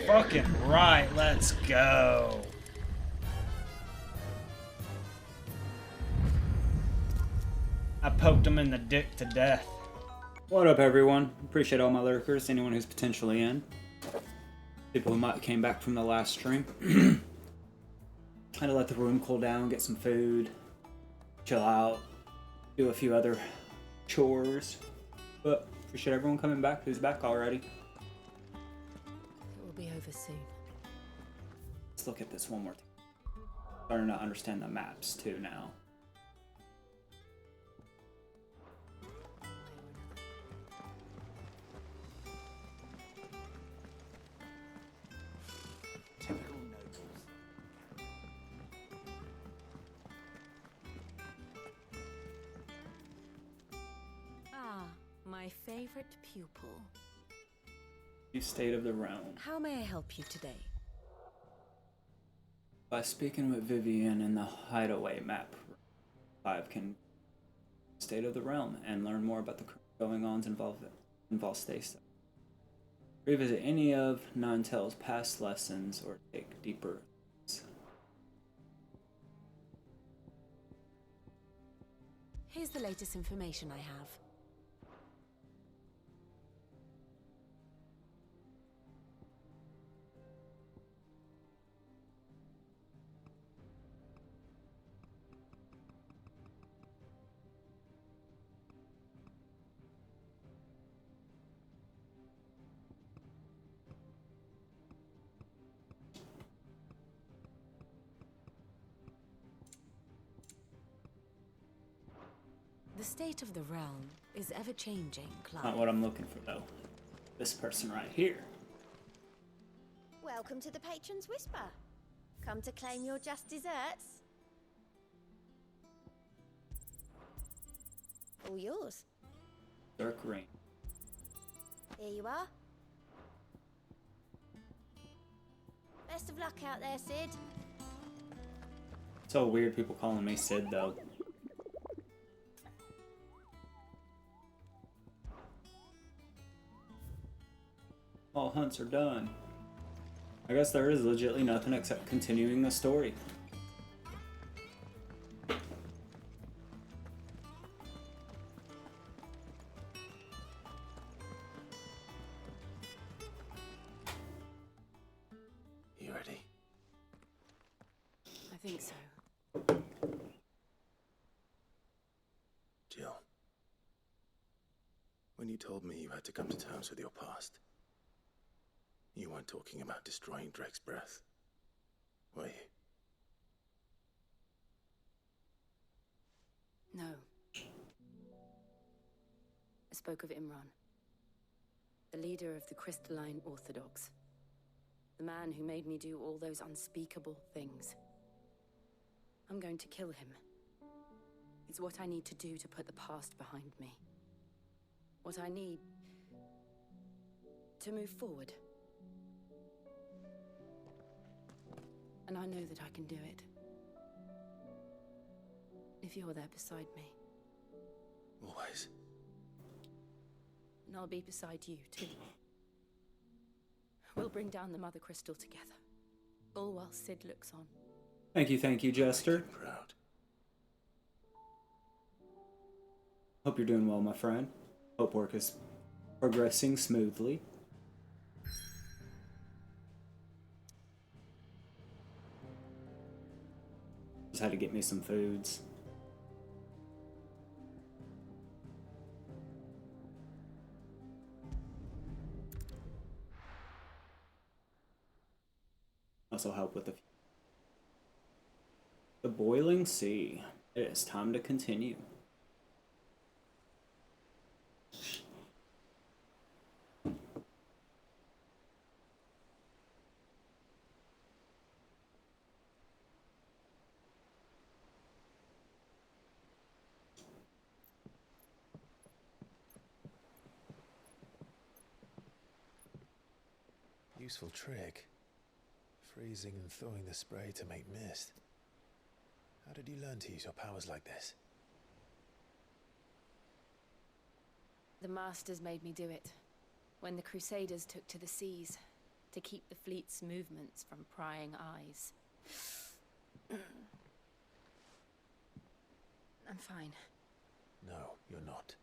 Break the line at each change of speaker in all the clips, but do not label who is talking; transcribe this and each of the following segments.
Fucking right, let's go. I poked him in the dick to death.
What up, everyone? Appreciate all my lurkers, anyone who's potentially in. People who might came back from the last stream. Had to let the room cool down, get some food, chill out, do a few other chores. But appreciate everyone coming back who's back already.
It will be over soon.
Let's look at this one more time. Starting to understand the maps too now.
My favorite pupil.
The state of the realm.
How may I help you today?
By speaking with Vivian in the hideaway map, 5 can state of the realm and learn more about the going-ons involved Stasis. Revisit any of Ninetale's past lessons or take deeper.
Here's the latest information I have. The state of the realm is ever-changing, Clive.
Not what I'm looking for, though. This person right here.
Welcome to the Patron's Whisper. Come to claim your just desserts? All yours.
Dark Rain.
Here you are. Best of luck out there, Sid.
So weird people calling me Sid, though. All hunts are done. I guess there is legitimately nothing except continuing the story.
You ready?
I think so.
Jill, when you told me you had to come to terms with your past, you weren't talking about destroying Drake's breath, were you?
No. I spoke of Imran, the leader of the Crystalline Orthodox. The man who made me do all those unspeakable things. I'm going to kill him. It's what I need to do to put the past behind me. What I need to move forward. And I know that I can do it. If you're there beside me.
Always.
And I'll be beside you, too. We'll bring down the Mother Crystal together. All while Sid looks on.
Thank you, Jester.
I'm proud.
Hope you're doing well, my friend. Hope work is progressing smoothly. Just had to get me some foods. Also help with the boiling sea. It is time to continue.
Useful trick. Freezing and thawing the spray to make mist. How did you learn to use your powers like this?
The Masters made me do it. When the Crusaders took to the seas, to keep the fleet's movements from prying eyes. I'm fine.
No, you're not.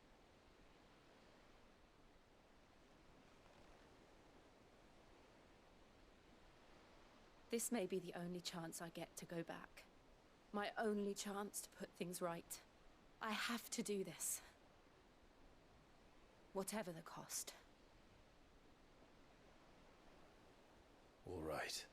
This may be the only chance I get to go back. My only chance to put things right. I have to do this. Whatever the cost.
All right.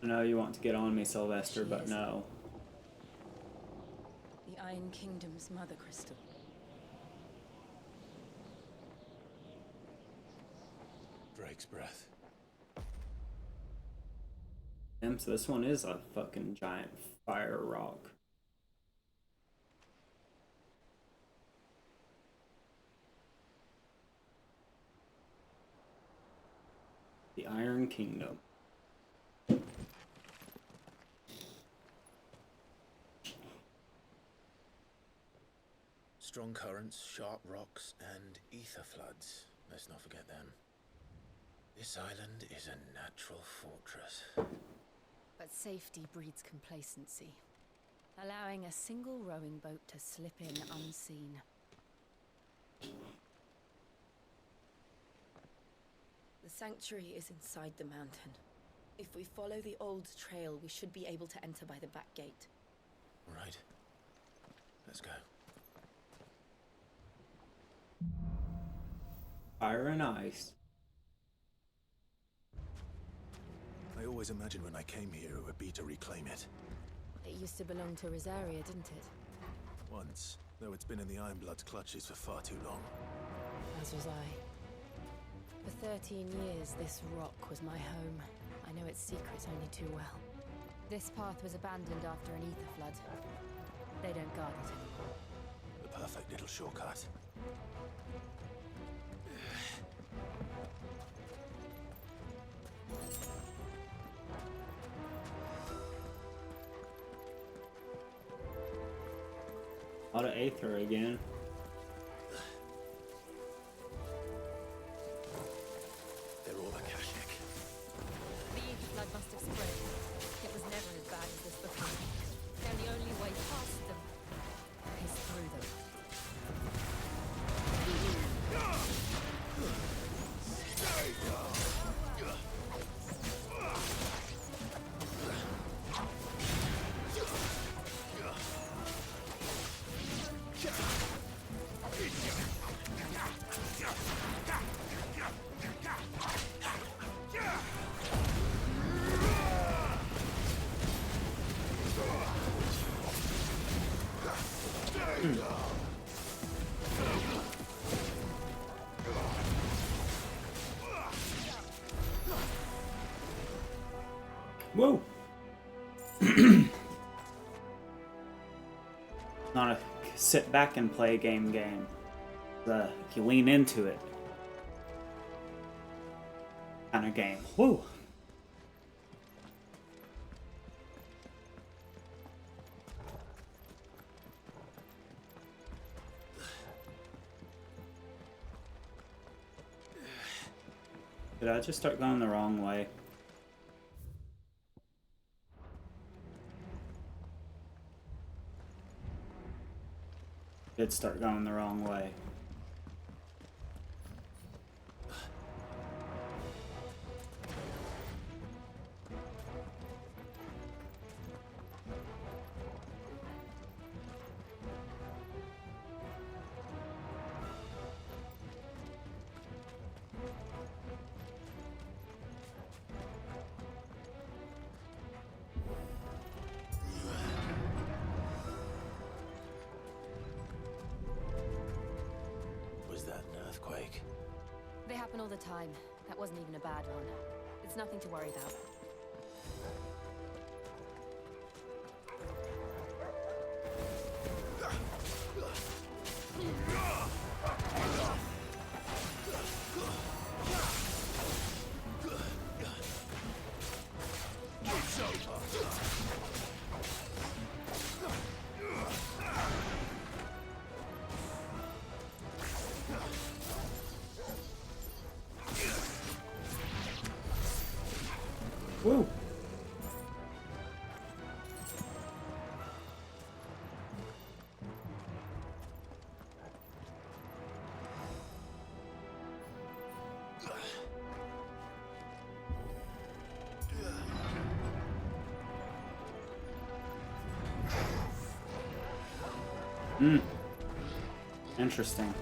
I know you want to get on me, Sylvester, but no.
The Iron Kingdom's mother crystal.
Drake's breath.
So this one is a fucking giant fire rock. The Iron Kingdom.
Strong currents, sharp rocks, and ether floods. Let's not forget them. This island is a natural fortress.
But safety breeds complacency, allowing a single rowing boat to slip in unseen. The sanctuary is inside the mountain. If we follow the old trail, we should be able to enter by the back gate.
Right. Let's go.
Fire and ice.
I always imagined when I came here it would be to reclaim it.
It used to belong to Rosaria, didn't it?
Once, though it's been in the Ironblood's clutches for far too long.
As was I. For 13 years, this rock was my home. I know its secrets only too well. This path was abandoned after an ether flood. They don't guard it anymore.
The perfect little shortcut.
A lot of aether again.
They're all Akashic.
The ether flood must have spread. It was never as bad as this before. And the only way past them is through them.
Whoa! Not a sit back and play game. You lean into it kind of game. Whoa! Did I just start going the wrong way? Did start going the wrong way.
Was that an earthquake?
They happen all the time. That wasn't even a bad one. It's nothing to worry about.
Interesting.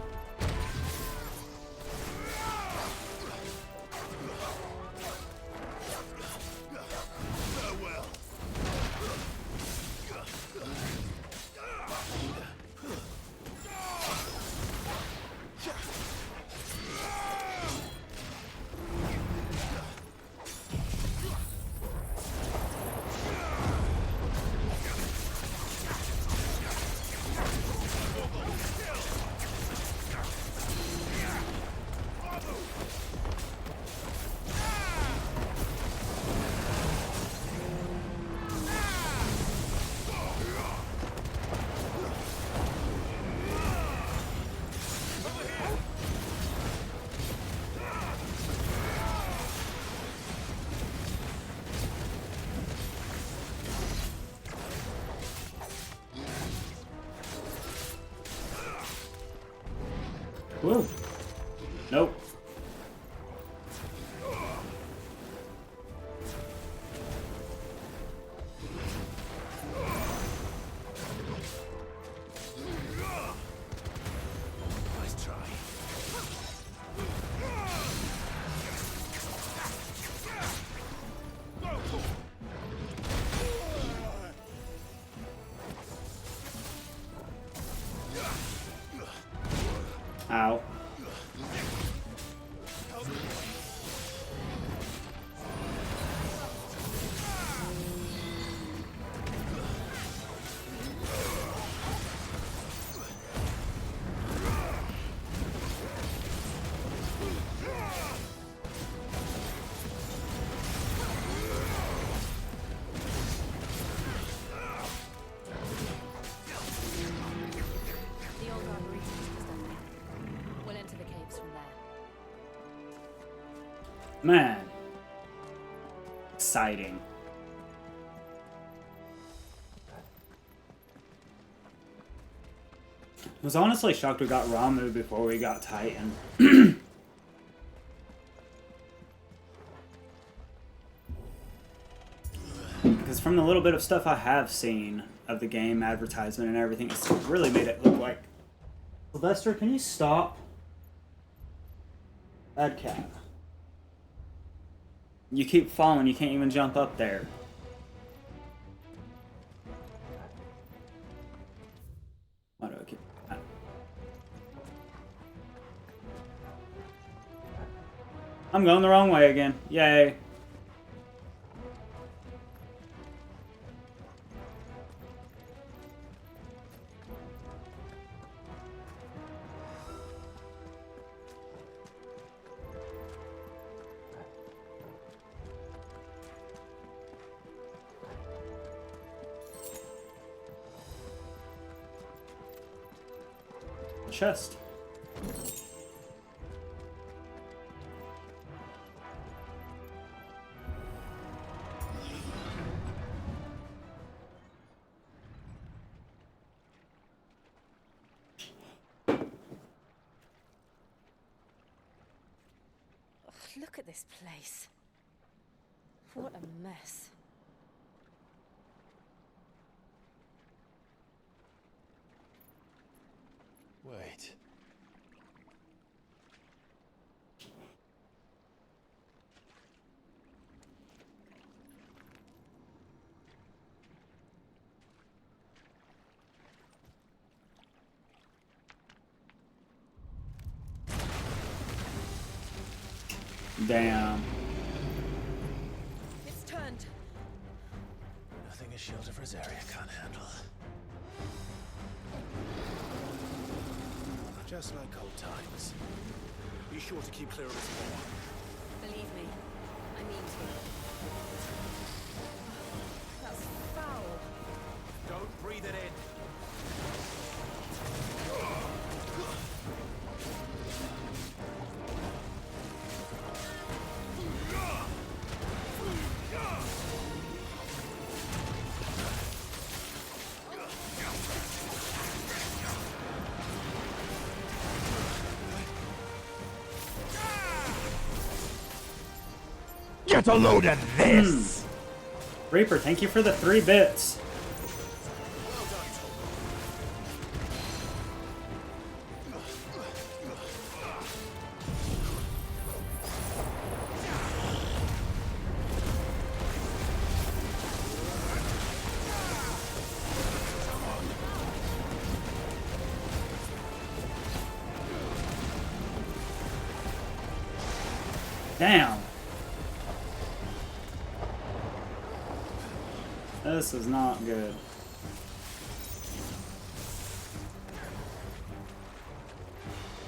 Whoa. Nope.
Nice try.
Ow.
The old arboretum is done there. We'll enter the caves from there.
Man. Exciting. I was honestly shocked we got Ramu before we got Titan. Because from the little bit of stuff I have seen of the game, advertisement and everything, it's really made it look like... Sylvester, can you stop? Bad cat. You keep falling, you can't even jump up there. Why do I keep... I'm going the wrong way again. Yay. Chest.
Look at this place. What a mess.
Wait.
Damn.
It's turned.
Nothing a shield of Rosaria can't handle. Just like old times. Be sure to keep clear of this wall.
Believe me, I mean to. That's foul.
Don't breathe it in. Get a load of this!
Reaper, thank you for the 3 bits. Damn. This is not good.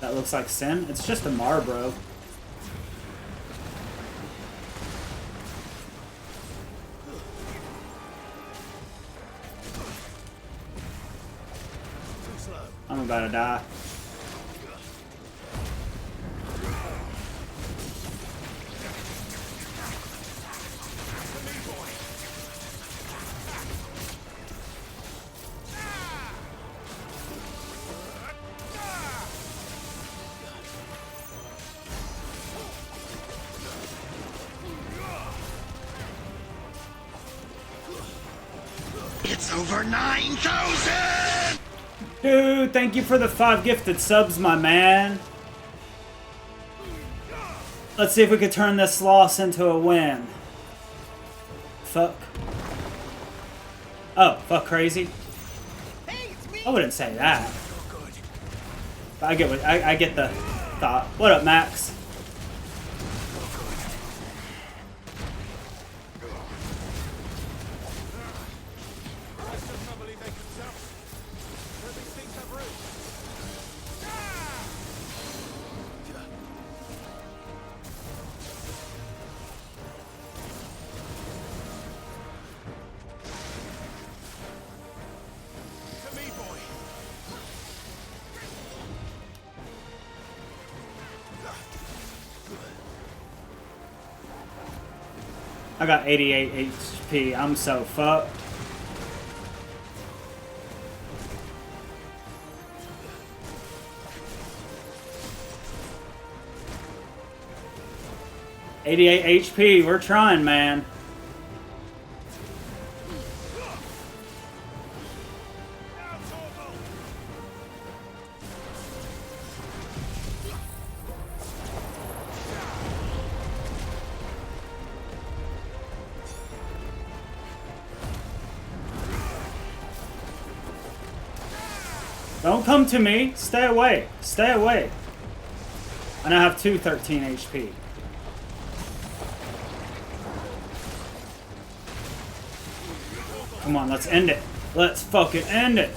That looks like Sin. It's just a Mar, bro. I'm about to die.
It's over 9,000!
Dude, thank you for the 5 gifted subs, my man. Let's see if we could turn this loss into a win. Fuck. Oh, fuck crazy. I wouldn't say that. But I get what I get the thought. What up, Max? I got 88 HP. I'm so fucked. $88 HP. We're trying, man. Don't come to me. Stay away. Stay away. And I have 213 HP. Come on, let's end it. Let's fucking end it.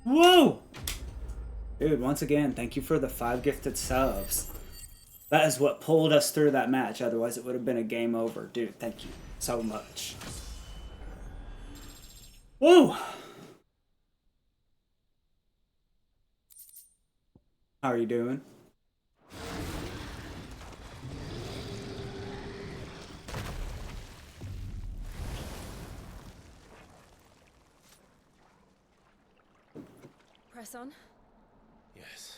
Whoa! Dude, once again, thank you for the 5 gifted subs. That is what pulled us through that match. Otherwise, it would have been a game over. Dude, thank you so much. Woo! How are you doing?
Press on.
Yes.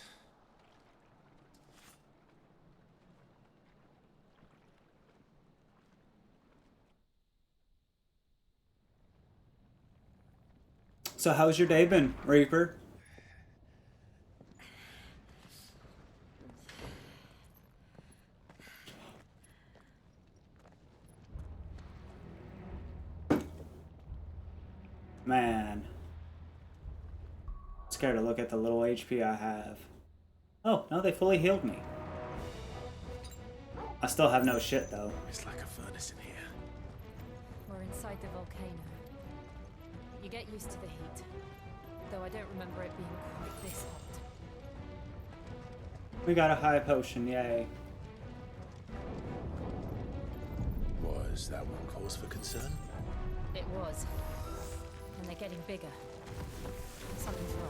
So how's your day been, Reaper? Man. Scared to look at the little HP I have. Oh, no, they fully healed me. I still have no shit, though.
It's like a furnace in here.
We're inside the volcano. You get used to the heat, though I don't remember it being quite this hot.
We got a high potion, yay.
Was that one cause for concern?
It was. And they're getting bigger. Something's wrong.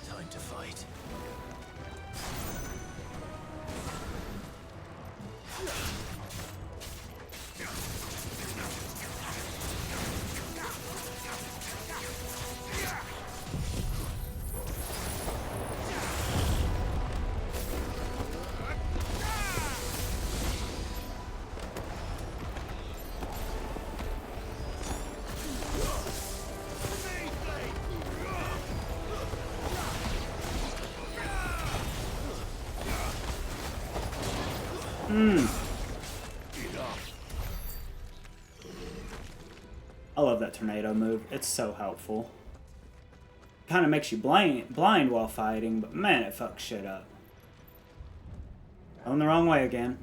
Time to fight.
I love that tornado move. It's so helpful. Kind of makes you blind while fighting, but man, it fucks shit up. Going the wrong way again.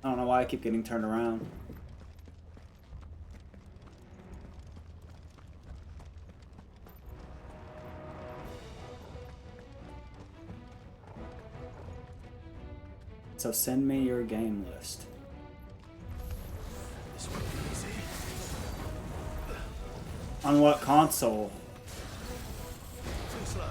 I don't know why I keep getting turned around. So send me your game list.
This won't be easy.
On what console?
Too slow.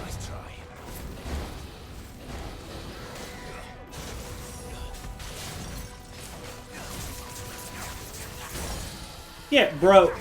Nice try.
Get broke.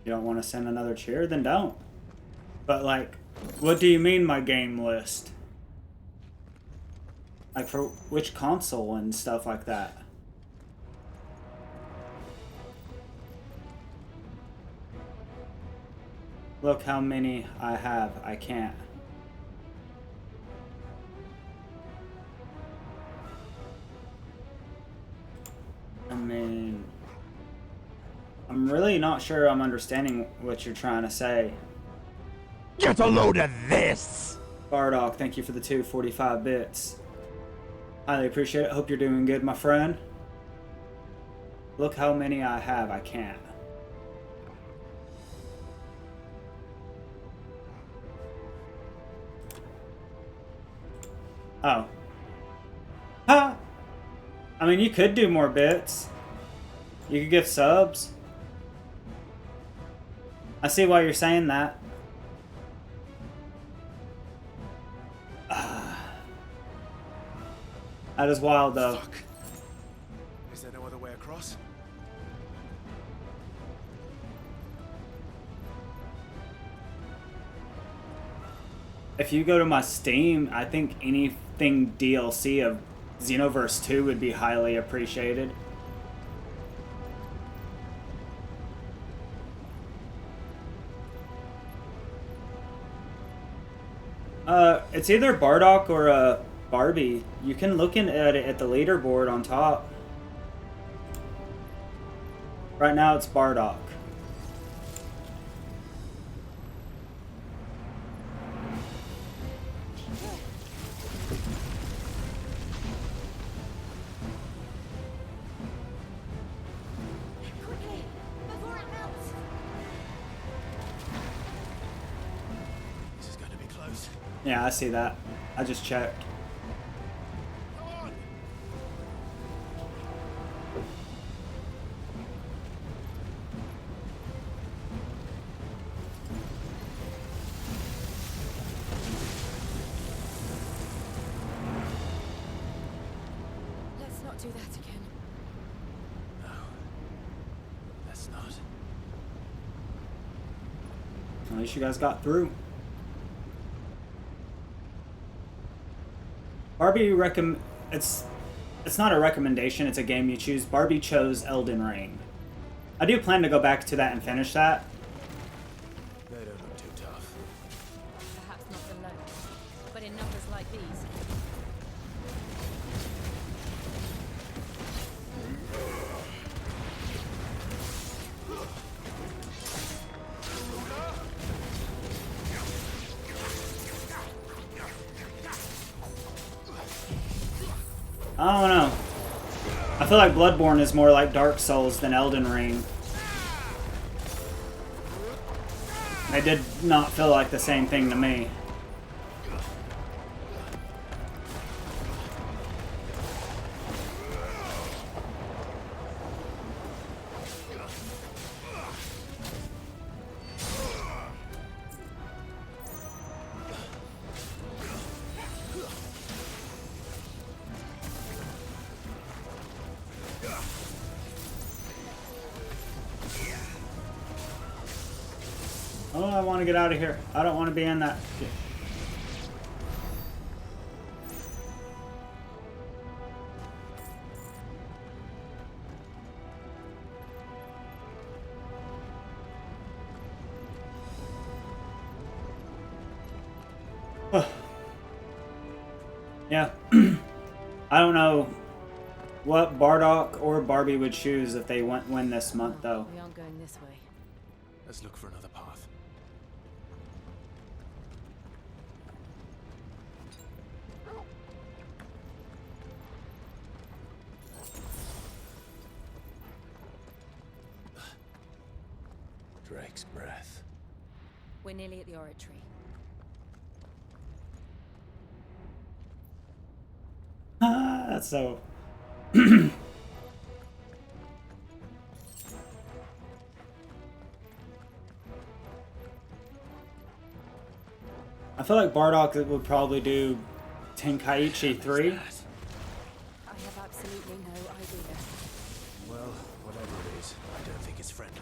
You don't want to send another cheer? Then don't. But like, what do you mean my game list? Like for which console and stuff like that? Look how many I have. I can't. I mean, I'm really not sure I'm understanding what you're trying to say.
Get a load of this!
Bardock, thank you for the 245 bits. Highly appreciate it. Hope you're doing good, my friend. Look how many I have. I can't. Oh. Huh. I mean, you could do more bits. You could give subs. I see why you're saying that. That is wild, though.
Fuck. Is there no other way across?
If you go to my Steam, I think anything DLC of Xenoverse 2 would be highly appreciated. It's either Bardock or Barbie. You can look at it at the leaderboard on top. Right now it's Bardock.
Quickly, before it melts.
This is going to be close.
Yeah, I see that. I just checked.
Come on!
Let's not do that again.
No. Let's not.
At least you guys got through. Barbie it's not a recommendation, it's a game you choose. Barbie chose Elden Ring. I do plan to go back to that and finish that.
They don't look too
I don't know. I feel like Bloodborne is more like Dark Souls than Elden Ring. They did not feel like the same thing to me. Oh, I want to get out of here. I don't want to be in that. Yeah. I don't know what Bardock or Barbie would choose if they win this month, though.
We aren't going this way.
Let's look for another path. Drake's breath.
We're nearly at the oratory.
Ah, that's so. I feel like Bardock would probably do Tenkaichi 3.
I have absolutely no idea.
Well, whatever it is, I don't think it's friendly.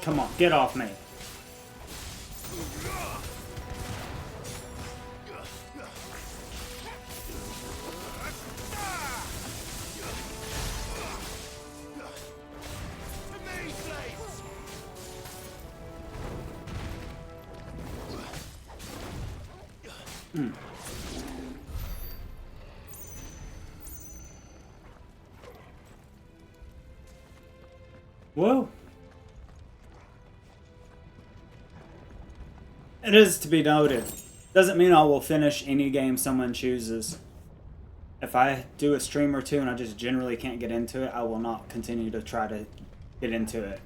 Come on, get off me. Whoa. It is to be noted. Doesn't mean I will finish any game someone chooses. If I do a stream or two and I just generally can't get into it, I will not continue to try to get into it.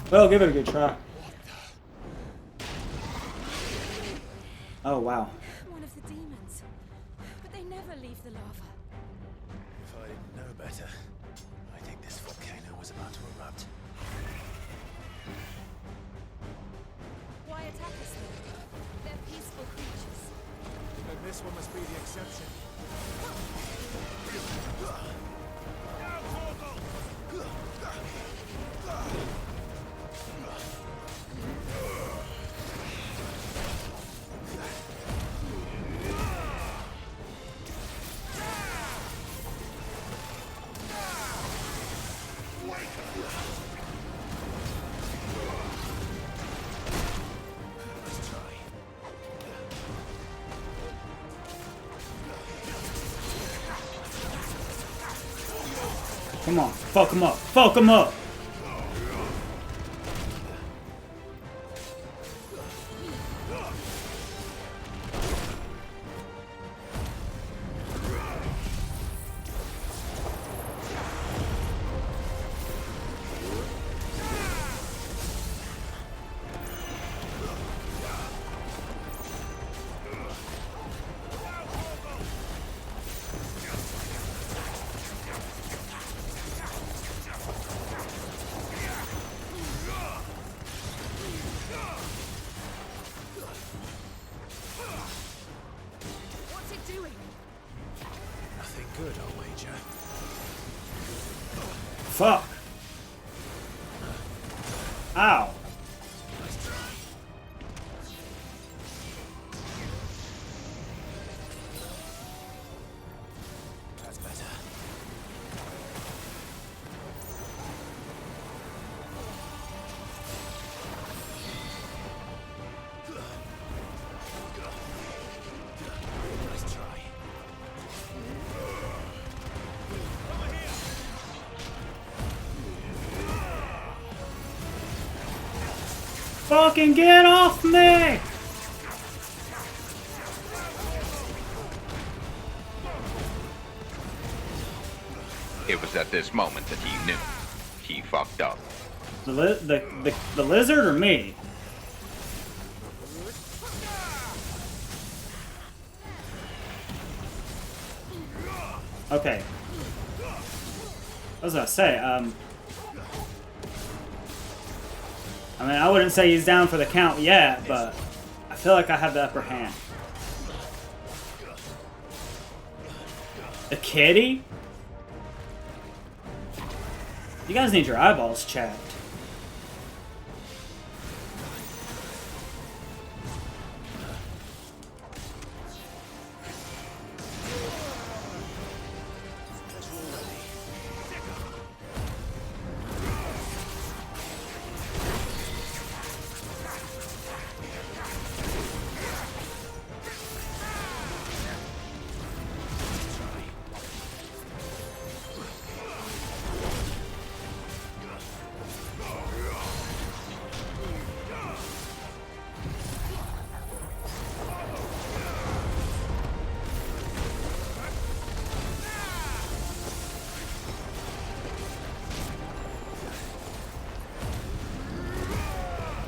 Well, give it a good try. Oh, wow.
One of the demons. But they never leave the lava.
If I didn't know better, I think this volcano was about to erupt.
Why attack us then? They're peaceful creatures.
Then this one must be the exception.
Come on, fuck him up, fuck him up! fuck. Ow.
That's better. Nice try.
Fucking get off me!
It was at this moment that he knew. He fucked up.
The lizard or me? Okay. What was I say? I mean, I wouldn't say he's down for the count yet, but I feel like I have the upper hand. The kitty? You guys need your eyeballs checked.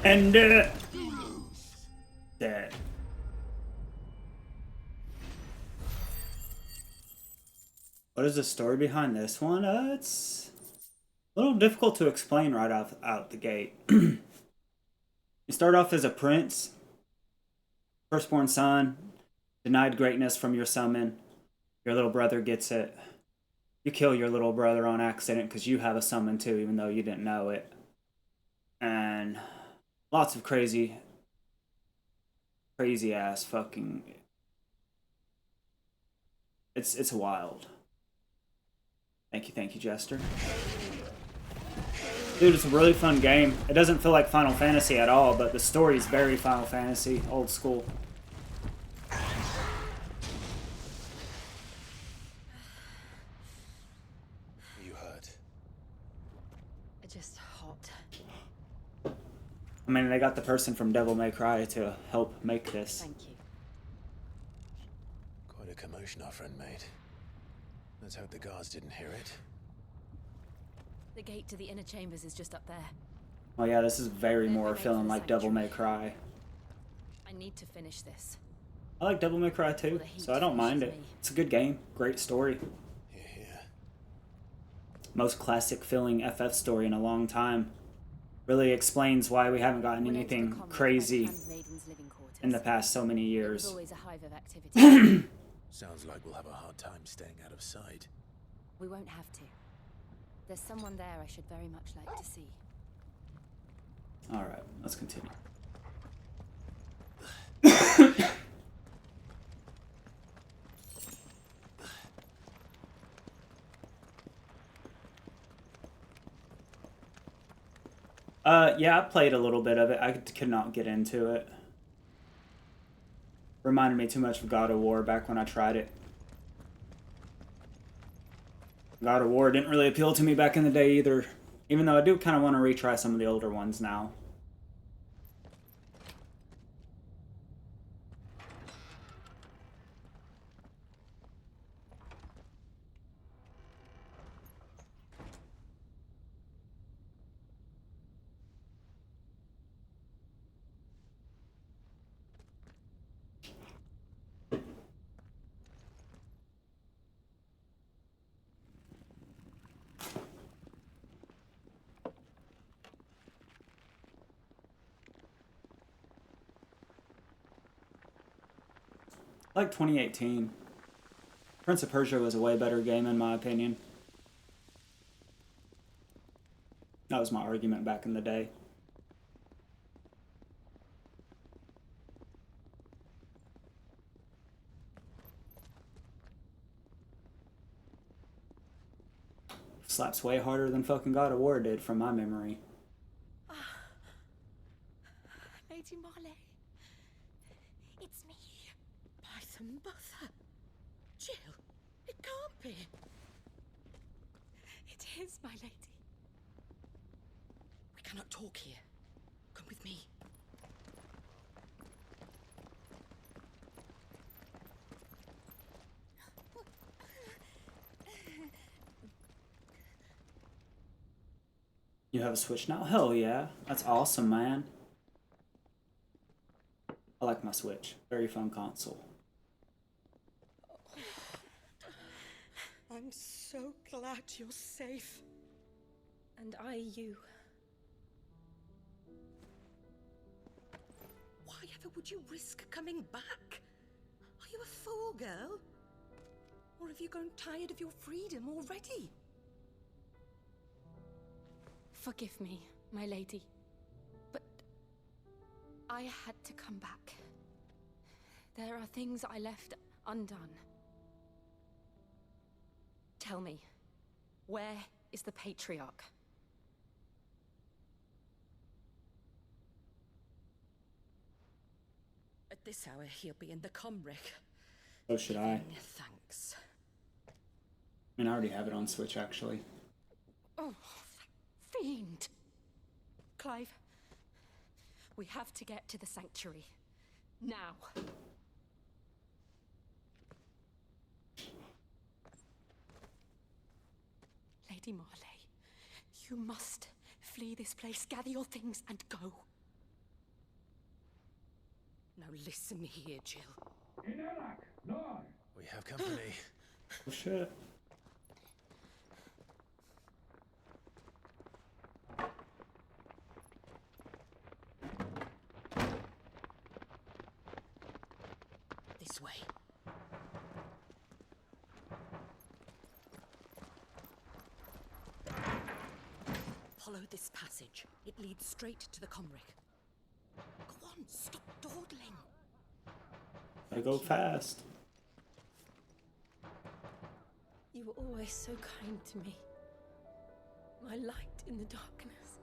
And dead. What is the story behind this one? It's a little difficult to explain right out the gate. You start off as a prince, firstborn son, denied greatness from your summon. Your little brother gets it. You kill your little brother on accident because you have a summon too, even though you didn't know it. And lots of crazy ass fucking. It's wild. Thank you, Jester. Dude, it's a really fun game. It doesn't feel like Final Fantasy at all, but the story is very Final Fantasy, old school.
You hurt?
Just hot.
I mean, they got the person from Devil May Cry to help make this.
Thank you.
Quite a commotion our friend made. Let's hope the guards didn't hear it.
The gate to the inner chambers is just up there.
Oh yeah, this is very more feeling like Devil May Cry.
I need to finish this.
I like Devil May Cry too, so I don't mind it. It's a good game, great story.
Here.
Most classic feeling FF story in a long time. Really explains why we haven't gotten anything crazy in the past so many years.
Always a hive of activity.
Sounds like we'll have a hard time staying out of sight.
We won't have to. There's someone there I should very much like to see.
Alright, let's continue. Yeah, I played a little bit of it. I could not get into it. Reminded me too much of God of War back when I tried it. God of War didn't really appeal to me back in the day either. Even though I do kind of want to retry some of the older ones now. Like 2018. Prince of Persia was a way better game in my opinion. That was my argument back in the day. Slaps way harder than fucking God of War did from my memory.
Lady Marley, it's me. By the mother. Jill, it can't be. It is, my lady. We cannot talk here. Come with me.
You have a Switch now? Hell yeah. That's awesome, man. I like my Switch. Very fun console.
I'm so glad you're safe.
And I you.
Why ever would you risk coming back? Are you a fool, girl? Or have you grown tired of your freedom already?
Forgive me, my lady. But I had to come back. There are things I left undone. Tell me, where is the Patriarch?
At this hour, he'll be in the Comric.
So should I.
Thanks.
I mean, I already have it on Switch, actually.
Oh, that fiend! Clive, we have to get to the sanctuary. Now. Lady Marley, you must flee this place, gather your things, and go.
Now listen here, Jill.
We have company.
Oh shit.
This way. Follow this passage. It leads straight to the Comric. Go on, stop dawdling.
Gotta go fast.
You were always so kind to me. My light in the darkness.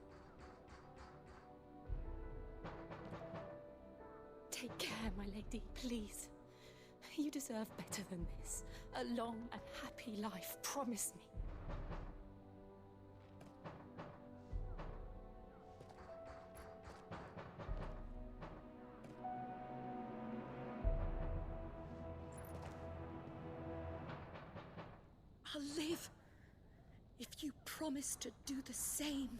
Take care, my lady, please. You deserve better than this. A long and happy life, promise me.
I'll live if you promise to do the same.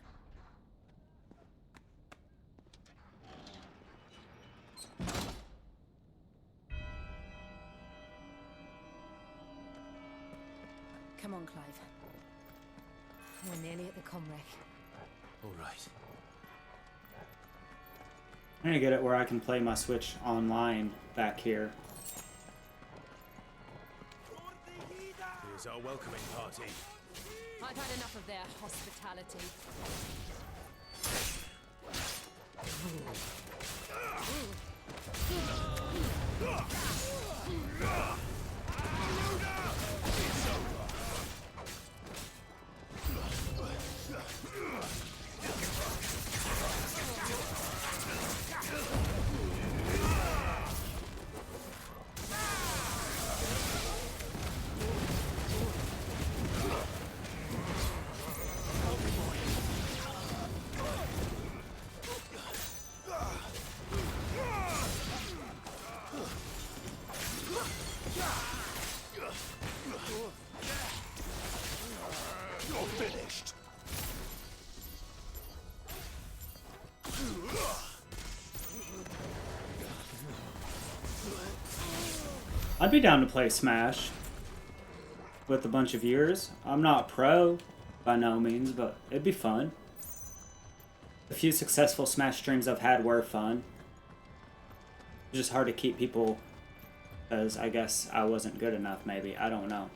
Come on, Clive. We're nearly at the Comrec.
All right.
I'm gonna get it where I can play my Switch online back here.
Here's our welcoming party.
I've had enough of their hospitality.
I'd be down to play Smash with a bunch of viewers. I'm not pro by no means, but it'd be fun. The few successful Smash streams I've had were fun. It's just hard to keep people because I guess I wasn't good enough, maybe. I don't know.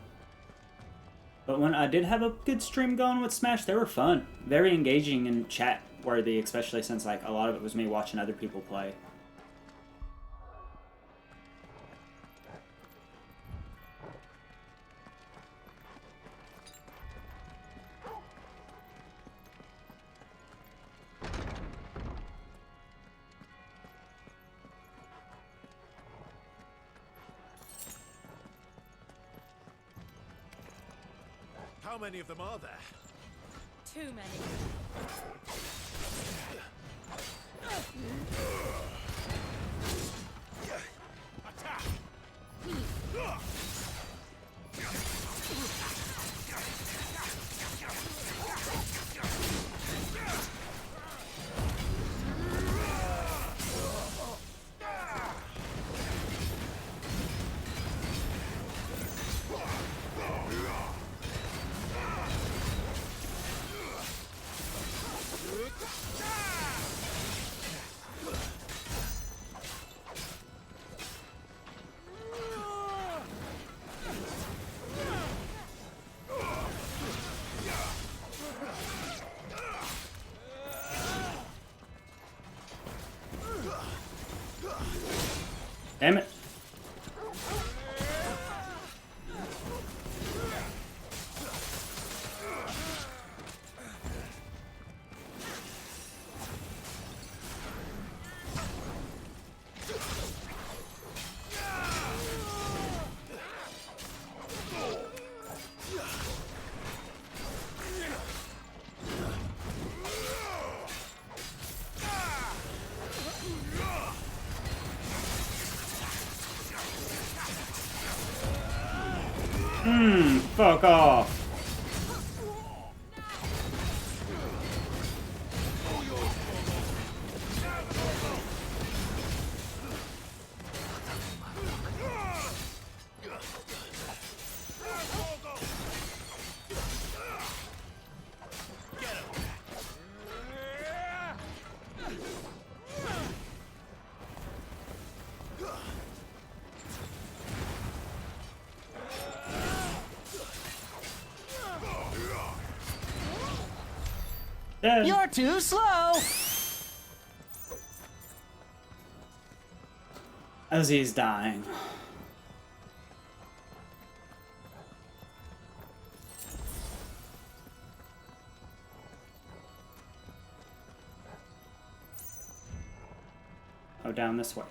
But when I did have a good stream going with Smash, they were fun. Very engaging and chat worthy, especially since like a lot of it was me watching other people play.
How many of them are there?
Too many.
Attack!
Damn it. Fuck off. Dead.
You're too slow!
As he's dying. Oh, down this way.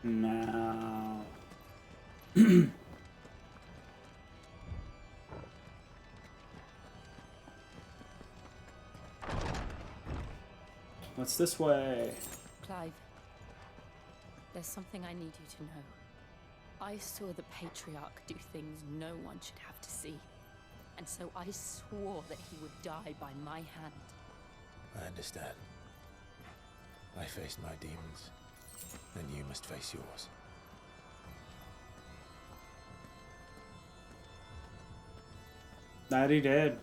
Now. What's this way?
Clive, there's something I need you to know. I saw the Patriarch do things no one should have to see. And so I swore that he would die by my hand.
I understand. I faced my demons, and you must face yours.
That he did.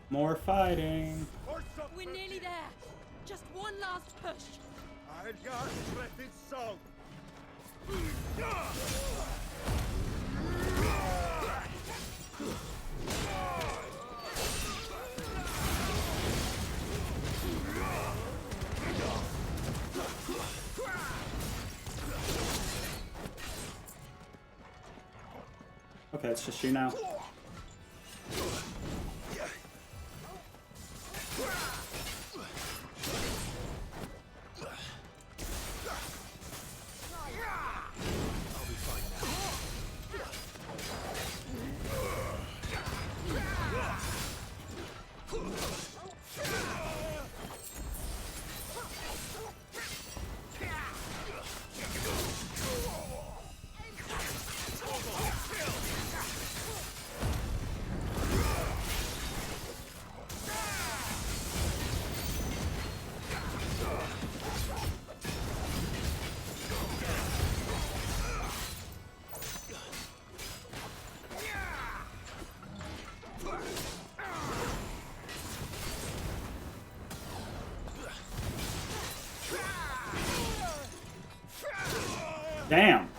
More fighting.
We're nearly there. Just one last push.
I've got breath in song.
Okay, it's just you now. Damn.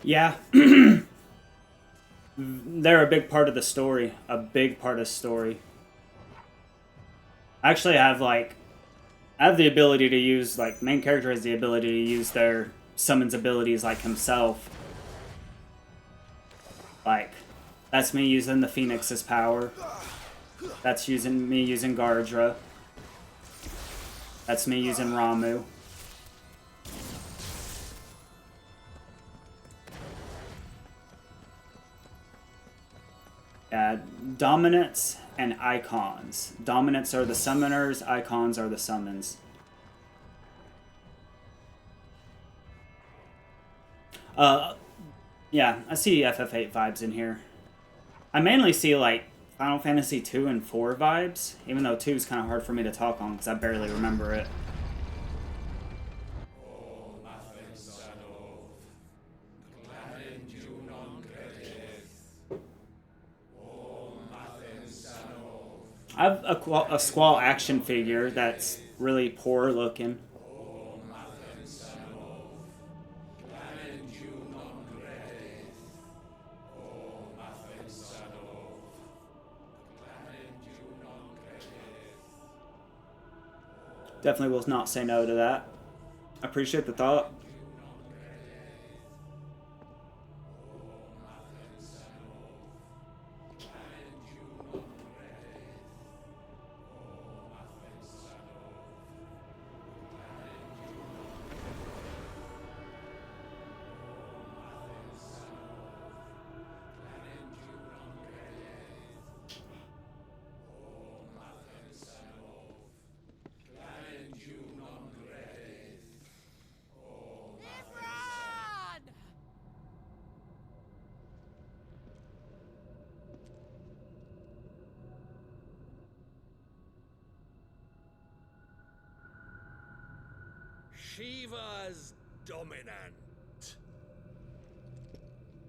Yeah. They're a big part of the story. A big part of the story. I actually have, like... I have the ability to use, like, main character has the ability to use their summons abilities like himself. Like, that's me using the Phoenix's power. That's me using Gardra. That's me using Ramu. Dominants and icons. Dominants are the summoners, icons are the summons. Yeah, I see FF8 vibes in here. I mainly see, like, Final Fantasy 2 and 4 vibes, even though 2 is kind of hard for me to talk on because I barely remember it. I have a Squall action figure that's really poor looking. Definitely will not say no to that. I appreciate the thought.
Shiva's dominant.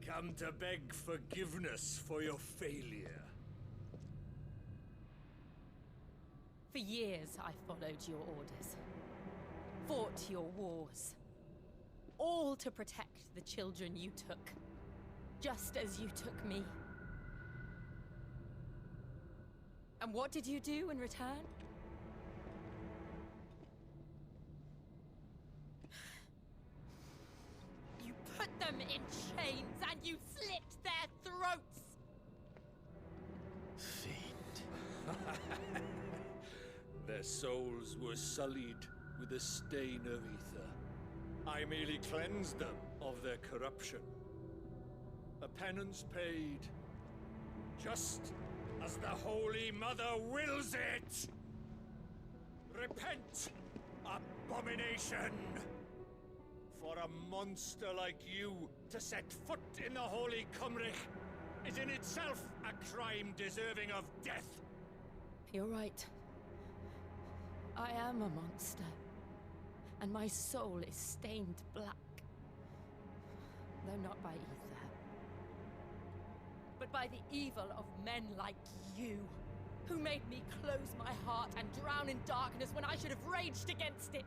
Come to beg forgiveness for your failure.
For years, I followed your orders, fought your wars, all to protect the children you took, just as you took me. And what did you do in return? You put them in chains and you slit their throats!
Fiend. Their souls were sullied with a stain of ether. I merely cleansed them of their corruption. A penance paid, just as the Holy Mother wills it! Repent, abomination! For a monster like you to set foot in the Holy Cymric is in itself a crime deserving of death.
You're right. I am a monster. And my soul is stained black. Though not by ether. But by the evil of men like you, who made me close my heart and drown in darkness when I should have raged against it.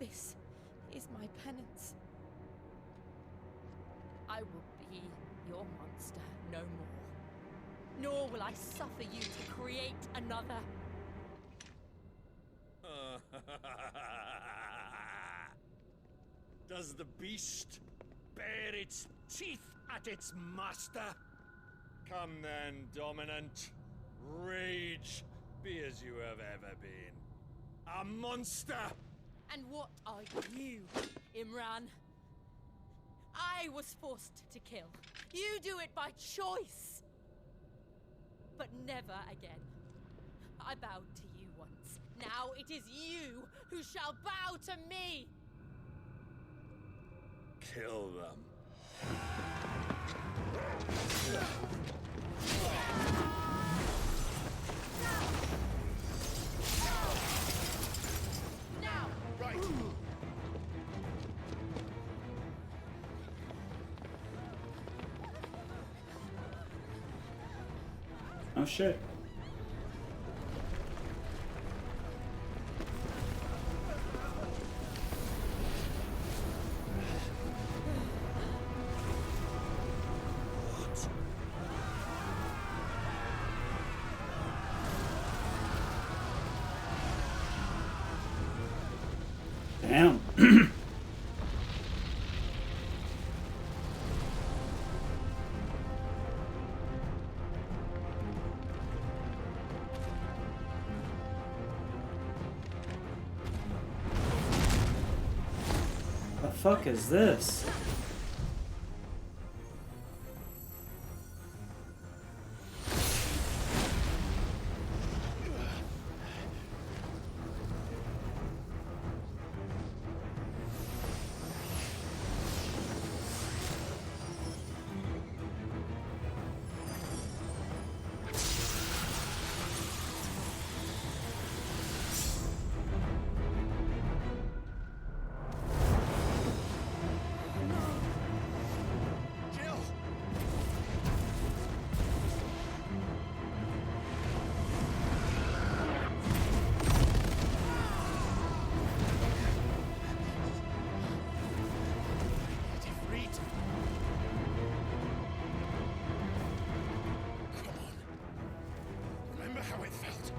This is my penance. I will be your monster no more. Nor will I suffer you to create another.
Does the beast bare its teeth at its master? Come then, Dominant. Rage, be as you have ever been. A monster!
And what are you, Imran? I was forced to kill. You do it by choice. But never again. I bowed to you once. Now it is you who shall bow to me!
Kill them.
Now!
Right.
Oh shit. Damn. The fuck is this?
How it felt.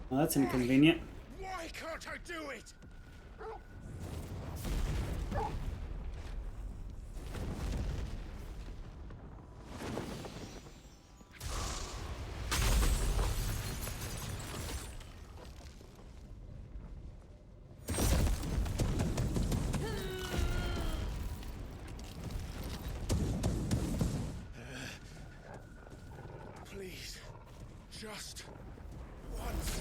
Well, that's inconvenient.
Why can't I do it? Please, just once.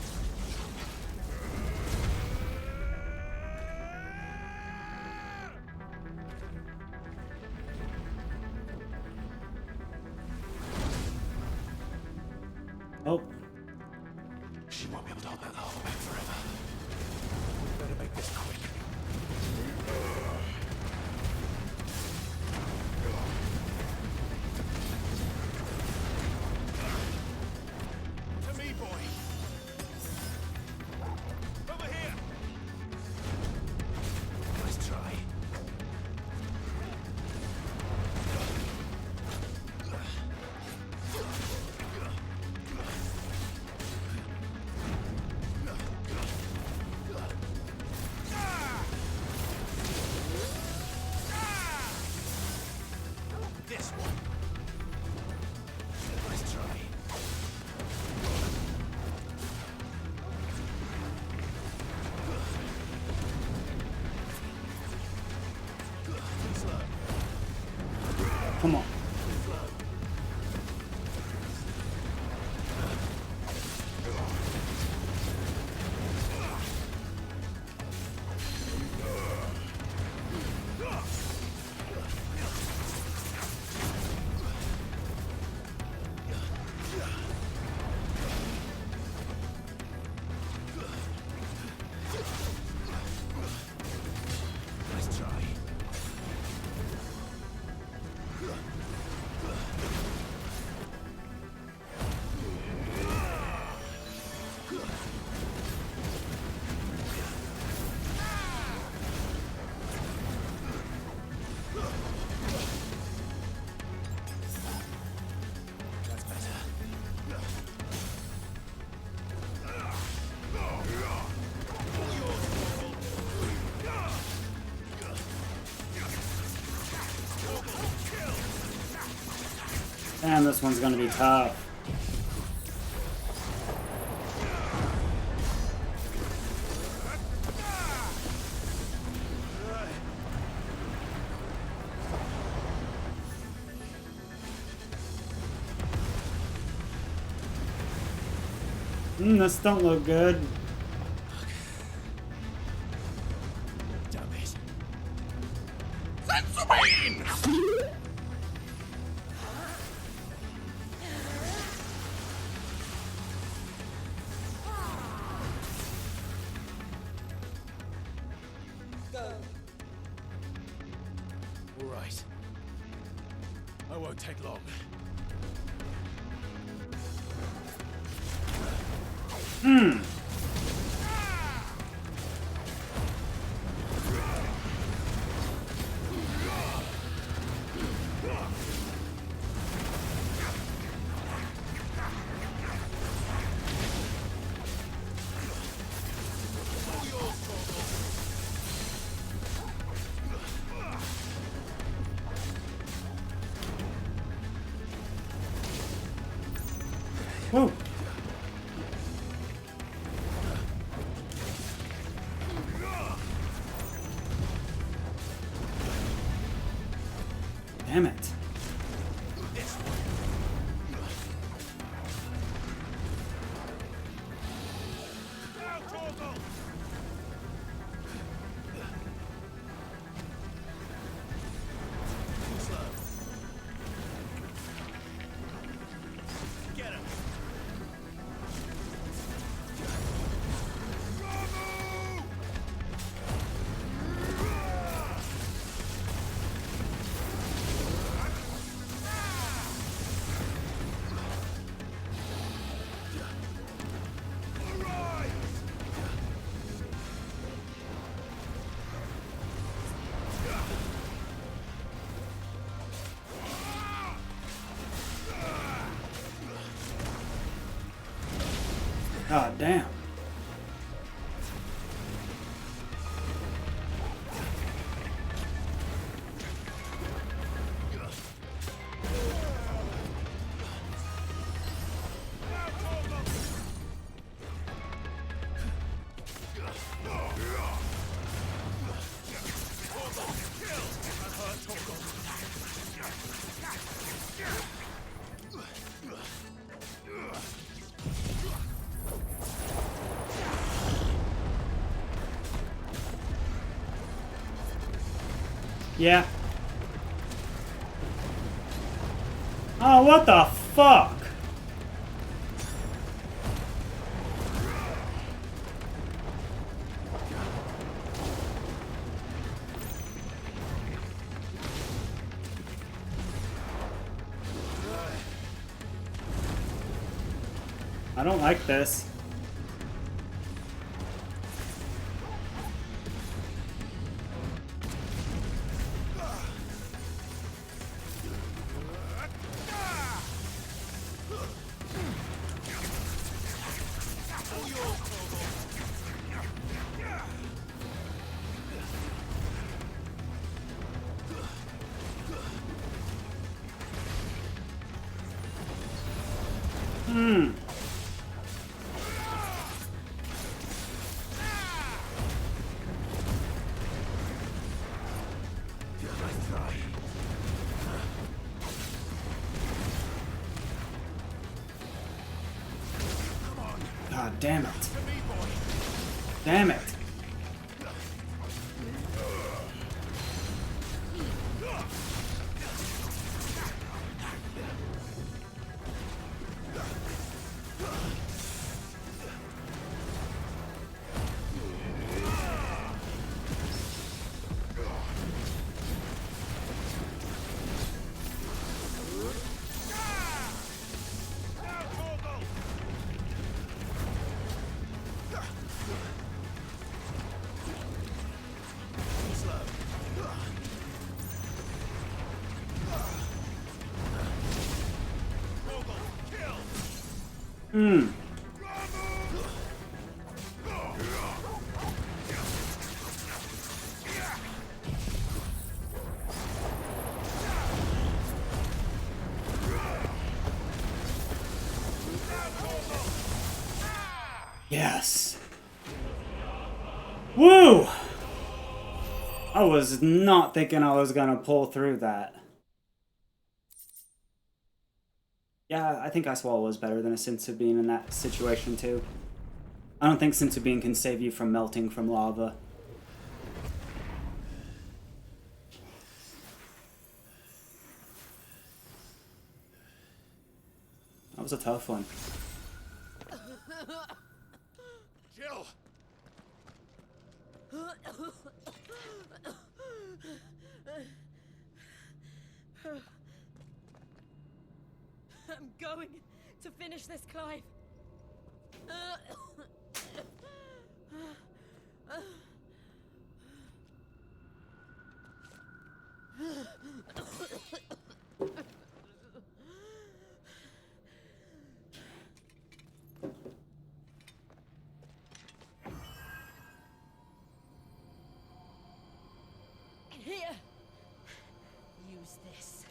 Oh.
She won't be able to hold that whole back forever. Better make this quick.
To me, boy. Over here.
Nice try. This one. Nice try.
Come on.
Nice try. That's better.
Damn, this one's gonna be tough. This don't look good.
Damn it. All right. I won't take long.
Woo. Damn it.
Get him.
God damn. Yeah. Oh, what the fuck? I don't like this. God damn it. Damn it. Yes. Woo! I was not thinking I was gonna pull through that. Yeah, I think Ice Wall was better than a Sense of Being in that situation too. I don't think Sense of Being can save you from melting from lava. That was a tough one.
Jill!
I'm going to finish this, Clive. Here. Use this.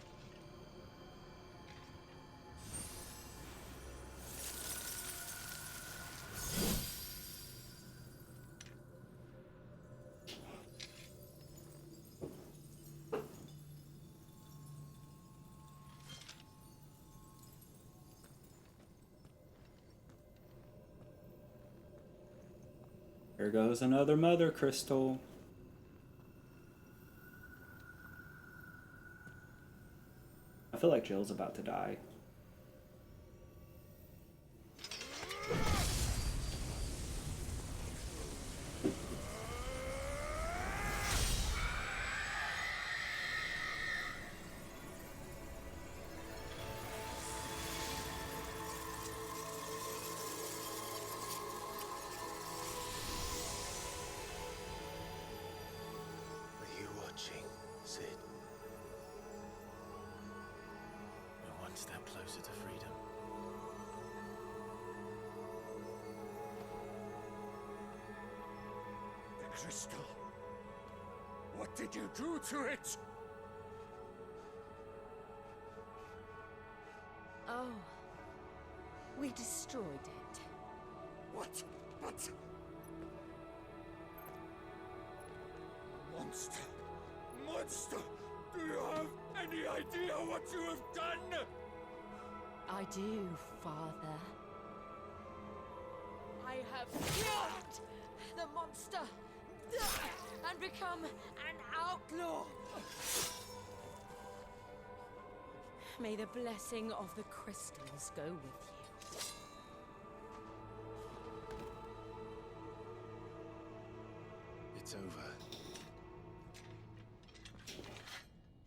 Here goes another mother crystal. I feel like Jill's about to die.
Are you watching, Sid? We're one step closer to freedom.
The crystal. What did you do to it?
Oh. We destroyed it.
What? But... Monster! Monster! Do you have any idea what you have done?
I do, Father. I have killed the monster and become an outlaw. May the blessing of the crystals go with you.
It's over.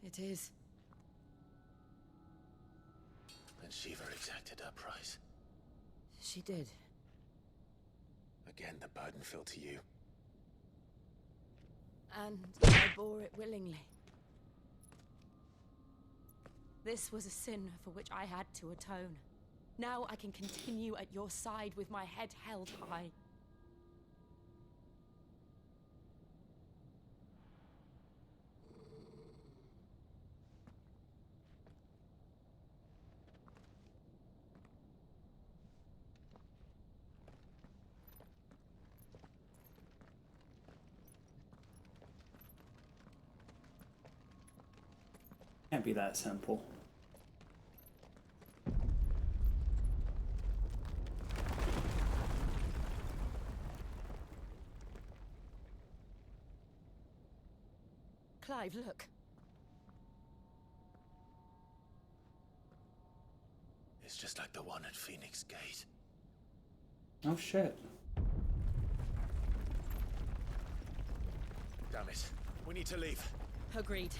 It is.
And Shiva exacted her price.
She did.
Again, the burden fell to you.
And I bore it willingly. This was a sin for which I had to atone. Now I can continue at your side with my head held high.
Can't be that simple.
Clive, look.
It's just like the one at Phoenix Gate.
Oh shit.
Damn it. We need to leave.
Agreed.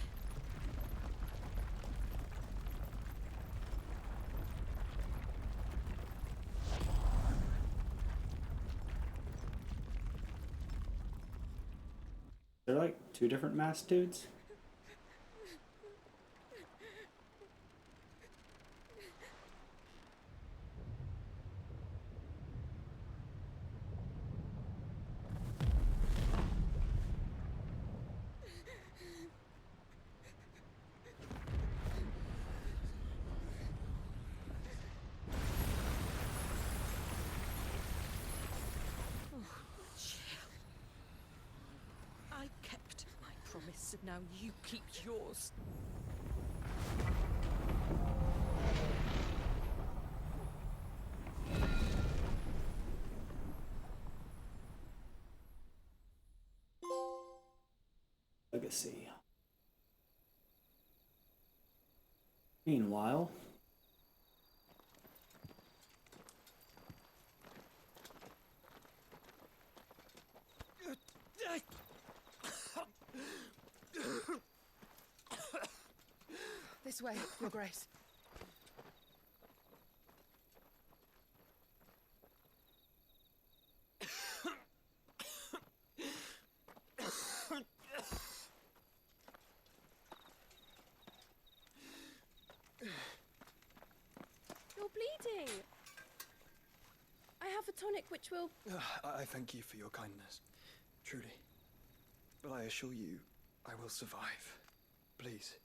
They're like two different masked dudes.
I kept my promise, and now you keep yours.
Legacy. Meanwhile,
This way, Your Grace.
You're bleeding. I have a tonic which will...
I thank you for your kindness, truly. But I assure you, I will survive. Please,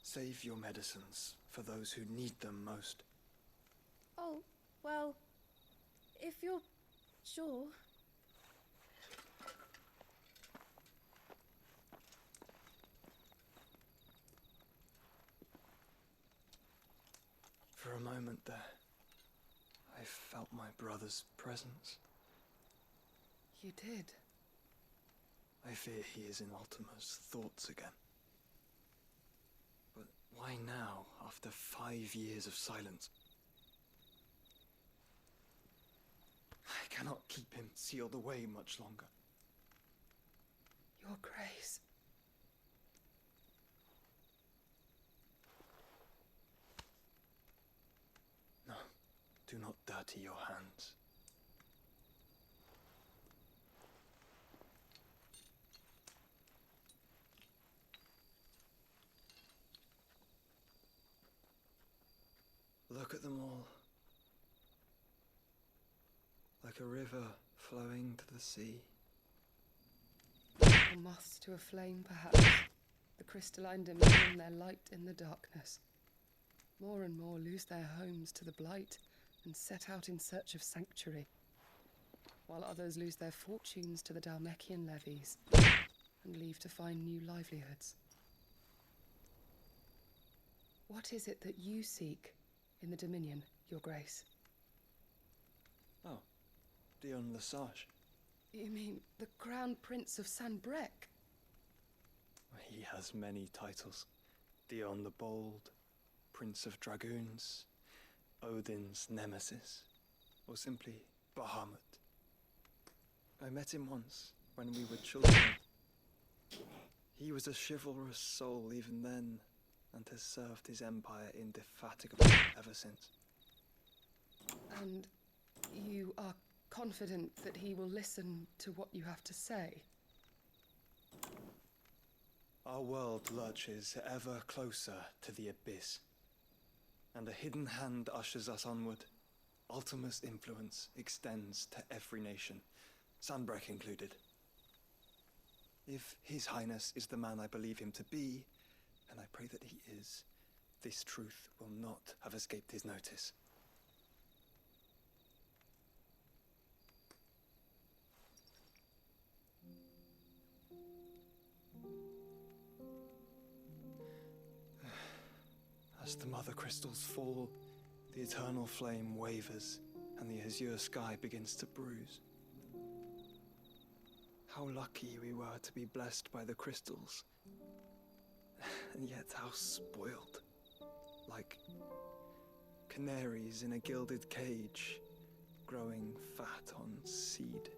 save your medicines for those who need them most.
Oh, well, if you're sure.
For a moment there, I felt my brother's presence.
You did.
I fear he is in Ultima's thoughts again. But why now, after 5 years of silence? I cannot keep him sealed away much longer.
Your Grace.
No, do not dirty your hands. Look at them all. Like a river flowing to the sea.
A moth to a flame, perhaps. The crystalline dimension, their light in the darkness. More and more lose their homes to the blight and set out in search of sanctuary, while others lose their fortunes to the Dalmekian levies and leave to find new livelihoods. What is it that you seek in the Dominion, Your Grace?
Oh, Dion Lesage.
You mean the Crown Prince of Sanbrec?
He has many titles. Dion the Bold, Prince of Dragoons, Odin's Nemesis, or simply Bahamut. I met him once, when we were children. He was a chivalrous soul even then, and has served his empire indefatigably ever since.
And you are confident that he will listen to what you have to say?
Our world lurches ever closer to the abyss, and a hidden hand ushers us onward. Ultima's influence extends to every nation, Sanbrec included. If His Highness is the man I believe him to be, and I pray that he is, this truth will not have escaped his notice. As the mother crystals fall, the eternal flame wavers, and the azure sky begins to bruise. How lucky we were to be blessed by the crystals, and yet how spoiled. Like canaries in a gilded cage, growing fat on seed.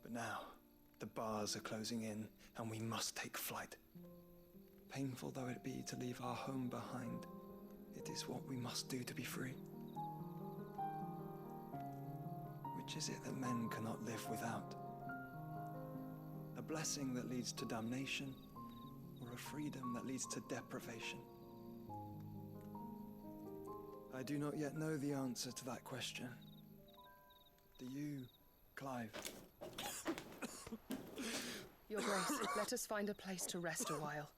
But now, the bars are closing in, and we must take flight. Painful though it be to leave our home behind, it is what we must do to be free. Which is it that men cannot live without? A blessing that leads to damnation, or a freedom that leads to deprivation? I do not yet know the answer to that question. Do you, Clive?
Your Grace, let us find a place to rest a while.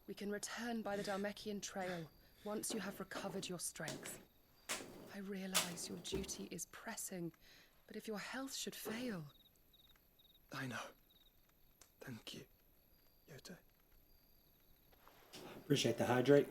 We can return by the Dhalmekian trail once you have recovered your strength. I realize your duty is pressing, but if your health should fail...
I know. Thank you, Yote.
Appreciate the hydrate.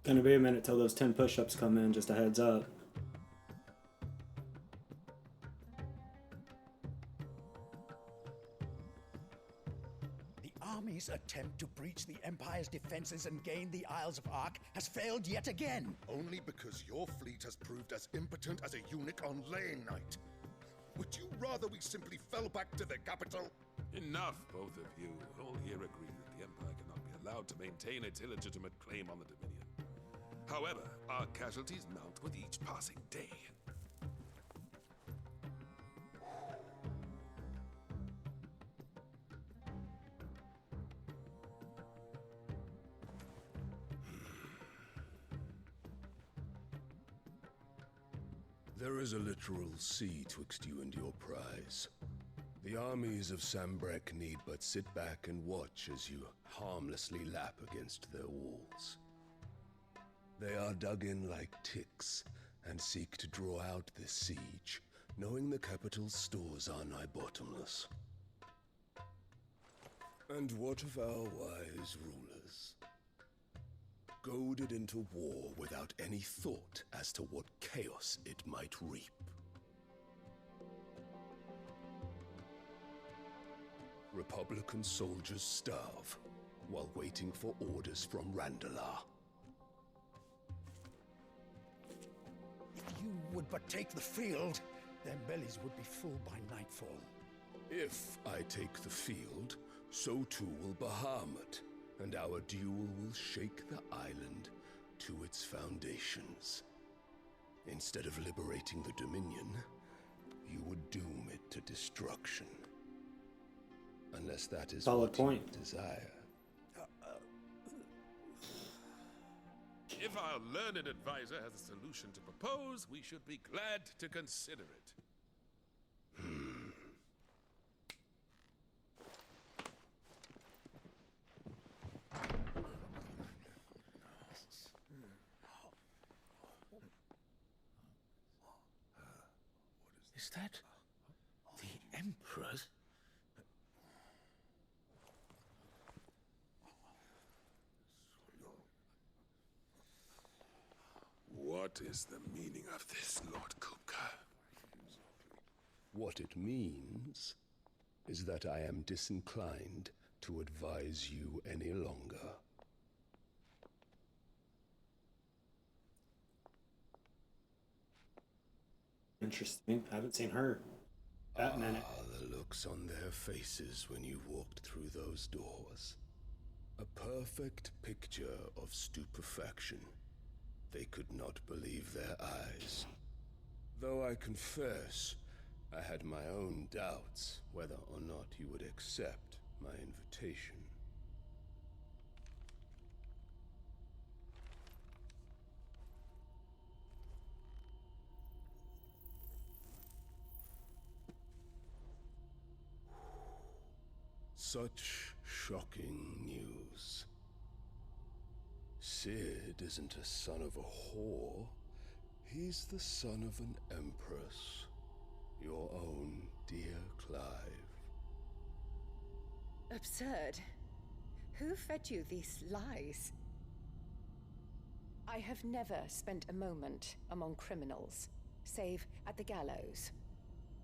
Gonna be a minute till those 10 push-ups come in, just a heads up.
The army's attempt to breach the Empire's defenses and gain the Isles of Ark has failed yet again.
Only because your fleet has proved as impotent as a eunuch on Lane Night. Would you rather we simply fell back to the capital?
Enough, both of you. All here agree that the Empire cannot be allowed to maintain its illegitimate claim on the Dominion. However, our casualties mount with each passing day.
There is a literal sea twixt you and your prize. The armies of Sambrek need but sit back and watch as you harmlessly lap against their walls. They are dug in like ticks and seek to draw out this siege, knowing the capital's stores are nigh bottomless. And what of our wise rulers? Goaded into war without any thought as to what chaos it might reap. Republican soldiers starve while waiting for orders from Randalar.
If you would but take the field, their bellies would be full by nightfall.
If I take the field, so too will Bahamut, and our duel will shake the island to its foundations. Instead of liberating the Dominion, you would doom it to destruction. Unless that is
solid
what
point.
You desire.
If our learned advisor has a solution to propose, we should be glad to consider it.
Is that the Emperor's?
What is the meaning of this, Lord Kupka?
What it means is that I am disinclined to advise you any longer.
Interesting. I haven't seen her that minute.
The looks on their faces when you walked through those doors. A perfect picture of stupefaction. They could not believe their eyes. Though I confess, I had my own doubts whether or not you would accept my invitation. Such shocking news. Sid isn't a son of a whore. He's the son of an empress. Your own dear Clive.
Absurd. Who fed you these lies? I have never spent a moment among criminals, save at the gallows.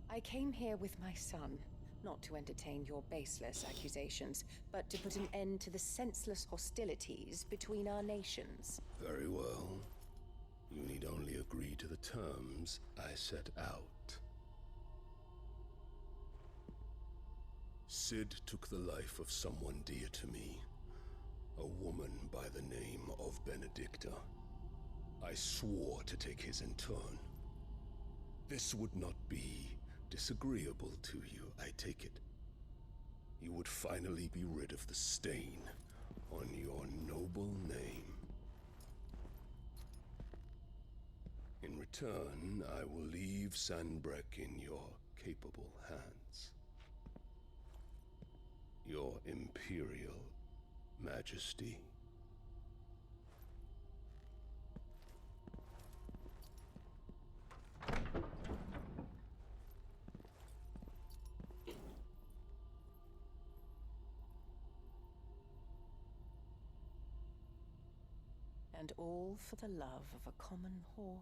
I came here with my son, not to entertain your baseless accusations, but to put an end to the senseless hostilities between our nations.
Very well. You need only agree to the terms I set out. Sid took the life of someone dear to me, a woman by the name of Benedicta. I swore to take his in turn. This would not be disagreeable to you, I take it. You would finally be rid of the stain on your noble name. In return, I will leave Sanbreque in your capable hands. Your Imperial Majesty.
And all for the love of a common whore.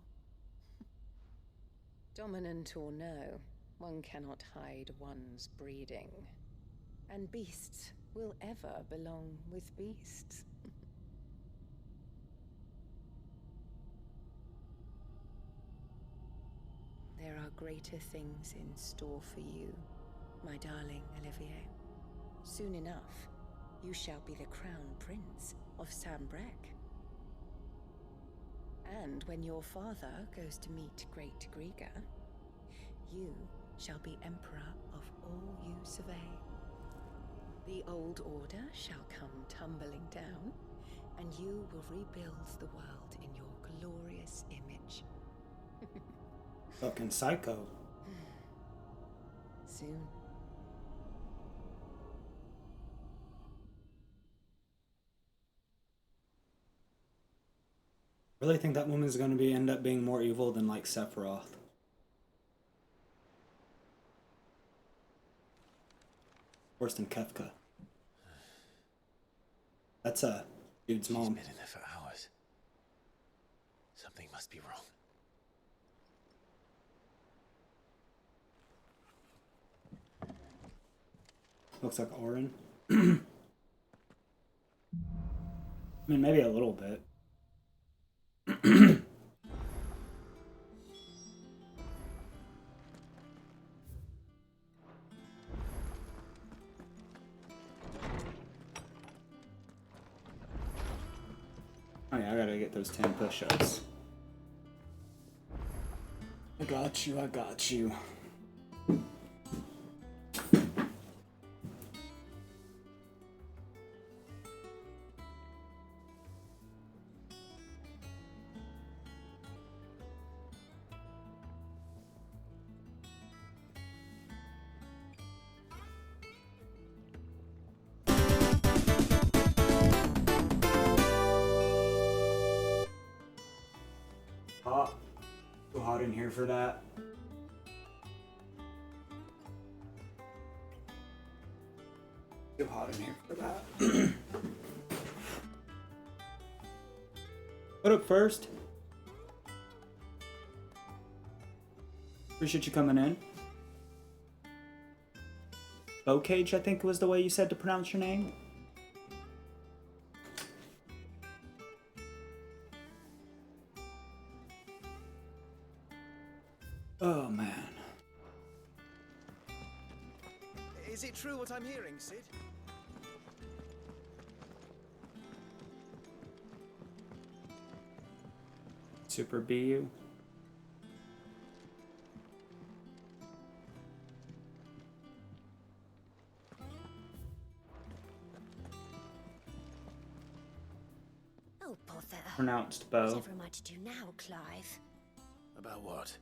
Dominant or no, one cannot hide one's breeding. And beasts will ever belong with beasts. There are greater things in store for you, my darling Olivier. Soon enough, you shall be the crown prince of Sanbreque. And when your father goes to meet Great Griga, you shall be emperor of all you survey. The old order shall come tumbling down, and you will rebuild the world in your glorious image.
Fucking psycho.
Soon.
Really think that woman's going to end up being more evil than like Sephiroth. Worse than Kefka. That's a dude's mom.
She's been in there for hours. Something must be wrong.
Looks like Orin. I mean, maybe a little bit. Oh yeah, I gotta get those 10 push-ups. I got you, I got you. Hot. Too hot in here for that. Too hot in here for that. What up first? Appreciate you coming in. Bocage, I think was the way you said to pronounce your name. Oh man.
Is it true what I'm hearing, Sid?
Super BU.
bother.
Pronounced bow.
Whatever am I to do now, Clive?
About what?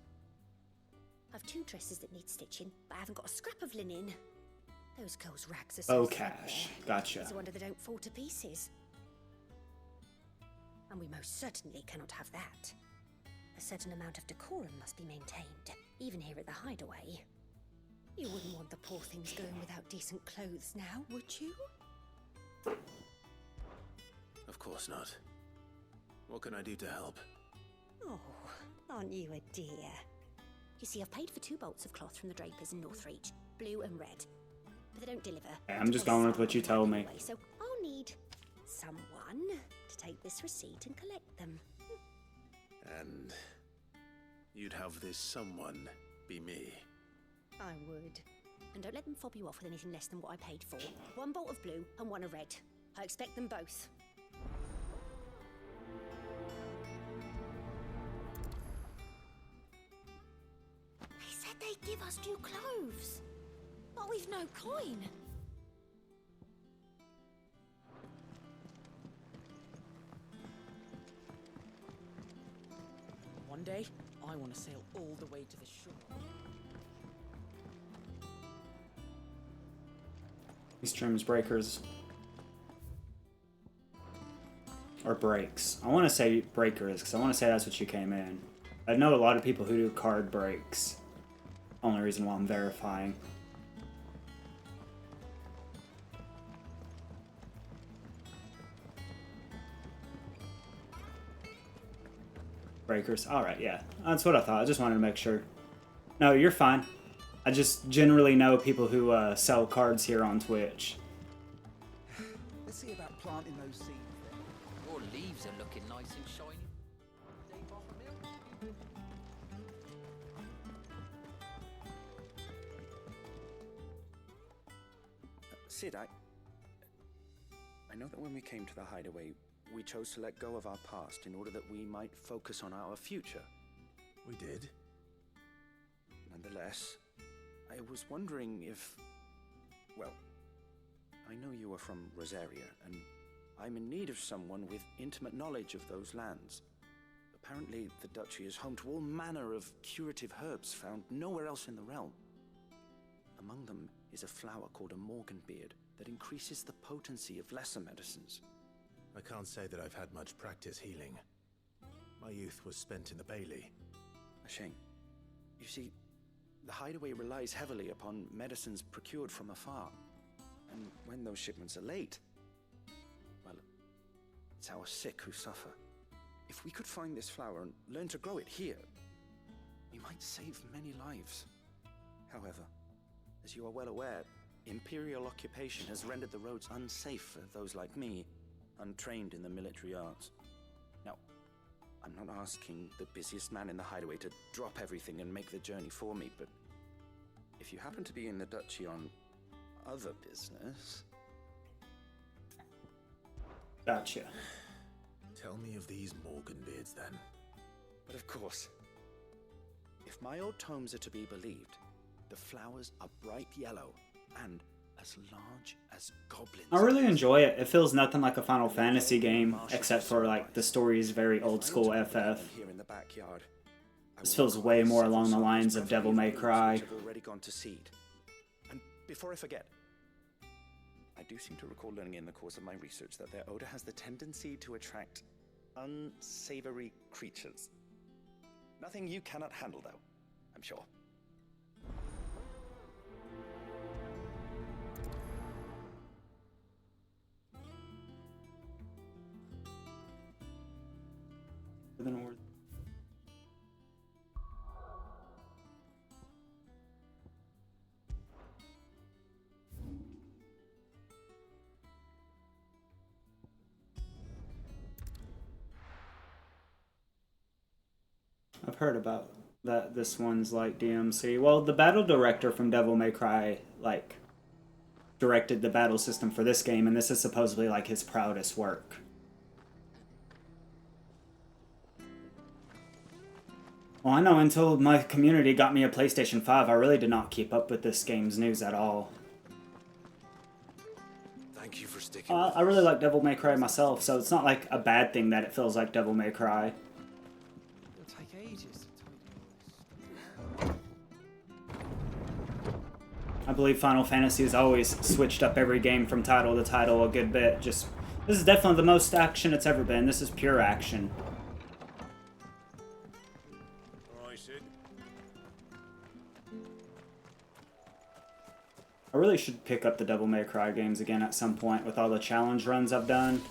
I've 2 dresses that need stitching, but I haven't got a scrap of linen. Those girls' rags are
Bow
so
cash.
threadbare.
Gotcha.
It's a wonder they don't fall to pieces. And we most certainly cannot have that. A certain amount of decorum must be maintained, even here at the hideaway. You wouldn't want the poor things going without decent clothes now, would you?
Of course not. What can I do to help?
Oh, aren't you a dear? You see, I've paid for 2 bolts of cloth from the drapers in Northreach, blue and red. But they don't deliver.
I'm just going with what you told me.
Anyway, so I'll need someone to take this receipt and collect them.
And you'd have this someone be me.
I would. And don't let them fob you off with anything less than what I paid for. 1 bolt of blue and 1 of red. I expect them both.
They said they'd give us new clothes, but we've no coin.
One day, I want to sail all the way to the shore.
These terms breakers. Or breaks. I want to say breakers because I want to say that's what you came in. I know a lot of people who do card breaks. Only reason why I'm verifying. Breakers. Alright, yeah. That's what I thought. I just wanted to make sure. No, you're fine. I just generally know people who sell cards here on Twitch.
Let's see about planting those seeds then.
Your leaves are looking nice and shiny.
Sid, I know that when we came to the hideaway, we chose to let go of our past in order that we might focus on our future.
We did.
Nonetheless, I was wondering if... Well, I know you are from Rosaria, and I'm in need of someone with intimate knowledge of those lands. Apparently, the duchy is home to all manner of curative herbs found nowhere else in the realm. Among them is a flower called a morganbeard that increases the potency of lesser medicines.
I can't say that I've had much practice healing. My youth was spent in the Bailey.
A shame. You see, the hideaway relies heavily upon medicines procured from afar. And when those shipments are late, well, it's our sick who suffer. If we could find this flower and learn to grow it here, we might save many lives. However, as you are well aware, imperial occupation has rendered the roads unsafe for those like me, untrained in the military arts. Now, I'm not asking the busiest man in the hideaway to drop everything and make the journey for me, but if you happen to be in the duchy on other business...
Gotcha.
Tell me of these morganbeards then.
But of course, if my old tomes are to be believed, the flowers are bright yellow and as large as goblins.
I really enjoy it. It feels nothing like a Final Fantasy game, except for like the story is very old school FF.
Here in the backyard.
This feels way more along the lines of Devil May Cry.
Have already gone to seed. And before I forget, I do seem to recall learning in the course of my research that their odor has the tendency to attract unsavory creatures. Nothing you cannot handle, though, I'm sure.
I've heard about that. This one's like DMC. Well, the battle director from Devil May Cry like directed the battle system for this game, and this is supposedly like his proudest work. Well, I know until my community got me a PlayStation 5, I really did not keep up with this game's news at all.
Thy
Thank you for sticking
I really like Devil May Cry myself, so it's not like a bad thing that it feels like Devil May Cry.
It'll take ages to
I believe Final Fantasy has always switched up every game from title to title a good bit. Just this is definitely the most action it's ever been. This is pure action.
Alright, Sid.
I really should pick up the Devil May Cry games again at some point with all the challenge runs I've done.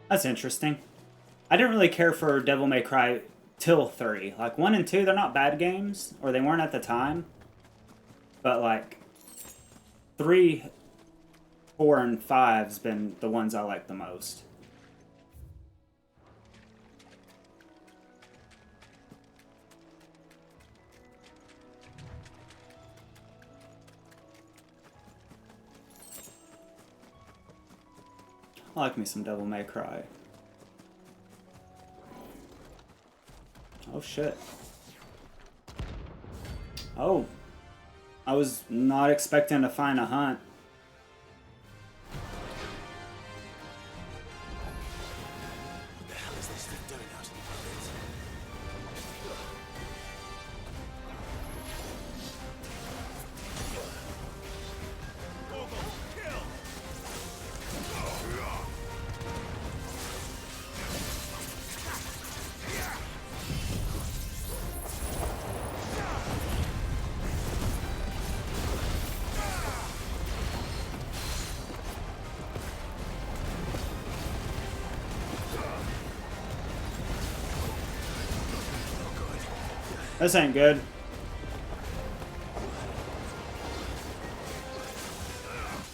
That's interesting. I didn't really care for Devil May Cry till 3. Like, 1 and 2, they're not bad games, or they weren't at the time. But, like, 3, 4, and 5's been the ones I like the most. I like me some Devil May Cry. Oh shit. Oh. I was not expecting to find a hunt.
What the hell is this thing doing out in the
This ain't good.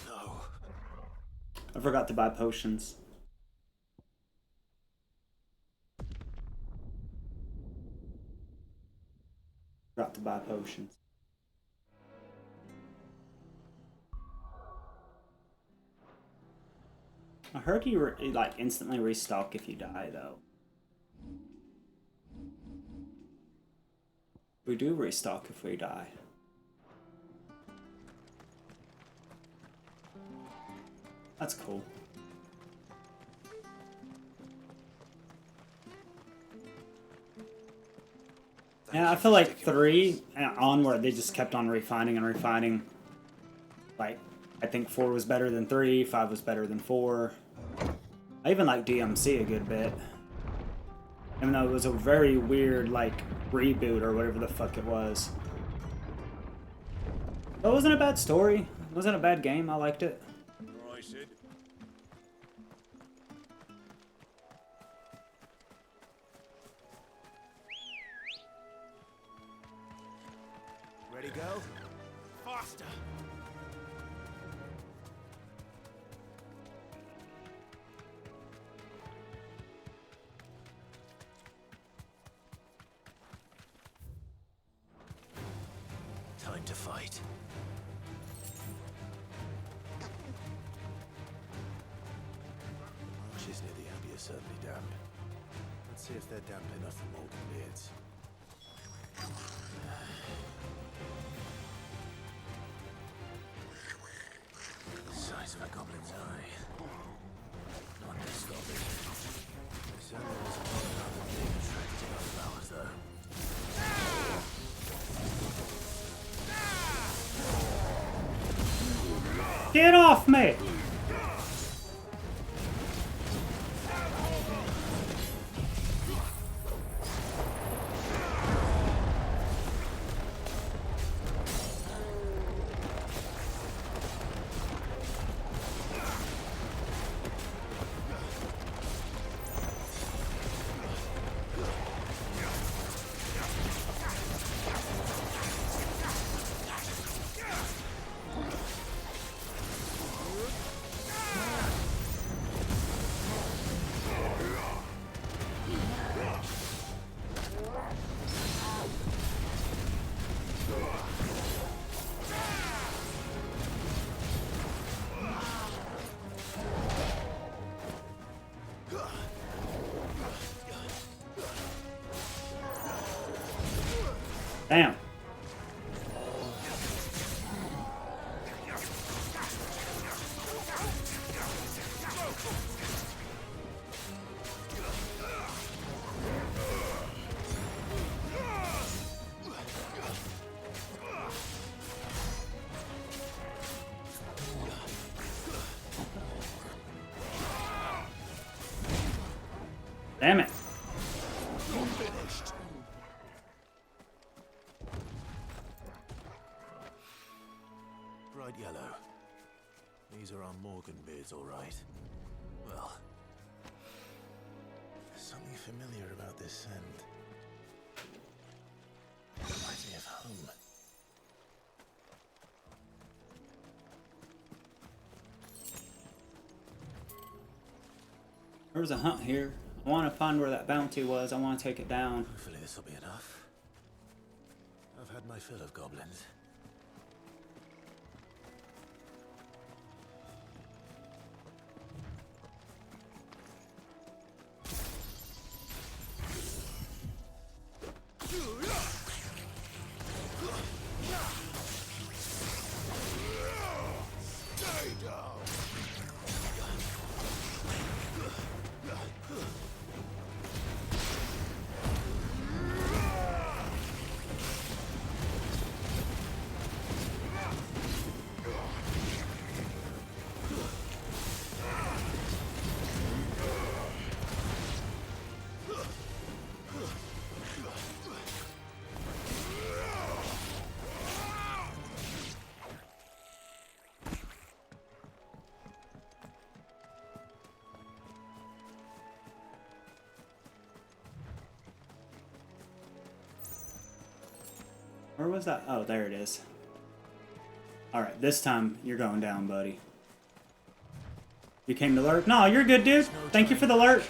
No.
I forgot to buy potions. Forgot to buy potions. I heard you like instantly restock if you die though. We do restock if we die. That's cool. Yeah, I feel like 3 and onward, they just kept on refining and refining. Like, I think 4 was better than 3, 5 was better than 4. I even like DMC a good bit. Even though it was a very weird, like, reboot or whatever the fuck it was. But it wasn't a bad story. It wasn't a bad game. I liked it.
Alright, Sid.
Ready, go? Faster! Time to fight. Arches near the Abbey are certainly damp. Let's see if they're damp enough for molding beards. The size of a goblin's eye. Not discovered. Certainly was another thing attracted to those flowers, though.
Get off me! Damn. Damn it.
Finished. Bright yellow. These are our Morgan beards, all right. Well, there's something familiar about this scent. Reminds me of home.
There was a hunt here. I want to find where that bounty was. I want to take it down.
Hopefully this will be enough. I've had my fill of goblins. Stay down.
Where was that? Oh, there it is. Alright, this time you're going down, buddy. You came to lurk? No, you're good, dude. Thank you for the lurk.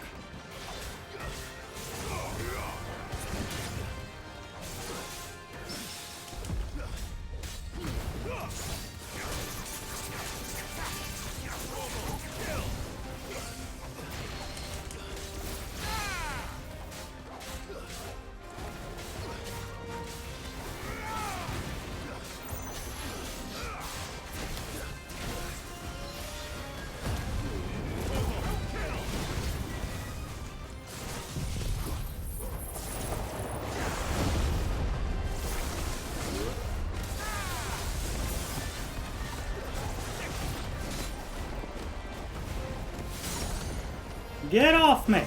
Get off me!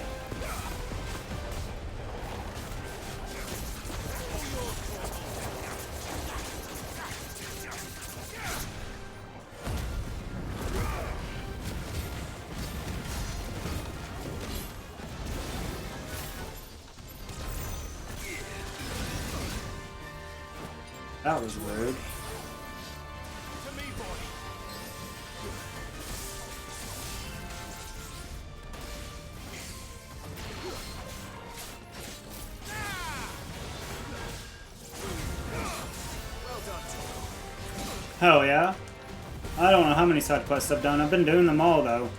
That was rude. Hell yeah. I don't know how many side quests I've done. I've been doing them all though.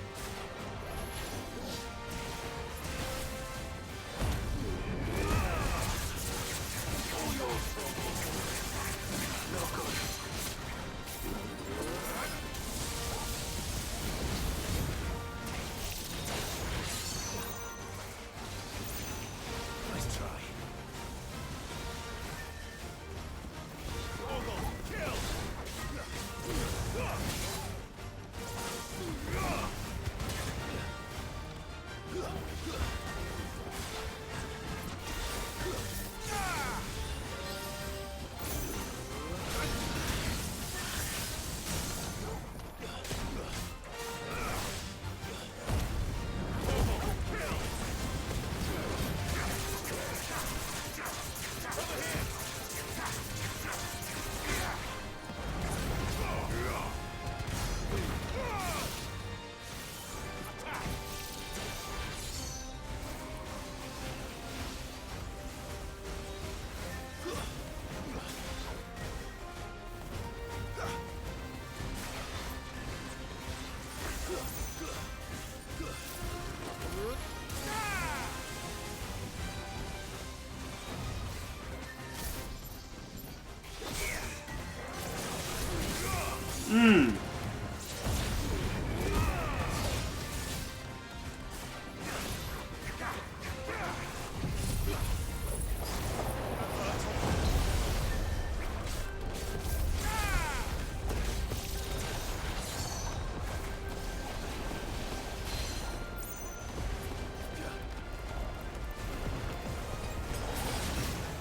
Mmm.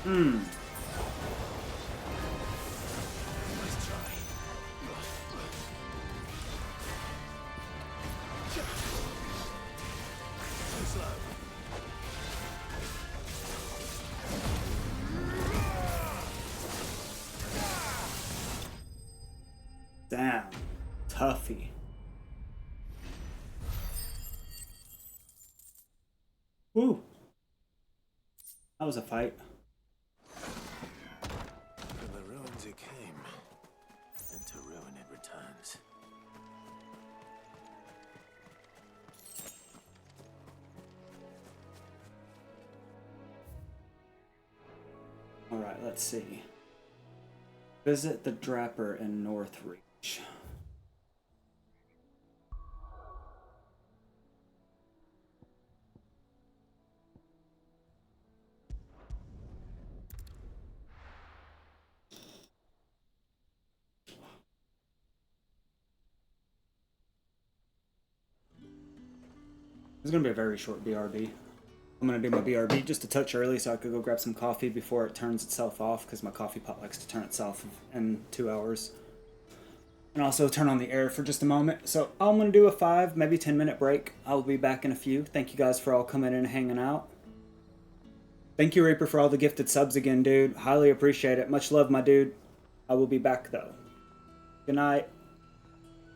Hmm. Damn. Toughy. Woo. That was a fight.
From the ruins it came, and to ruin it returns.
Alright, let's see. Visit the Draper in Northreach. It's gonna be a very short BRB. I'm gonna do my BRB just a touch early so I could go grab some coffee before it turns itself off, because my coffee pot likes to turn itself in 2 hours. And also turn on the air for just a moment. So I'm gonna do a 5, maybe 10-minute break. I'll be back in a few. Thank you guys for all coming in and hanging out. Thank you, Reaper, for all the gifted subs again, dude. Highly appreciate it. Much love, my dude. I will be back, though. Good night,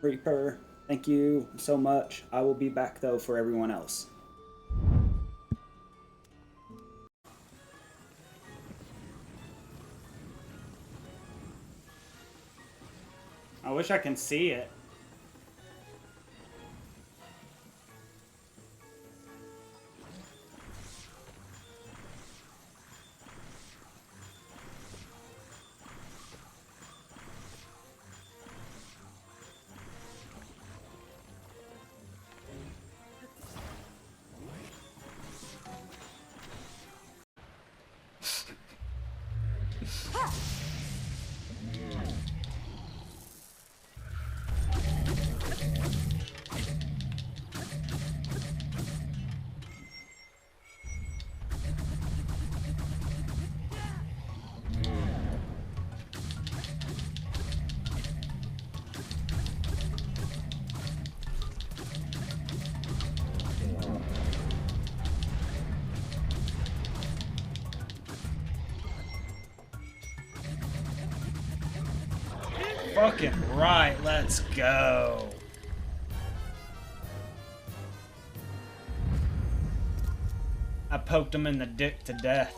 Reaper. Thank you so much. I will be back, though, for everyone else. I wish I can see it. Fucking right, let's go. I poked him in the dick to death.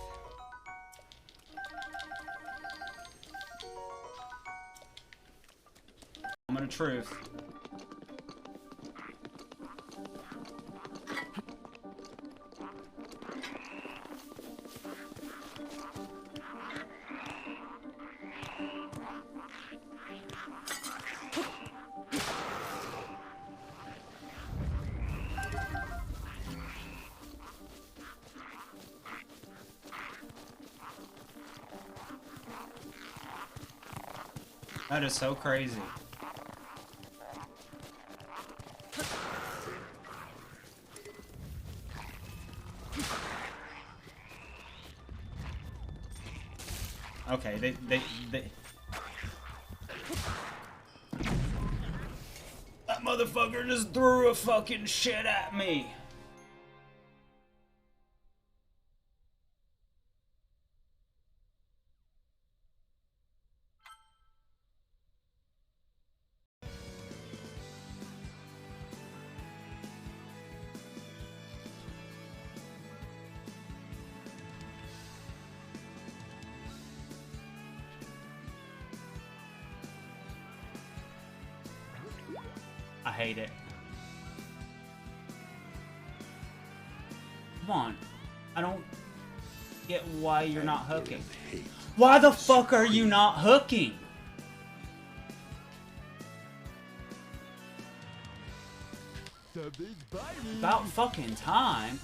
Moment of truth. That is so crazy. Okay, they that motherfucker just threw a fucking shit at me. I hate it. Come on. I don't get why you're not hooking. Why the fuck are you not hooking? About fucking time.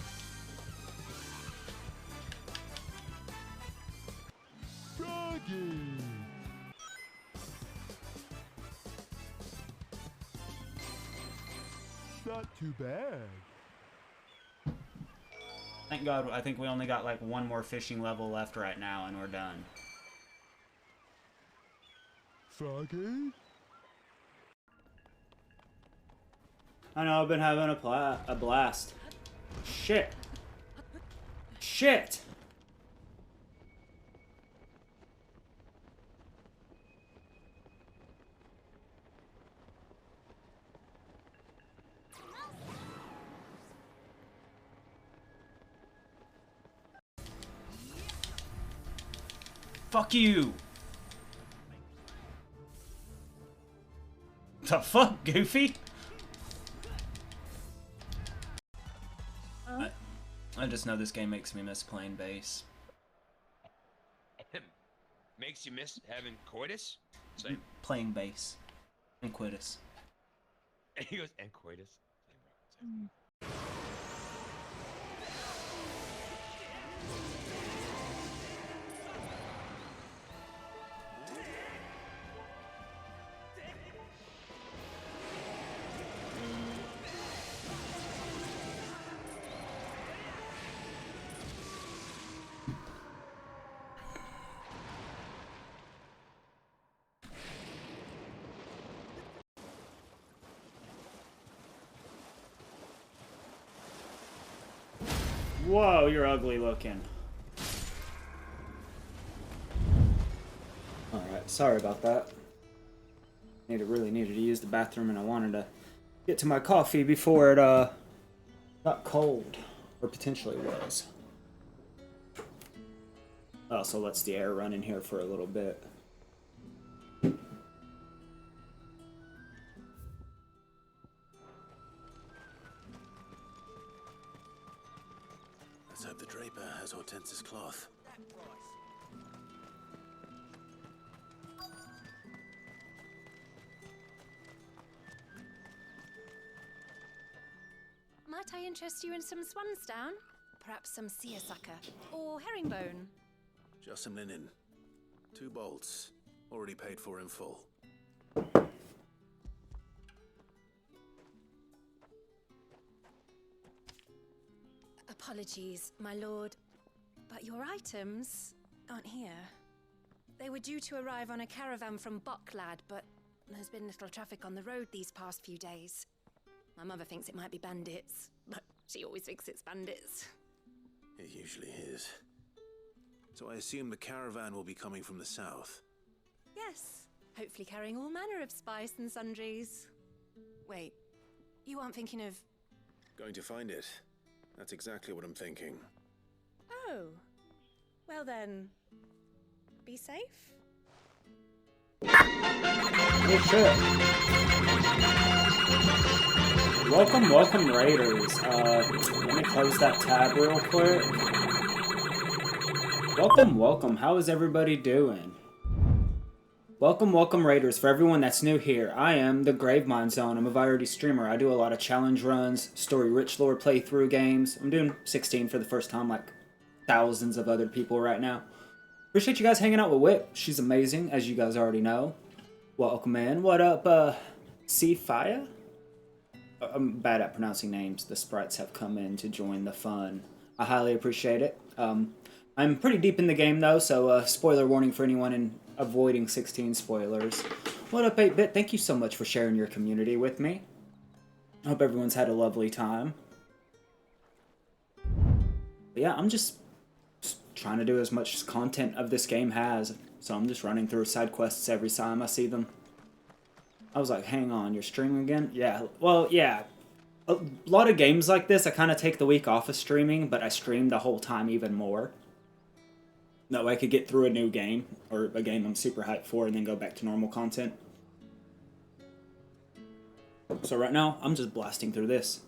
Not too bad.
Thank God, I think we only got like one more fishing level left right now and we're done.
Froggy?
I know, I've been having a blast. Shit. Shit! Fuck you! The fuck, Goofy? I just know this game makes me miss playing bass.
Makes you miss having coitus? Same.
Playing bass. And quitus.
He goes, and coitus.
Whoa, you're ugly looking. Alright, sorry about that. Really needed to use the bathroom and I wanted to get to my coffee before it got cold. Or potentially was. Also lets the air run in here for a little bit.
Let's hope the draper has Hortense's cloth.
Might I interest you in some swansdown? Perhaps some seersucker or herringbone?
Just some linen. 2 bolts. Already paid for in full.
Apologies, my lord, but your items aren't here. They were due to arrive on a caravan from Bucklad, but there's been little traffic on the road these past few days. My mother thinks it might be bandits, but she always thinks it's bandits.
It usually is. So I assume the caravan will be coming from the south.
Yes, hopefully carrying all manner of spice and sundries. Wait, you aren't thinking of...
Going to find it. That's exactly what I'm thinking.
Oh, well then, be safe?
Oh shit. Welcome Raiders. Let me close that tab real quick. Welcome. How is everybody doing? Welcome Raiders. For everyone that's new here, I am the Gravemind Zone. I'm a variety streamer. I do a lot of challenge runs, story-rich lore playthrough games. I'm doing 16 for the first time, like thousands of other people right now. Appreciate you guys hanging out with Whip. She's amazing, as you guys already know. Welcome in. What up, Seafire? I'm bad at pronouncing names. The sprites have come in to join the fun. I highly appreciate it. I'm pretty deep in the game, though, so spoiler warning for anyone in avoiding 16 spoilers. What up, 8-Bit? Thank you so much for sharing your community with me. I hope everyone's had a lovely time. But yeah, I'm just trying to do as much content of this game has, so I'm just running through side quests every time I see them. I was like, hang on, you're streaming again? Yeah, well, yeah. A lot of games like this, I kind of take the week off of streaming, but I stream the whole time even more. That way I could get through a new game, or a game I'm super hyped for, and then go back to normal content. So right now, I'm just blasting through this.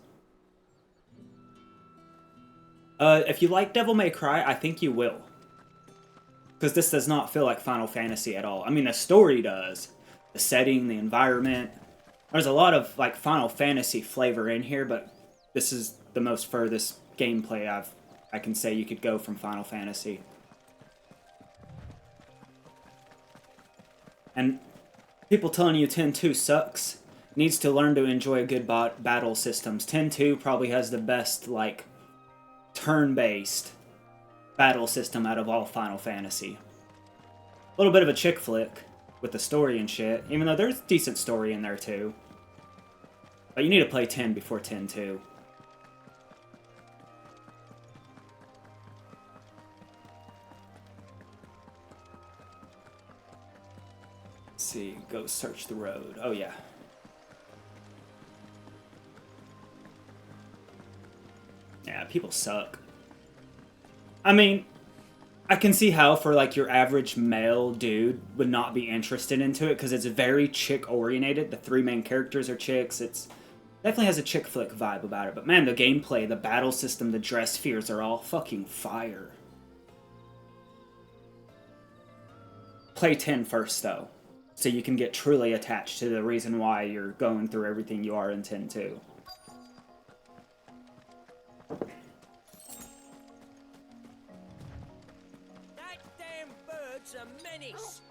If you like Devil May Cry, I think you will. Because this does not feel like Final Fantasy at all. I mean, the story does. The setting, the environment. There's a lot of like Final Fantasy flavor in here, but this is the most furthest gameplay I can say you could go from Final Fantasy. And people telling you 10-2 sucks needs to learn to enjoy good battle systems. 10-2 probably has the best like turn-based battle system out of all Final Fantasy. A little bit of a chick flick with the story and shit, even though there's decent story in there too. But you need to play 10 before 10-2. Let's see, go search the road. Oh yeah. Yeah, people suck. I mean, I can see how for like your average male dude would not be interested into it because it's very chick oriented. The three main characters are chicks. It's definitely has a chick flick vibe about it. But man, the gameplay, the battle system, the dress spheres are all fucking fire. Play 10 first though, so you can get truly attached to the reason why you're going through everything you are in 10-2.
A menace.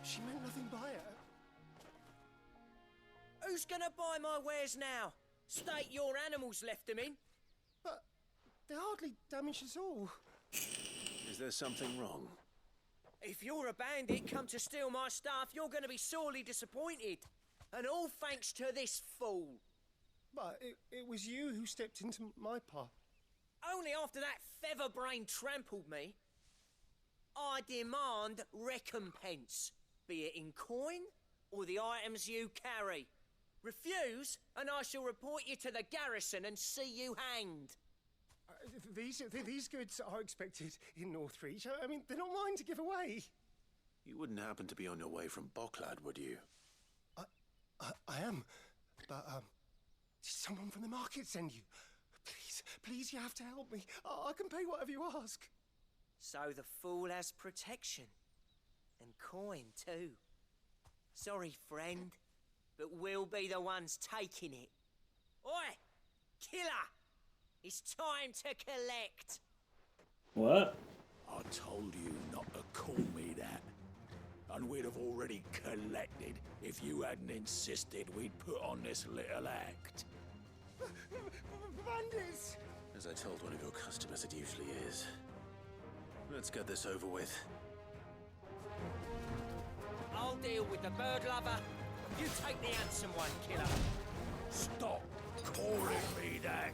She meant nothing by it.
Who's gonna buy my wares now? State your animals left them in.
But they hardly damaged us all.
Is there something wrong?
If you're a bandit come to steal my stuff, you're gonna be sorely disappointed. And all thanks to this fool.
But it was you who stepped into my path.
Only after that feather-brain trampled me. I demand recompense, be it in coin or the items you carry. Refuse, and I shall report you to the garrison and see you hanged.
These goods are expected in Northreach. I mean, they're not mine to give away.
You wouldn't happen to be on your way from Bocklad, would you?
I am, but did someone from the market send you? Please, you have to help me. I can pay whatever you ask.
So the fool has protection. And coin, too. Sorry, friend, but we'll be the ones taking it. Oi! Killer! It's time to collect!
What?
I told you not to call me that. And we'd have already collected if you hadn't insisted we'd put on this little act.
Bandits!
As I told one of your customers, it usually is. Let's get this over with.
I'll deal with the bird lover. You take the handsome one, killer.
Stop calling me that.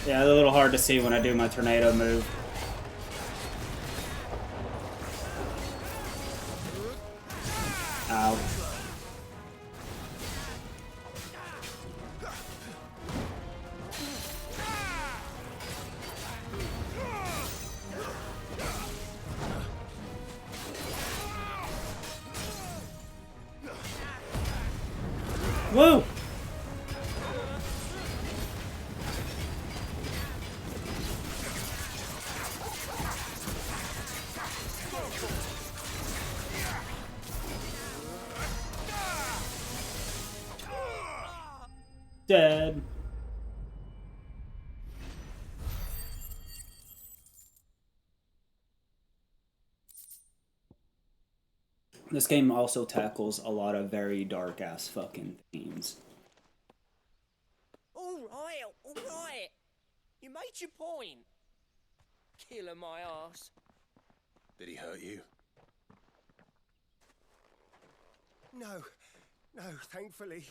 Yeah, it's a little hard to see when I do my tornado move. Ow. Whoa! Dead. This game also tackles a lot of very dark ass fucking themes.
All right. You made your point. Killer my ass.
Did he hurt you?
No, thankfully.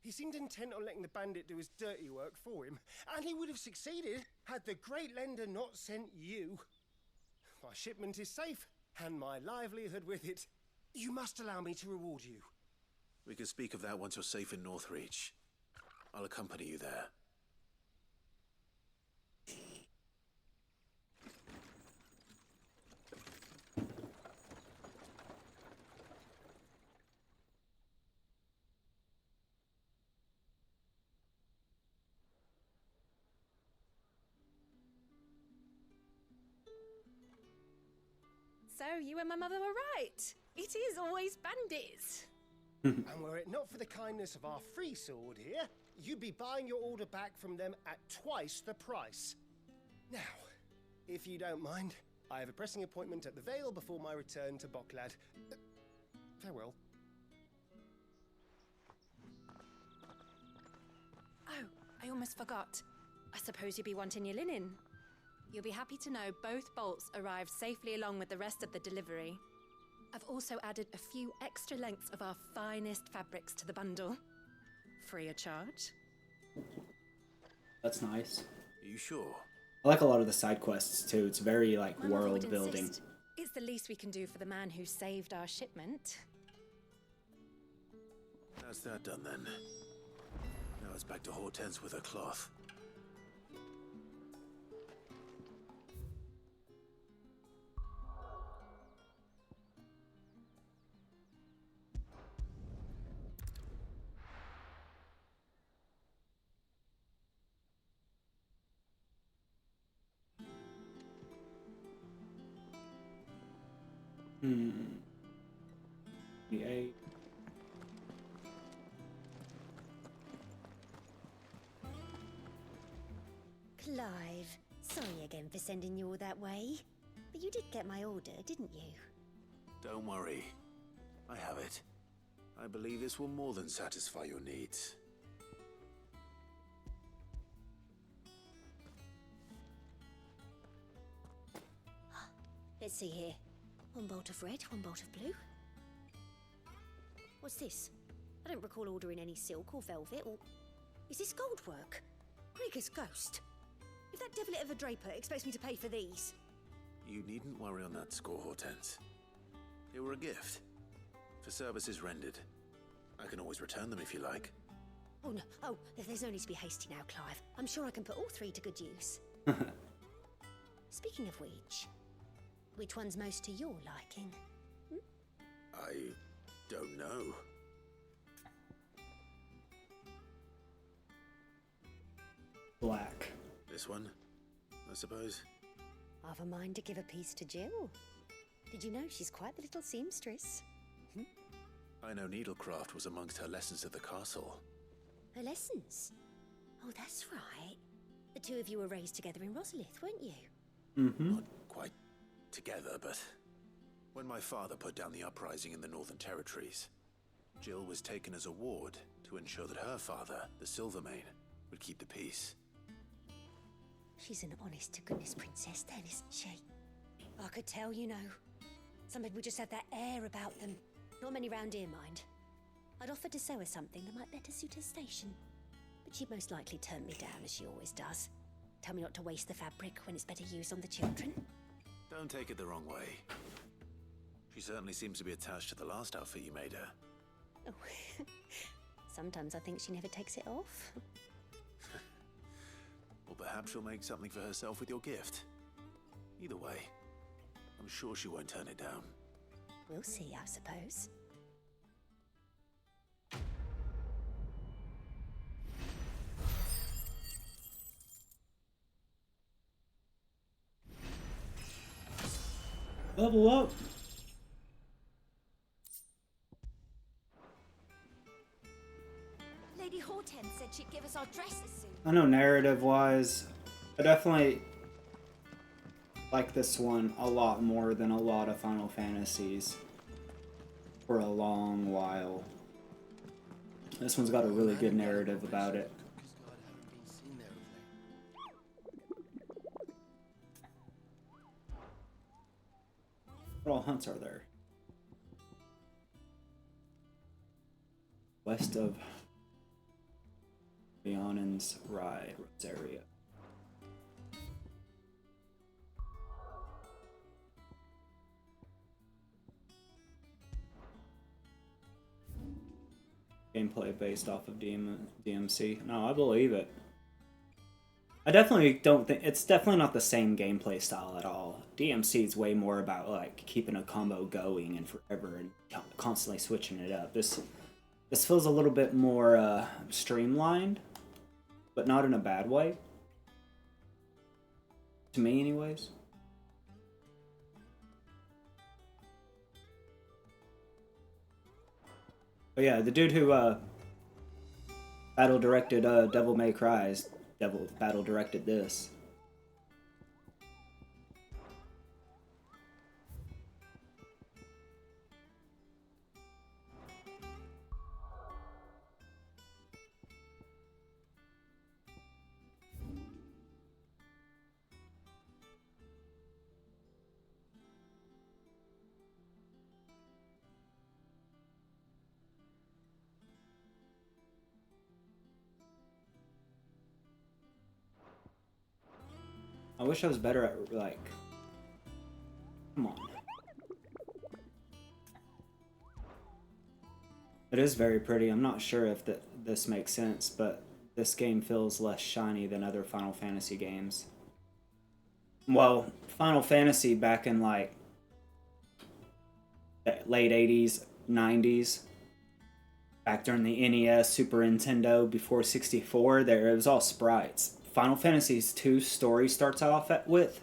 He seemed intent on letting the bandit do his dirty work for him, and he would have succeeded had the Great Lender not sent you. My shipment is safe, and my livelihood with it. You must allow me to reward you.
We can speak of that once you're safe in Northreach. I'll accompany you there.
So, you and my mother were right. It is always bandits.
And were it not for the kindness of our free sword here, you'd be buying your order back from them at twice the price. Now, if you don't mind, I have a pressing appointment at the Vale before my return to Boklad. Farewell.
Oh, I almost forgot. I suppose you'll be wanting your linen. You'll be happy to know both bolts arrived safely along with the rest of the delivery. I've also added a few extra lengths of our finest fabrics to the bundle. Free of charge.
That's nice.
Are you sure?
I like a lot of the side quests too. It's very like
My mother would
world building.
insist. It's the least we can do for the man who saved our shipment.
That's that done then. Now it's back to Hortense with her cloth.
The
Clive, sorry again for sending you all that way. But you did get my order, didn't you?
Don't worry. I have it. I believe this will more than satisfy your needs.
Let's see here. One bolt of red, one bolt of blue. What's this? I don't recall ordering any silk or velvet or... Is this gold work? Krieger's ghost. If that devilet of a draper expects me to pay for these...
You needn't worry on that score, Hortense. They were a gift. For services rendered. I can always return them if you like.
Oh no, oh, there's no need to be hasty now, Clive. I'm sure I can put all three to good use. Speaking of which one's most to your liking?
I don't know.
black.
This one, I suppose.
I've a mind to give a piece to Jill. Did you know she's quite the little seamstress?
I know needlecraft was amongst her lessons at the castle.
Her lessons? Oh, that's right. The two of you were raised together in Rosalith, weren't you?
Not quite together, but when my father put down the uprising in the Northern Territories, Jill was taken as a ward to ensure that her father, the Silvermane, would keep the peace.
She's an honest-to-goodness princess then, isn't she? I could tell, you know. Some people just have that air about them. Not many round here, mind. I'd offered to sew her something that might better suit her station. But she'd most likely turn me down, as she always does. Tell me not to waste the fabric when it's better used on the children.
Don't take it the wrong way. She certainly seems to be attached to the last outfit you made her.
Oh, sometimes I think she never takes it off.
Or perhaps she'll make something for herself with your gift. Either way, I'm sure she won't turn it down.
We'll see, I suppose.
Level up!
Lady Hortense said she'd give us our dresses soon.
I know narrative-wise, I definitely like this one a lot more than a lot of Final Fantasies for a long while. This one's got a really good narrative about it. What all hunts are there? West of Leonin's Rye area.
gameplay based off of DMC. No, I believe it. I definitely don't think it's definitely not the same gameplay style at all. DMC is way more about like keeping a combo going and forever and constantly switching it up. This feels a little bit more streamlined, but not in a bad way. To me, anyways. But yeah, the dude who battle directed Devil May Cry's battle directed this. I wish I was better at, like... Come on. It is very pretty. I'm not sure if this makes sense, but this game feels less shiny than other Final Fantasy games. Well, Final Fantasy back in, like, late 80s, 90s, back during the NES, Super Nintendo, before 64, it was all sprites. Final Fantasy II story starts off with,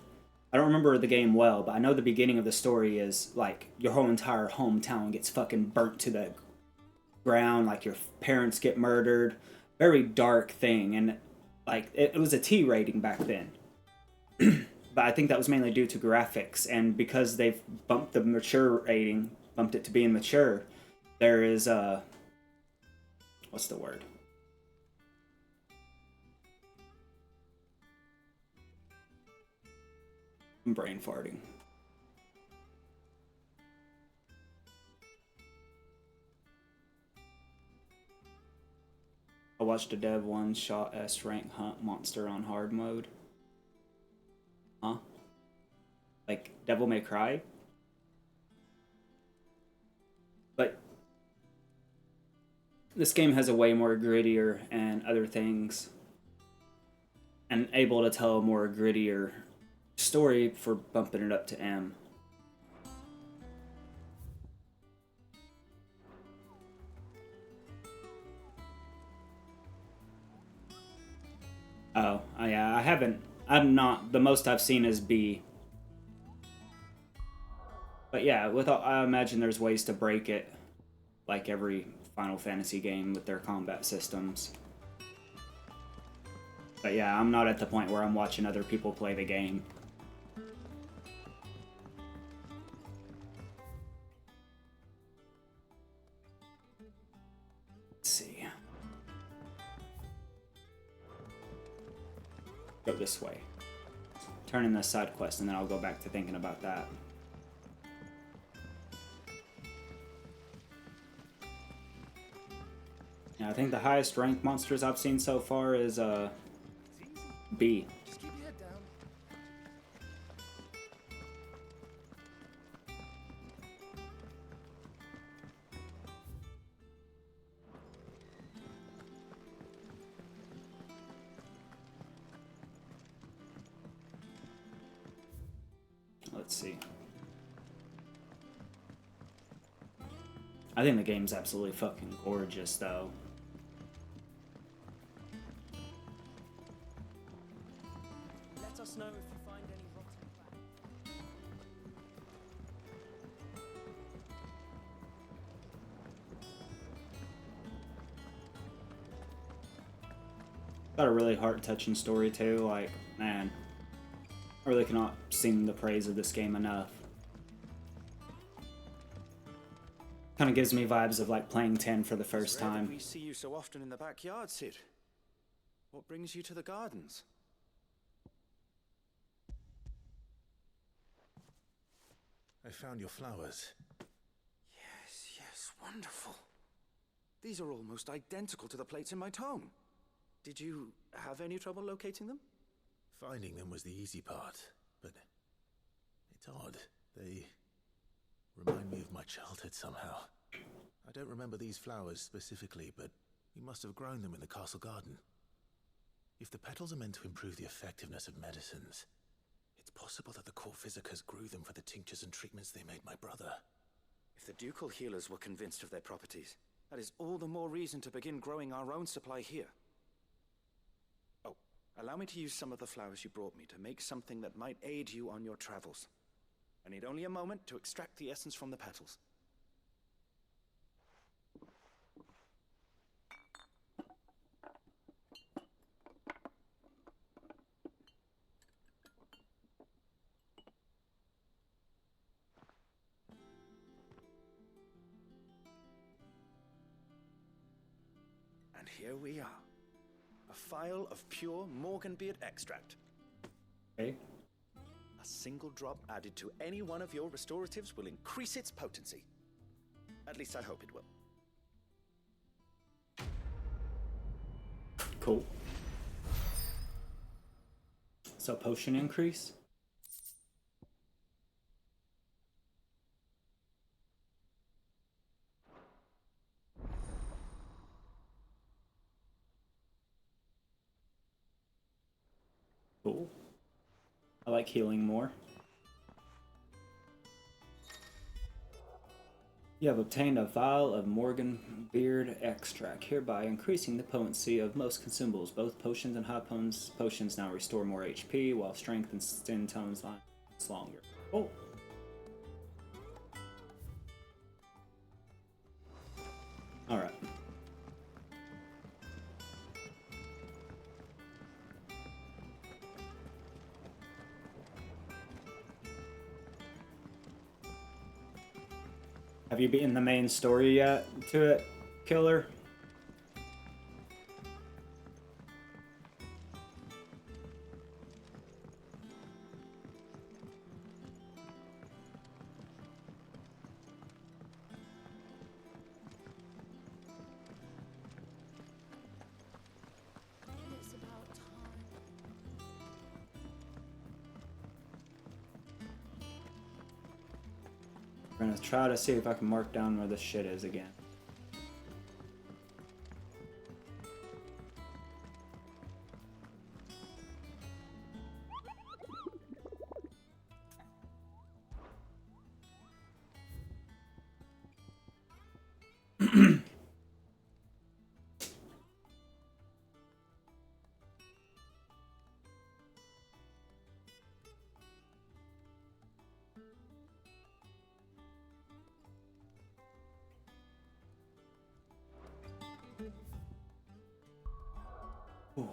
I don't remember the game well, but I know the beginning of the story is like your whole entire hometown gets fucking burnt to the ground, like your parents get murdered. Very dark thing, and like it was a T rating back then. But I think that was mainly due to graphics, and because they've bumped the mature rating, bumped it to being mature, there is what's the word? I'm brain farting. I watched a dev one-shot S-rank hunt monster on hard mode. Huh? Like Devil May Cry? But this game has a way more grittier and other things, and able to tell a more grittier story for bumping it up to M. Oh, yeah, I'm not, the most I've seen is B. But yeah, I imagine there's ways to break it, like every Final Fantasy game with their combat systems. But yeah, I'm not at the point where I'm watching other people play the game. Let's see. Go this way. Turn in this side quest, and then I'll go back to thinking about that. Yeah, I think the highest ranked monsters I've seen so far is B.
Just keep your head down.
Let's see. I think the game's absolutely fucking gorgeous, though.
Let us know if you find any rotten
Got a really heart-touching story, too. Like, man, I really cannot sing the praise of this game enough. Kind of gives me vibes of like playing 10 for the first time.
We see you so often in the backyard, Sid. What brings you to the gardens?
I found your flowers.
Yes, wonderful. These are almost identical to the plates in my tome. Did you have any trouble locating them?
Finding them was the easy part, but it's odd. They remind me of my childhood somehow. I don't remember these flowers specifically, but you must have grown them in the castle garden. If the petals are meant to improve the effectiveness of medicines, it's possible that the court physicers grew them for the tinctures and treatments they made my brother.
If the ducal healers were convinced of their properties, that is all the more reason to begin growing our own supply here. Oh, allow me to use some of the flowers you brought me to make something that might aid you on your travels. I need only a moment to extract the essence from the petals. And here we are. A phial of pure Morganbeard extract.
Okay.
A single drop added to any one of your restoratives will increase its potency. At least I hope it will.
Cool. So potion increase? Cool. I like healing more. You have obtained a vial of Morganbeard extract, hereby increasing the potency of most consumables. Both potions and high potions now restore more HP, while strength and skin tones last longer. Oh. Alright. Have you beaten the main story yet to it, Killer?
It's about time.
We're gonna try to see if I can mark down where this shit is again. Ooh.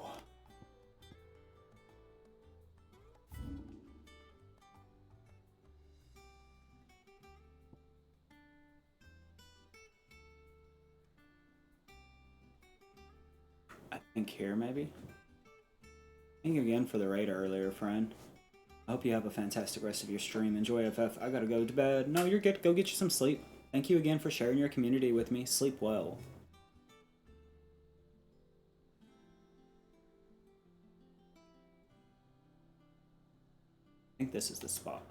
I think here, maybe? Thank you again for the raid earlier, friend. I hope you have a fantastic rest of your stream. Enjoy, FF. I gotta go to bed. No, you're good. Go get you some sleep. Thank you again for sharing your community with me. Sleep well. I think this is the spot.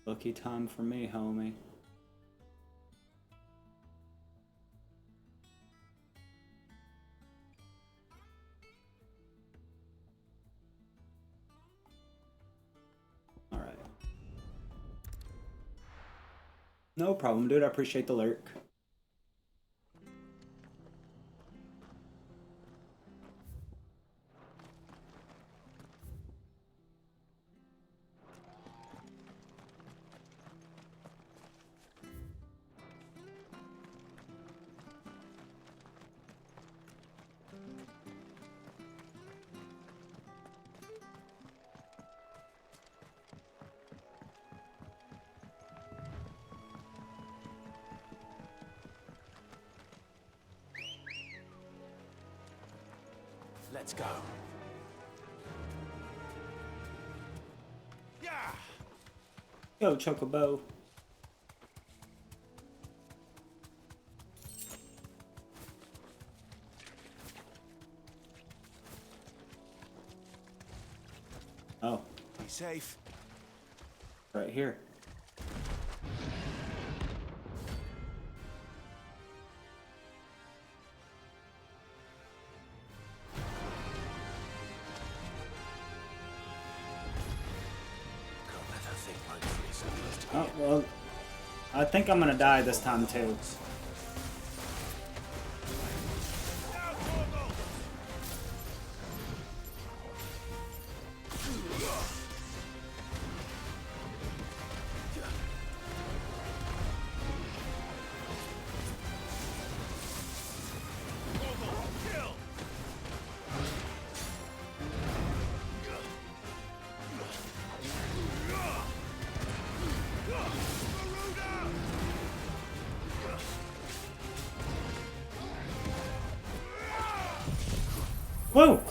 Lucky time for me, homie. Alright. No problem, dude. I appreciate the lurk.
Let's go.
Go, Chocobo. Oh.
Be safe.
Right here. Oh, well, I think I'm gonna die this time too. Whoa!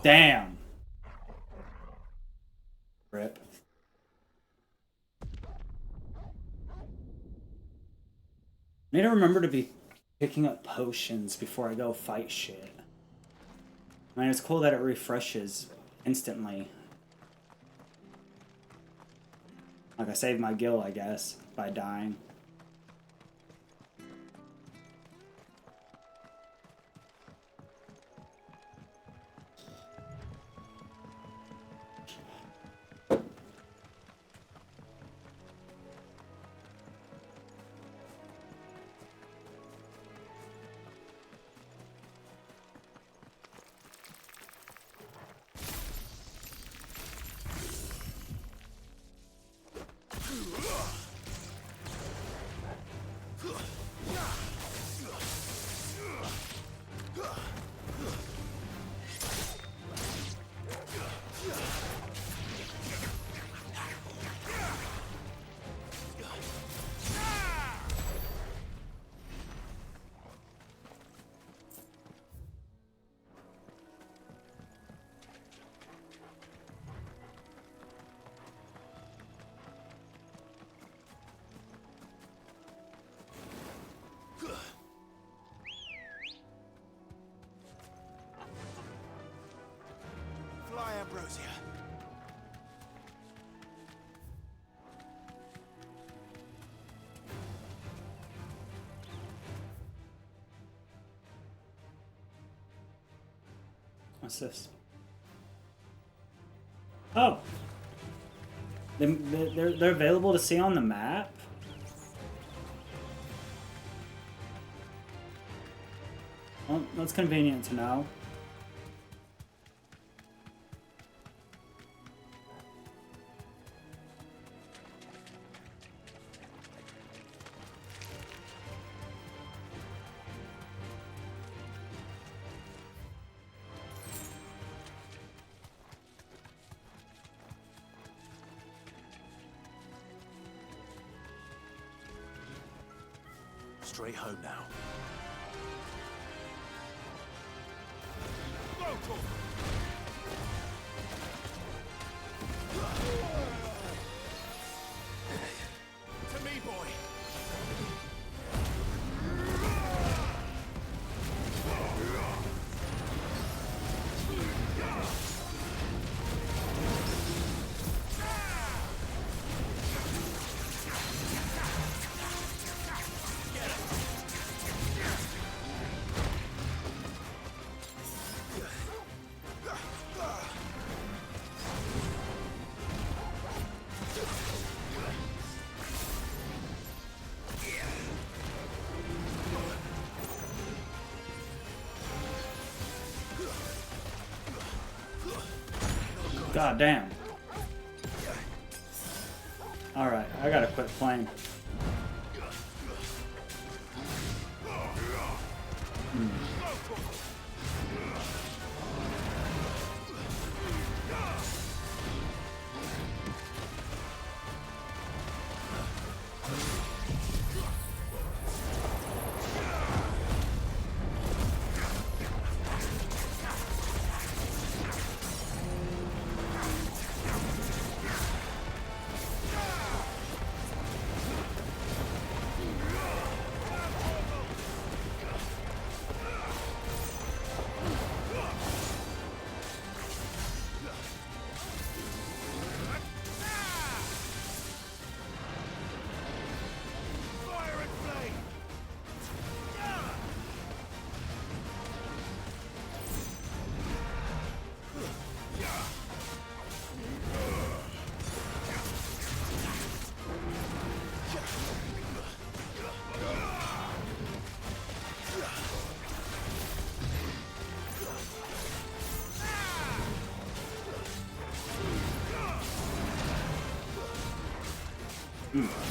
Damn. Rip. Need to remember to be picking up potions before I go fight shit. I mean, it's cool that it refreshes instantly. Like I saved my gil, I guess, by dying.
Fly, Ambrosia.
What's this? Oh! They're available to see on the map? Well, that's convenient to know.
Straight home now.
To me, boy.
God damn. Alright, I gotta quit playing.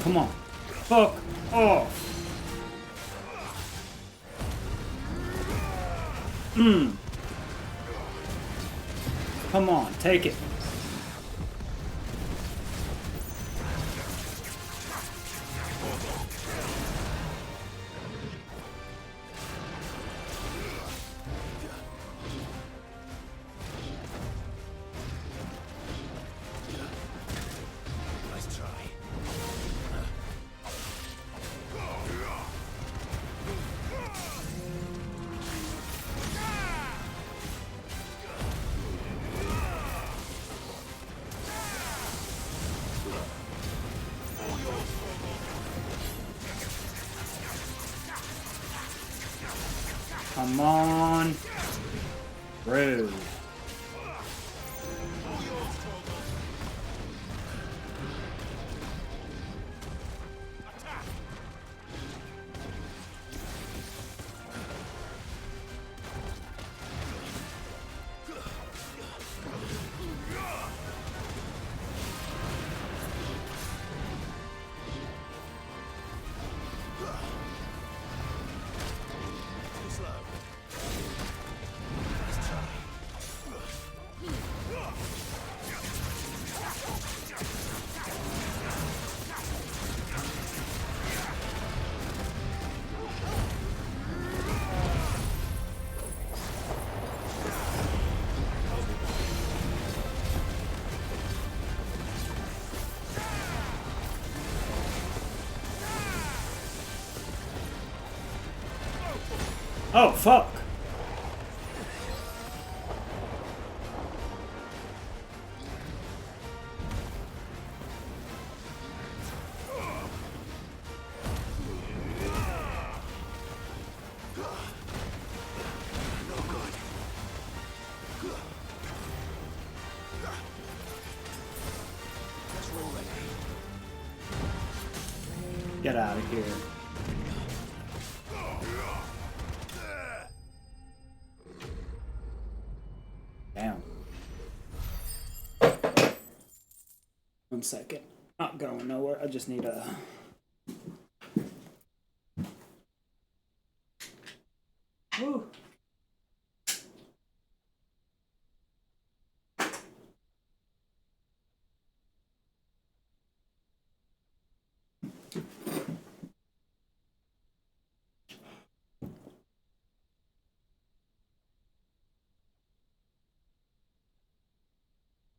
Come on. Fuck off. Come on, take it.
Nice try.
Come on. Rude.
Too slow. Nice try.
Oh, fuck. Get out of here. Damn. 1 second. Not going nowhere. I just need a... Woo.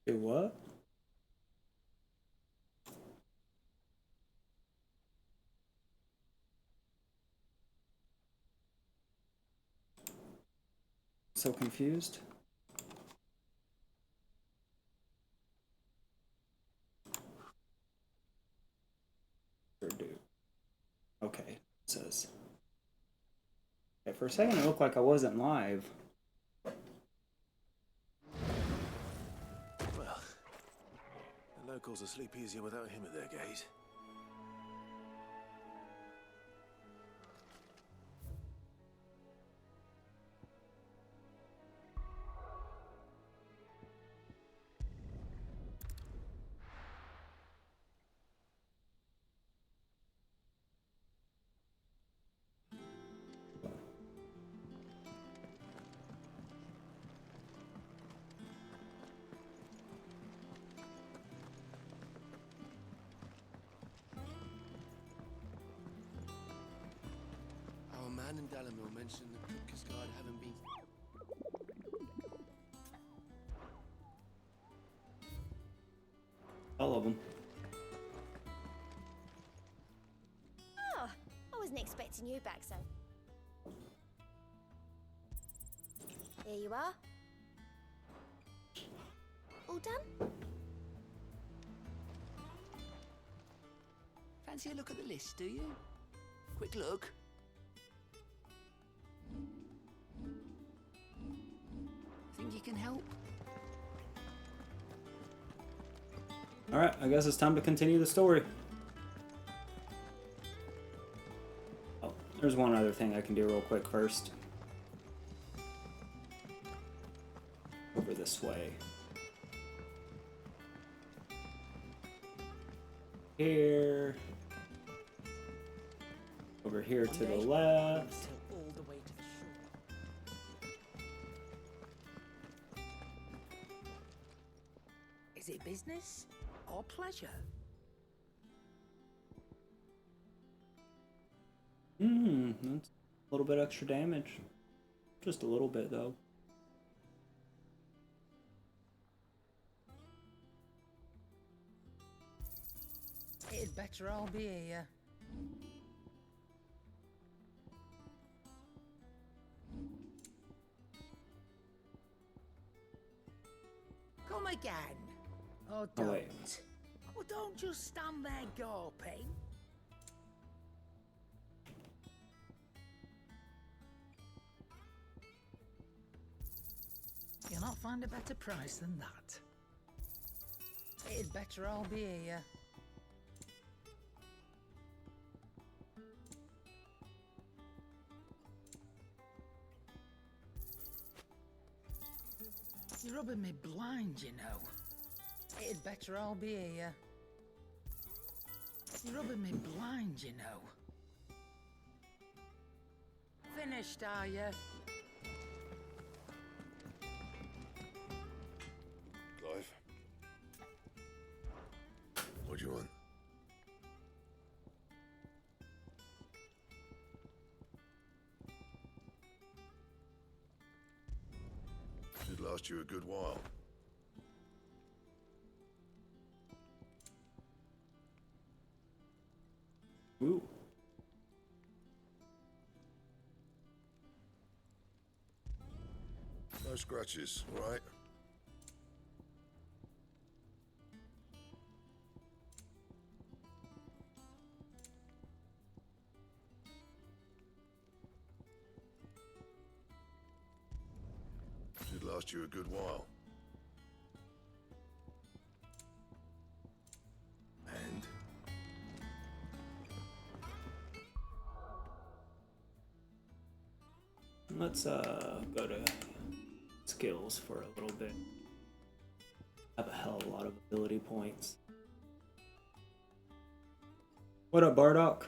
Do what? So confused. Or do. Okay, it says. Okay, for a second it looked like I wasn't live.
Well, the locals will sleep easier without him at their gate.
man in Dalamil mentioned that Kupka's guard having been...
All of them.
Oh, I wasn't expecting you back so. Here you are. All done?
Fancy a look at the list, do you? Quick look. Think you can help?
Alright, I guess it's time to continue the story. Oh, there's one other thing I can do real quick first. Over this way. Here. Over here to the left.
All the way to the shore. Is it business or pleasure?
That's a little bit extra damage. Just a little bit though.
It'd better all be here. Come again. Oh, don't.
Oh, wait.
Oh, don't just stand there gawping. You'll not find a better price than that. It'd better all be here. You're rubbing me blind, you know. It'd better all be here. You're rubbing me blind, you know. Finished, are you?
Clive? What do you want? Should last you a good while.
Ooh.
No scratches, all right? Should last you a good while. And?
Let's go to skills for a little bit. I have a hell of a lot of ability points. What up, Bardock?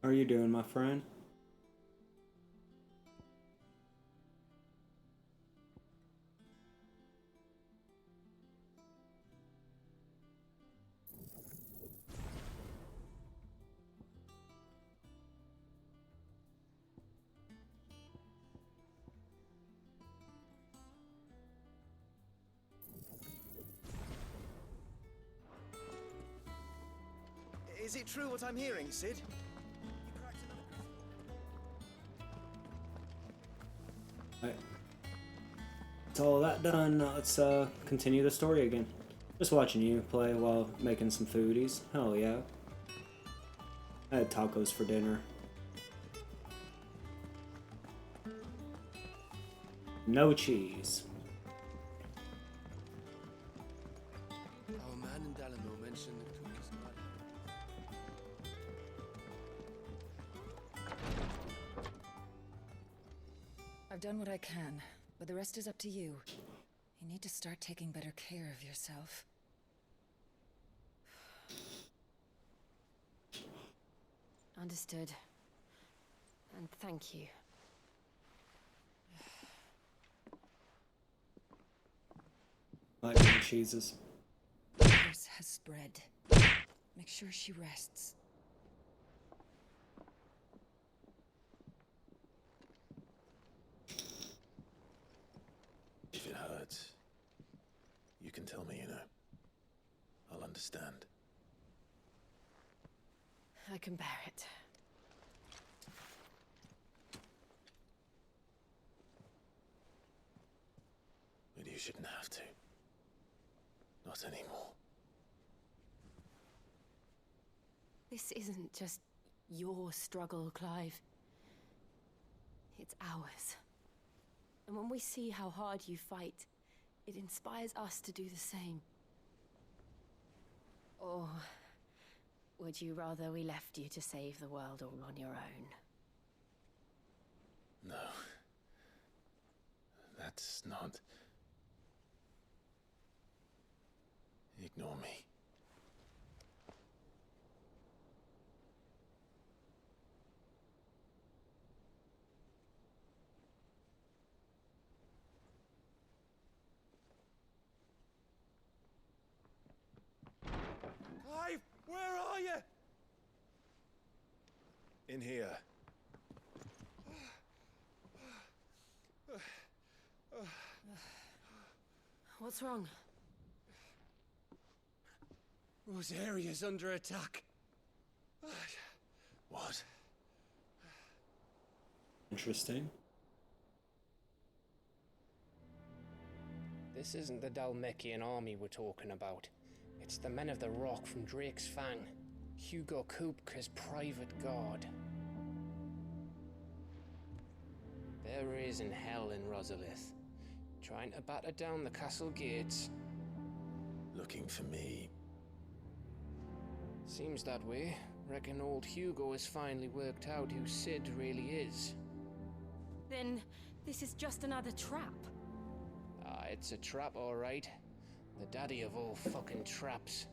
How are you doing, my friend?
Is it true what I'm hearing, Sid?
Alright. That's all that done. Now let's continue the story again. Just watching you play while making some foodies. Hell yeah. I had tacos for dinner. No cheese.
Our man in Dalamil mentioned that Kupka's guard
I've done what I can, but the rest is up to you. You need to start taking better care of yourself.
Understood. And thank you.
Like the cheeses.
The curse has spread. Make sure she rests.
If it hurts, you can tell me, I'll understand.
I can bear it.
But you shouldn't have to. Not anymore.
This isn't just your struggle, Clive. It's ours. And when we see how hard you fight, it inspires us to do the same. Or would you rather we left you to save the world all on your own?
No. That's not... Ignore me.
Clive, where are you? In here.
What's wrong?
Rosaria's under attack.
What?
Interesting.
This isn't the Dalmekian army we're talking about. It's the men of the Rock from Drake's Fang. Hugo Kupka's private guard. There is in hell in Rosalith, trying to batter down the castle gates.
Looking for me.
Seems that way. Reckon old Hugo has finally worked out who Sid really is.
Then this is just another trap.
Ah, it's a trap, all right. The daddy of all fucking traps.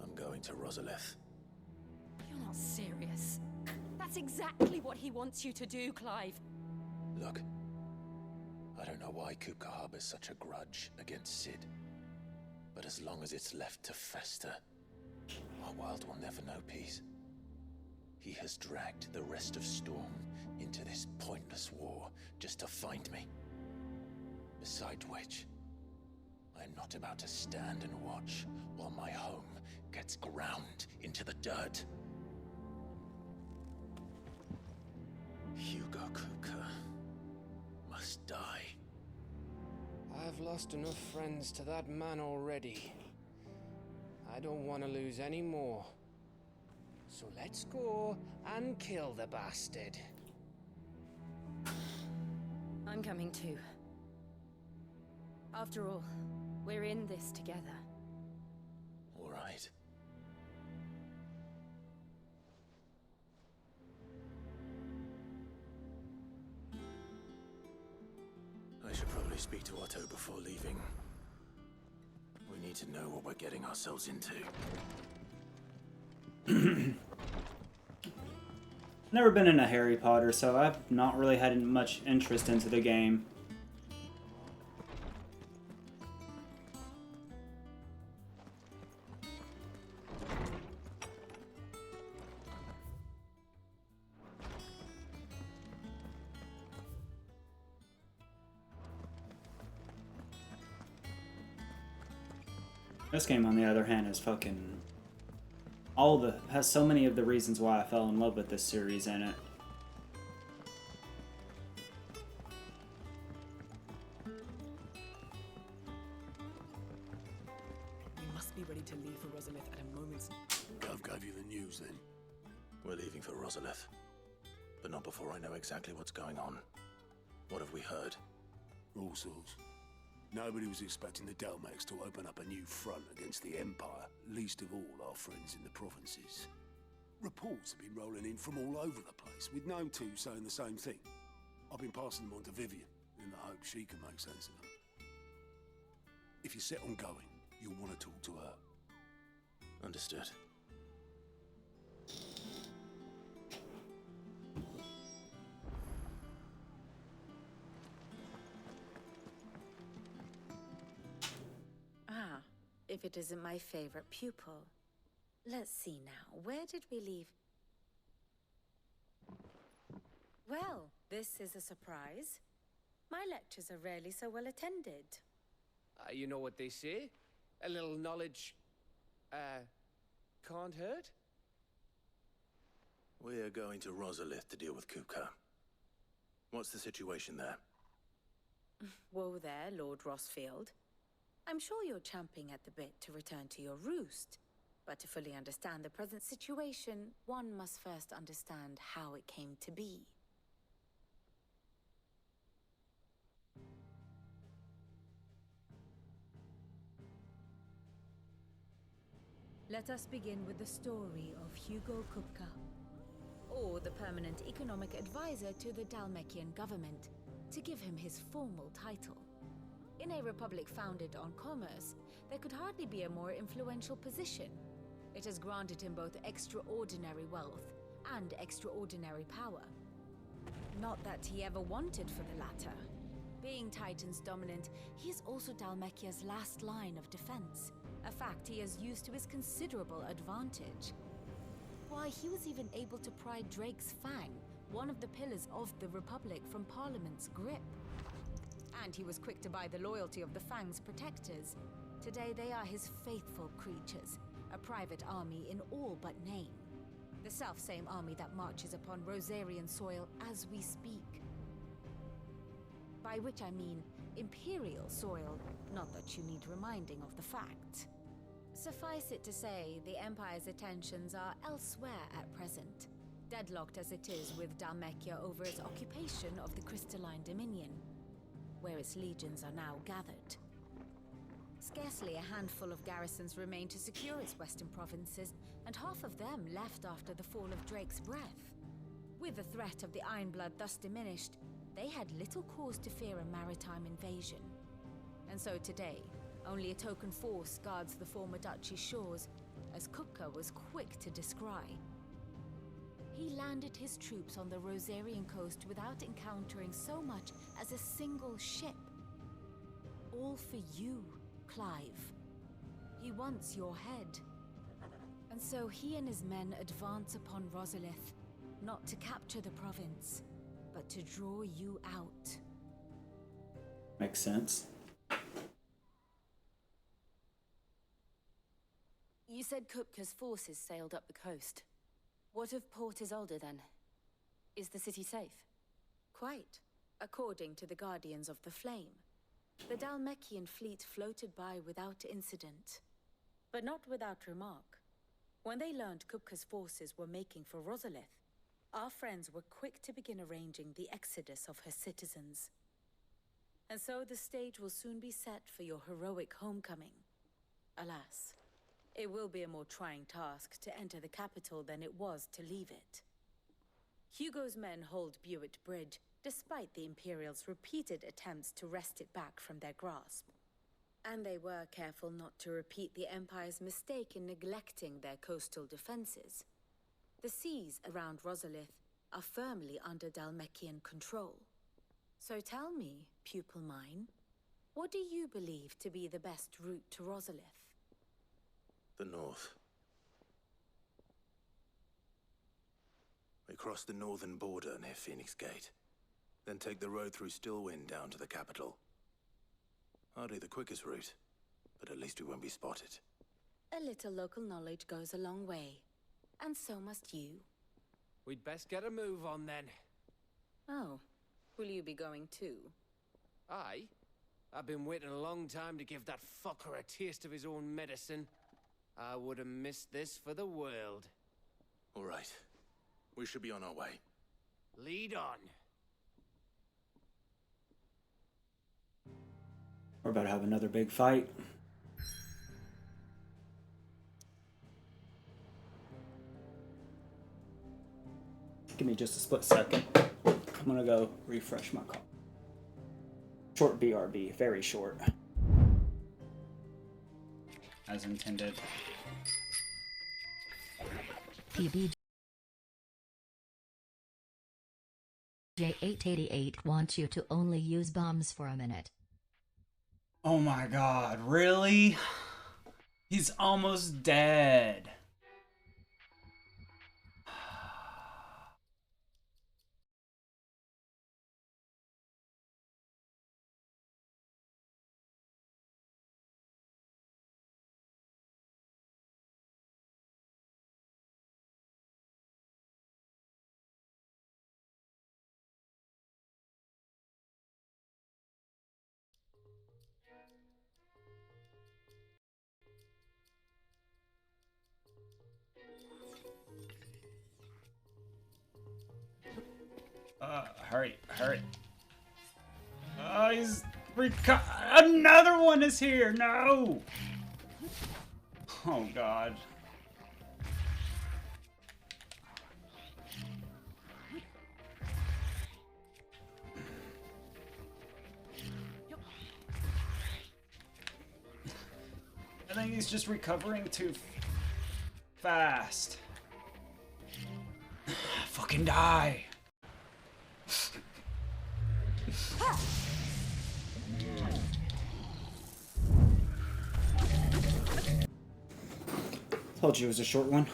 I'm going to Rosalith.
You're not serious. That's exactly what he wants you to do, Clive.
Look, I don't know why Kupka harbors such a grudge against Sid. But as long as it's left to fester, our world will never know peace. He has dragged the rest of Storm into this pointless war just to find me. Besides which, I am not about to stand and watch while my home gets ground into the dirt. Hugo Kupka must die.
I've lost enough friends to that man already. I don't want to lose any more. So let's go and kill the bastard.
I'm coming too. After all, we're in this together.
All right. I should probably speak to Otto before leaving. We need to know what we're getting ourselves into.
Never been in a Harry Potter, so I've not really had much interest into the game. This game, on the other hand, is fucking... has so many of the reasons why I fell in love with this series in it.
We must be ready to leave for Rosalith at a moment's...
Gov gave you the news then? We're leaving for Rosalith. But not before I know exactly what's going on. What have we heard?
All sorts. Nobody was expecting the Dalmex to open up a new front against the Empire, least of all our friends in the provinces. Reports have been rolling in from all over the place, with no two saying the same thing. I've been passing them on to Vivian, in the hope she can make sense of them. If you're set on going, you'll want to talk to her.
Understood.
Ah, if it isn't my favorite pupil. Let's see now, where did we leave? Well, this is a surprise. My lectures are rarely so well attended.
You know what they say? A little knowledge, can't hurt?
We're going to Rosalith to deal with Kupka. What's the situation there?
Whoa there, Lord Rossfield. I'm sure you're champing at the bit to return to your roost. But to fully understand the present situation, one must first understand how it came to be. Let us begin with the story of Hugo Kupka, or the permanent economic advisor to the Dalmekian government, to give him his formal title. In a republic founded on commerce, there could hardly be a more influential position. It has granted him both extraordinary wealth and extraordinary power. Not that he ever wanted for the latter. Being Titan's dominant, he is also Dalmekia's last line of defense, a fact he has used to his considerable advantage. Why, he was even able to pry Drake's Fang, one of the pillars of the Republic, from Parliament's grip. And he was quick to buy the loyalty of the Fang's protectors. Today they are his faithful creatures, a private army in all but name. The self-same army that marches upon Rosarian soil as we speak. By which I mean Imperial soil, not that you need reminding of the fact. Suffice it to say, the Empire's attentions are elsewhere at present, deadlocked as it is with Dalmekia over its occupation of the Crystalline Dominion, where its legions are now gathered. Scarcely a handful of garrisons remain to secure its western provinces, and half of them left after the fall of Drake's Breath. With the threat of the Ironblood thus diminished, they had little cause to fear a maritime invasion. And so today, only a token force guards the former duchy's shores, as Kupka was quick to descry. He landed his troops on the Rosarian coast without encountering so much as a single ship. All for you, Clive. He wants your head. And so he and his men advance upon Rosalith, not to capture the province, but to draw you out.
Makes sense.
You said Kupka's forces sailed up the coast. What of Port Isolde then? Is the city safe? Quite, according to the Guardians of the Flame. The Dalmekian fleet floated by without incident, but not without remark. When they learned Kupka's forces were making for Rosalith, our friends were quick to begin arranging the exodus of her citizens. And so the stage will soon be set for your heroic homecoming. Alas, it will be a more trying task to enter the capital than it was to leave it. Hugo's men hold Buet Bridge, despite the Imperials' repeated attempts to wrest it back from their grasp. And they were careful not to repeat the Empire's mistake in neglecting their coastal defenses. The seas around Rosalith are firmly under Dalmekian control. So tell me, pupil mine, what do you believe to be the best route to Rosalith?
The north. We cross the northern border near Phoenix Gate, then take the road through Stillwind down to the capital. Hardly the quickest route, but at least we won't be spotted.
A little local knowledge goes a long way, and so must you.
We'd best get a move on then.
Oh, will you be going too?
Aye. I've been waiting a long time to give that fucker a taste of his own medicine. I would have missed this for the world.
All right. We should be on our way.
Lead on.
We're about to have another big fight. Give me just a split second. I'm gonna go refresh my call. Short BRB, very short. As intended.
PB J888 wants you to only use bombs for a minute.
Oh my god, really? He's almost dead. Hurry, hurry. Oh, he's another one is here. No. Oh god. I think he's just recovering too fast. Fucking die. Told you it was a short one.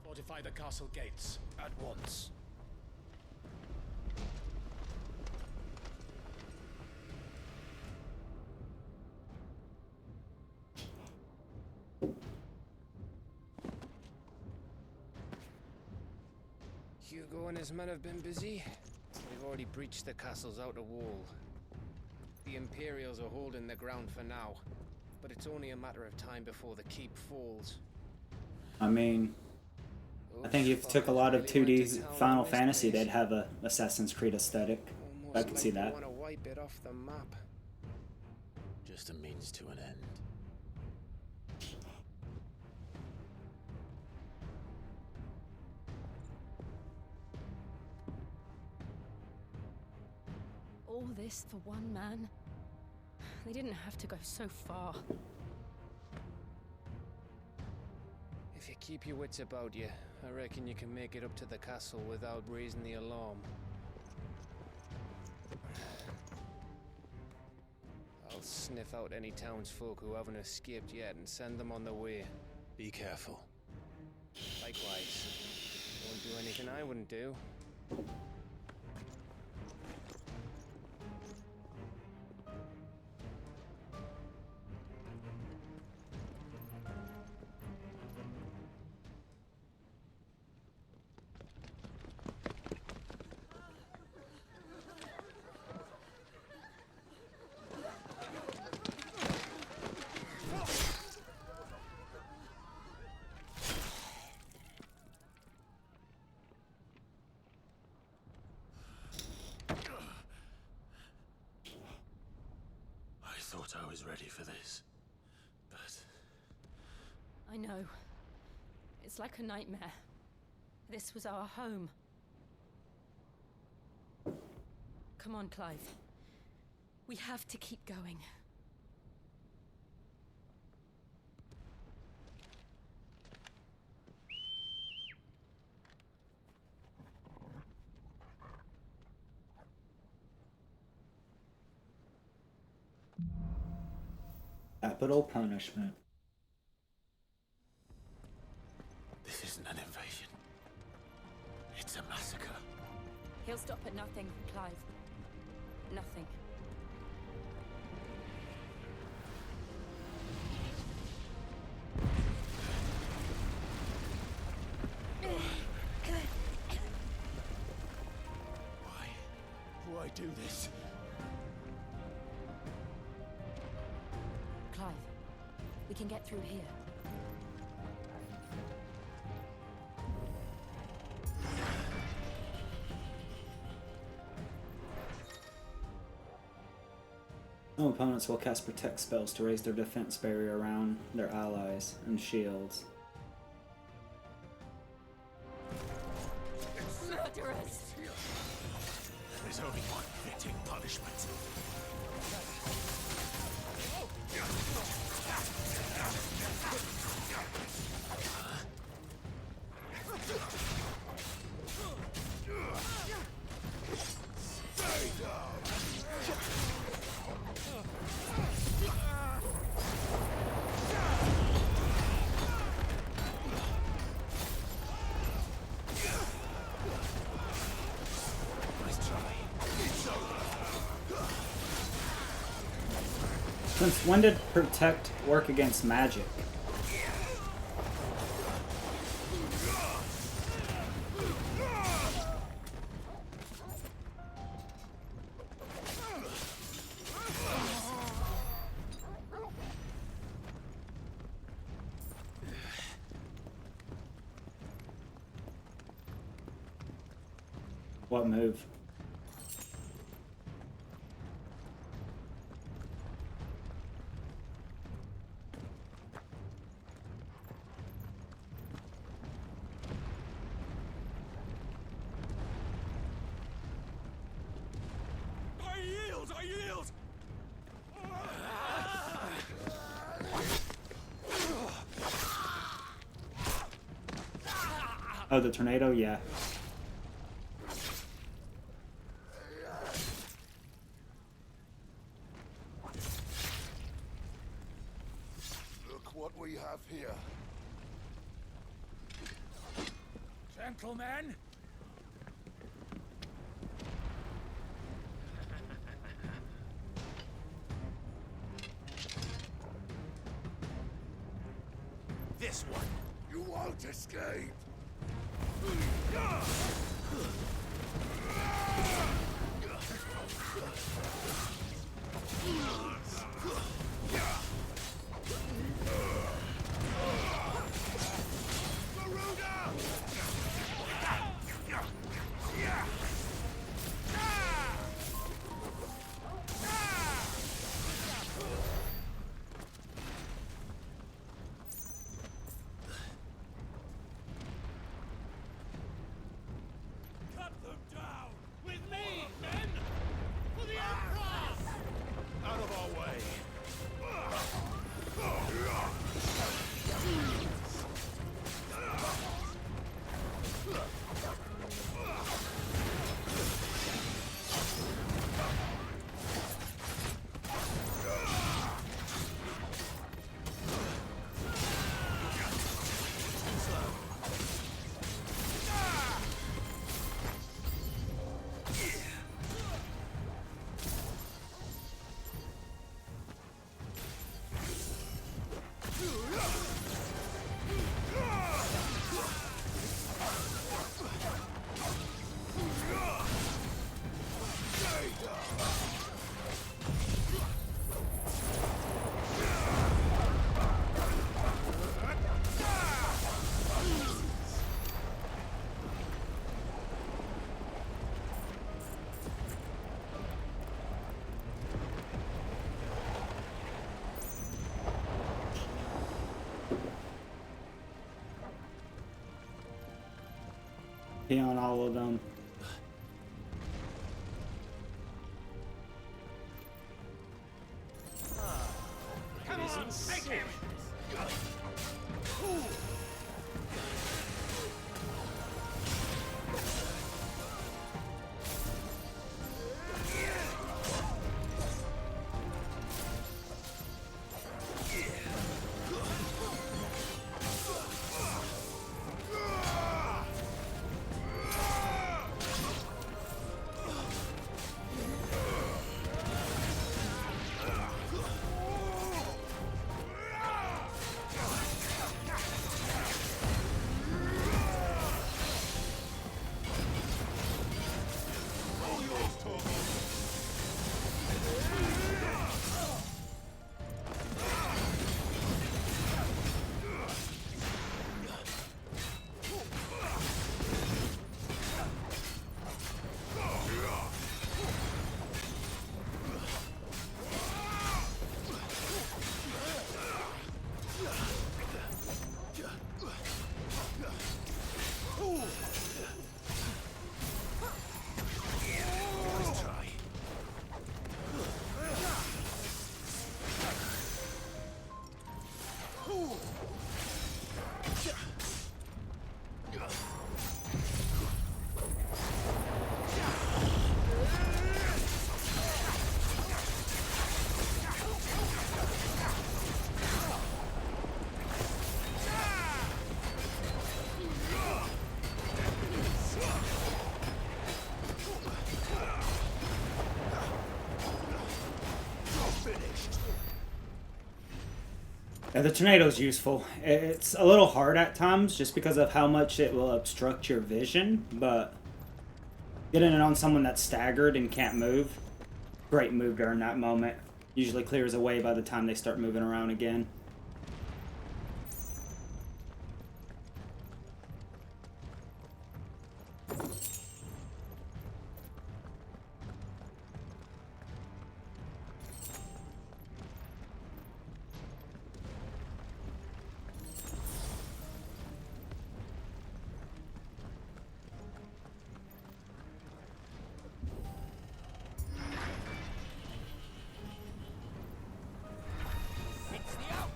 Fortify the castle gates at once.
Hugo and his men have been busy. They've already breached the castle's outer wall. The Imperials are holding the ground for now, but it's only a matter of time before the keep falls.
I mean, I think if you took a lot of 2D's Final Fantasy, they'd have a Assassin's Creed aesthetic. I can see that.
Want to wipe it off the map.
Just a means to an end.
All this for one man? They didn't have to go so far.
If you keep your wits about you, I reckon you can make it up to the castle without raising the alarm. I'll sniff out any townsfolk who haven't escaped yet and send them on their way.
Be careful.
Likewise. Won't do anything I wouldn't do.
I thought I was ready for this, but...
I know. It's like a nightmare. This was our home. Come on, Clive. We have to keep going.
Capital punishment.
This isn't an invasion. It's a massacre.
He'll stop at nothing, Clive. Nothing. We can get through here.
Some opponents will cast protect spells to raise their defense barrier around their allies and shields.
Murderous!
There's only one fitting punishment. Stay down.
Since when did protect work against magic? What move?
I yield!
Oh, the tornado? Yeah.
Look what we have here.
Gentlemen!
This one. You won't escape.
On all of them.
Come on, take him!
Yeah, the tornado's useful. It's a little hard at times just because of how much it will obstruct your vision, but getting it on someone that's staggered and can't move, great move during that moment. Usually clears away by the time they start moving around again.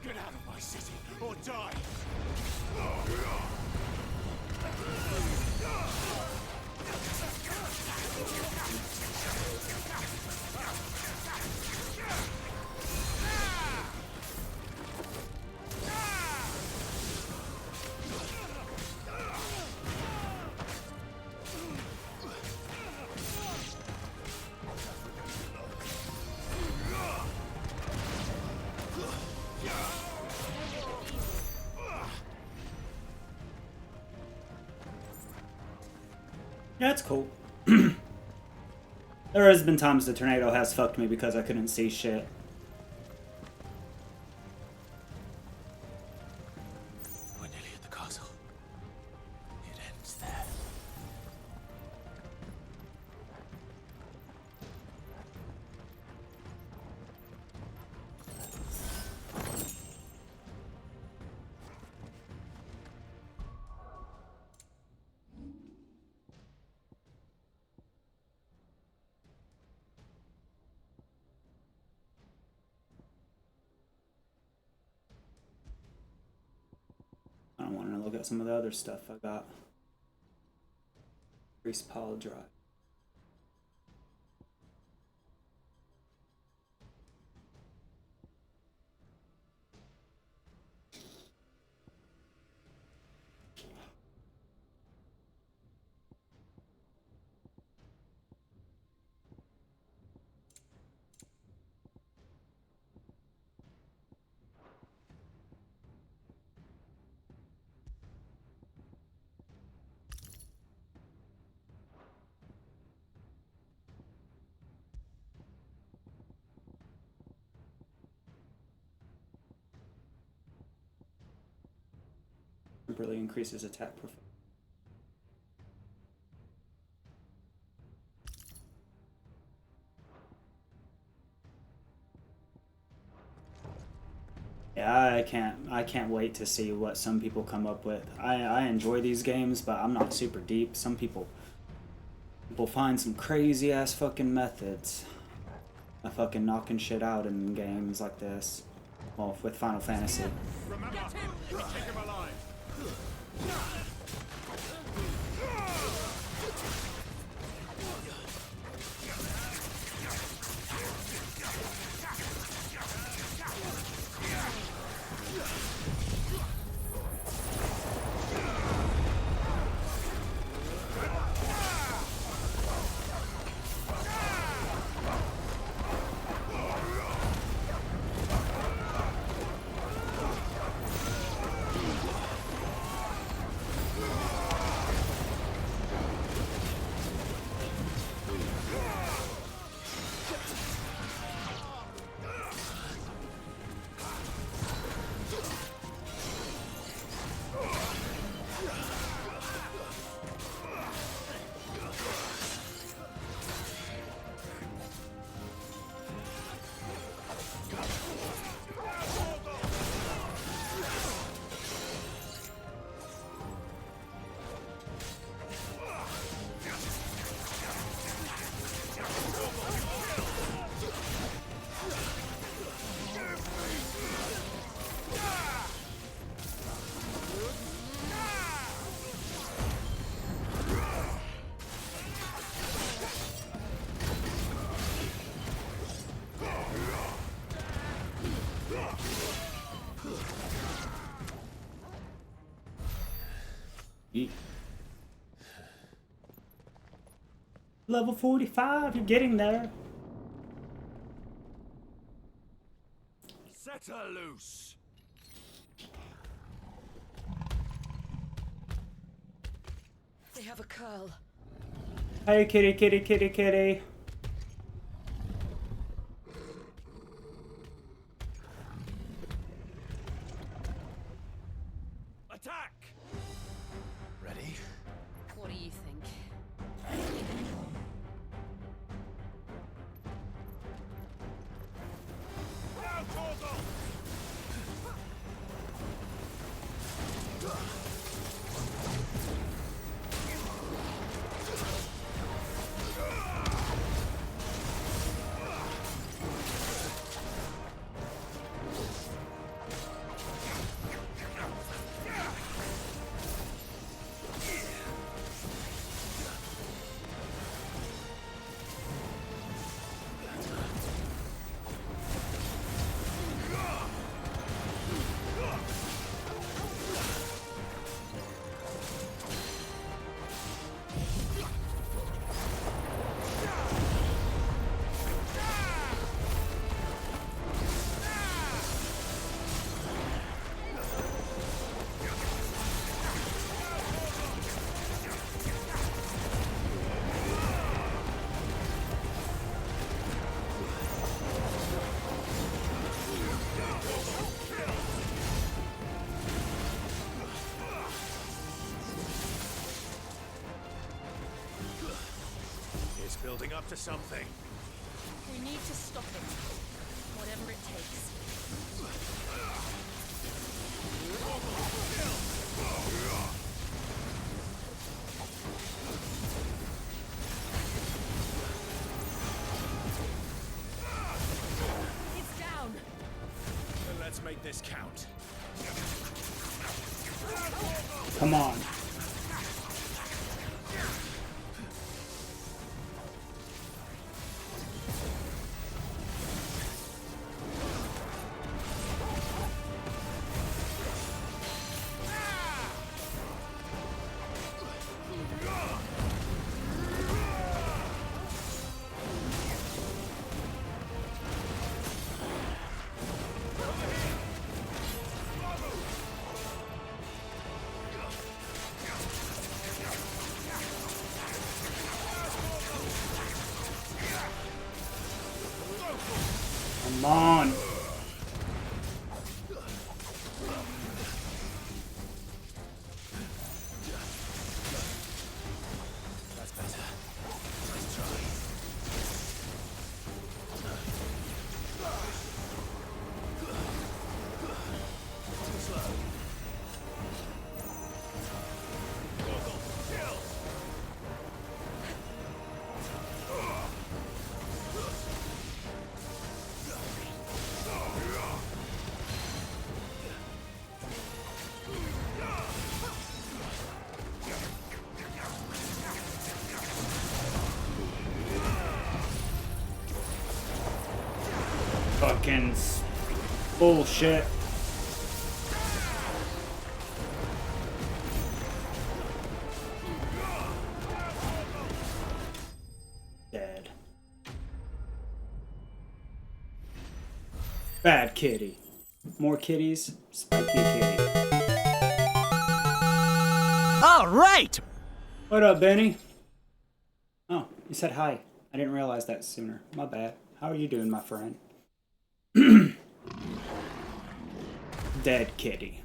Get out of my city, or die!
Yeah, it's cool. There has been times the tornado has fucked me because I couldn't see shit.
We're nearly at the castle. It ends there.
I don't want to look at some of the other stuff I got. Grease pile drive. Temporarily increases attack performance. Yeah, I can't wait to see what some people come up with. I enjoy these games, but I'm not super deep. Some people find some crazy ass fucking methods of fucking knocking shit out in games like this. Well, with Final Fantasy.
Remember, we take him alive.
Level 45, you're getting there.
Set her loose.
have a curl.
Hey, kitty, kitty, kitty, kitty.
Attack! Ready?
What do you think?
Now, Torgal! It's building up to something.
We need to stop it. Whatever it takes. It's down.
Then let's make this count.
Come on. Come on.
That's better. Nice try. Too slow. Kill!
Fucking bullshit. Dead. Bad kitty. More kitties. Spiky kitty.
All right.
What up, Benny? Oh, you said hi. I didn't realize that sooner. My bad. How are you doing, my friend? Dead kitty.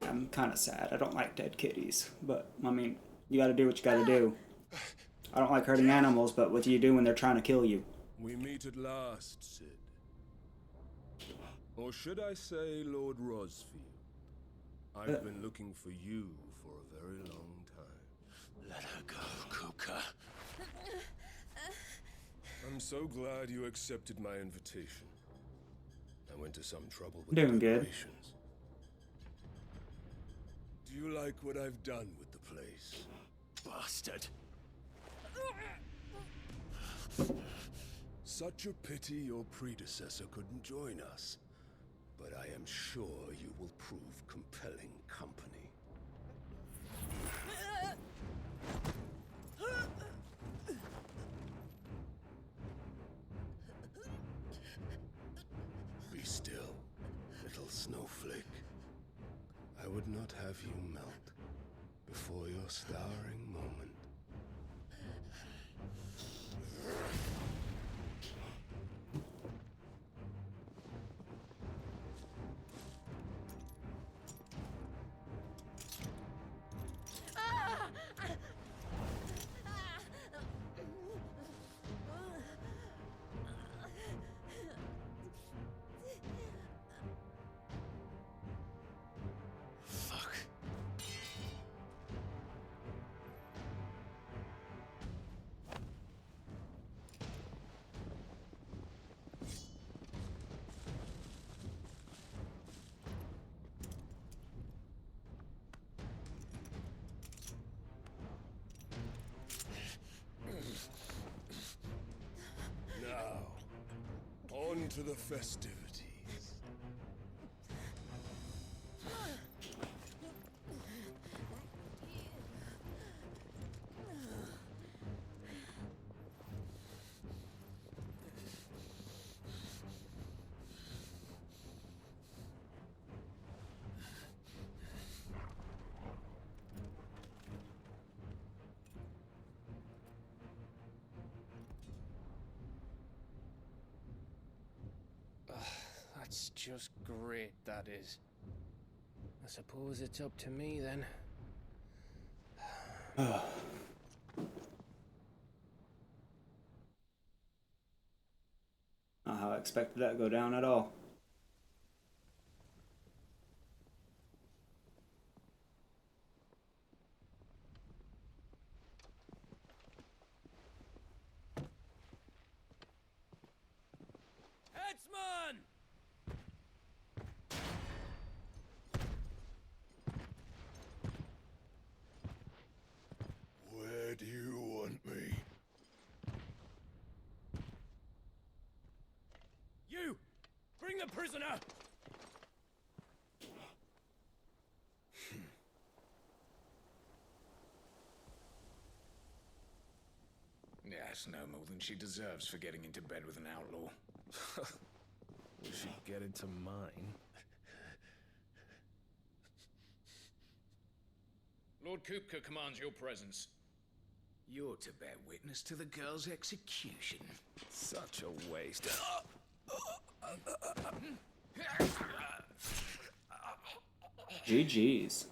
I'm kind of sad. I don't like dead kitties, but I mean, you gotta do what you gotta do. I don't like hurting animals, but what do you do when they're trying to kill you?
We meet at last, Sid. Or should I say Lord Rosfield? I've been looking for you for a very long time.
Let her go, Kupka.
I'm so glad you accepted my invitation. I went to some trouble with
Doing good.
preparations. Do you like what I've done with the place?
Bastard.
Such a pity your predecessor couldn't join us. But I am sure you will prove compelling company. Be still, little snowflake. I would not have you melt before your starring
On to the festivities.
That's just great, that is. I suppose it's up to me then.
Not how I expected that to go down at all.
Headsman!
Where do you want me?
You! Bring the prisoner!
Yes, no more than she deserves for getting into bed with an outlaw.
Will she get into mine?
Lord Kupka commands your presence. You're to bear witness to the girl's execution.
Such a waste.
GG's.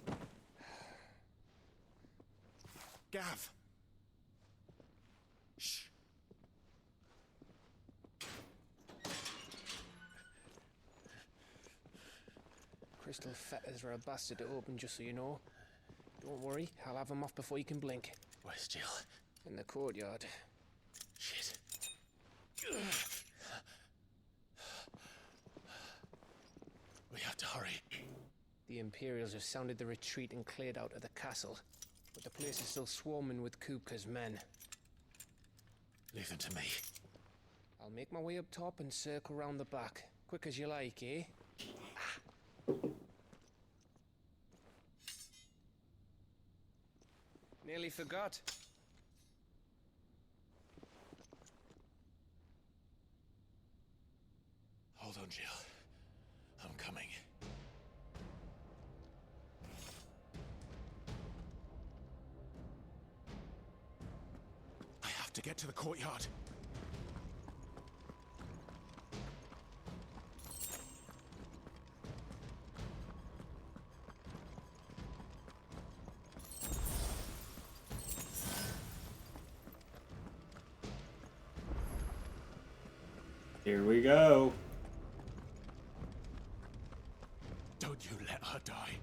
Gav! Shh.
Crystal fetters are a bastard to open, just so you know. Don't worry, I'll have them off before you can blink.
Where's Jill?
In the courtyard.
Shit. We have to hurry.
The Imperials have sounded the retreat and cleared out of the castle, but the place is still swarming with Kupka's men.
Leave them to me.
I'll make my way up top and circle round the back. Quick as you like, eh? Nearly forgot.
Hold on, Jill. I'm coming. I have to get to the courtyard.
Here we go.
Don't you let her die.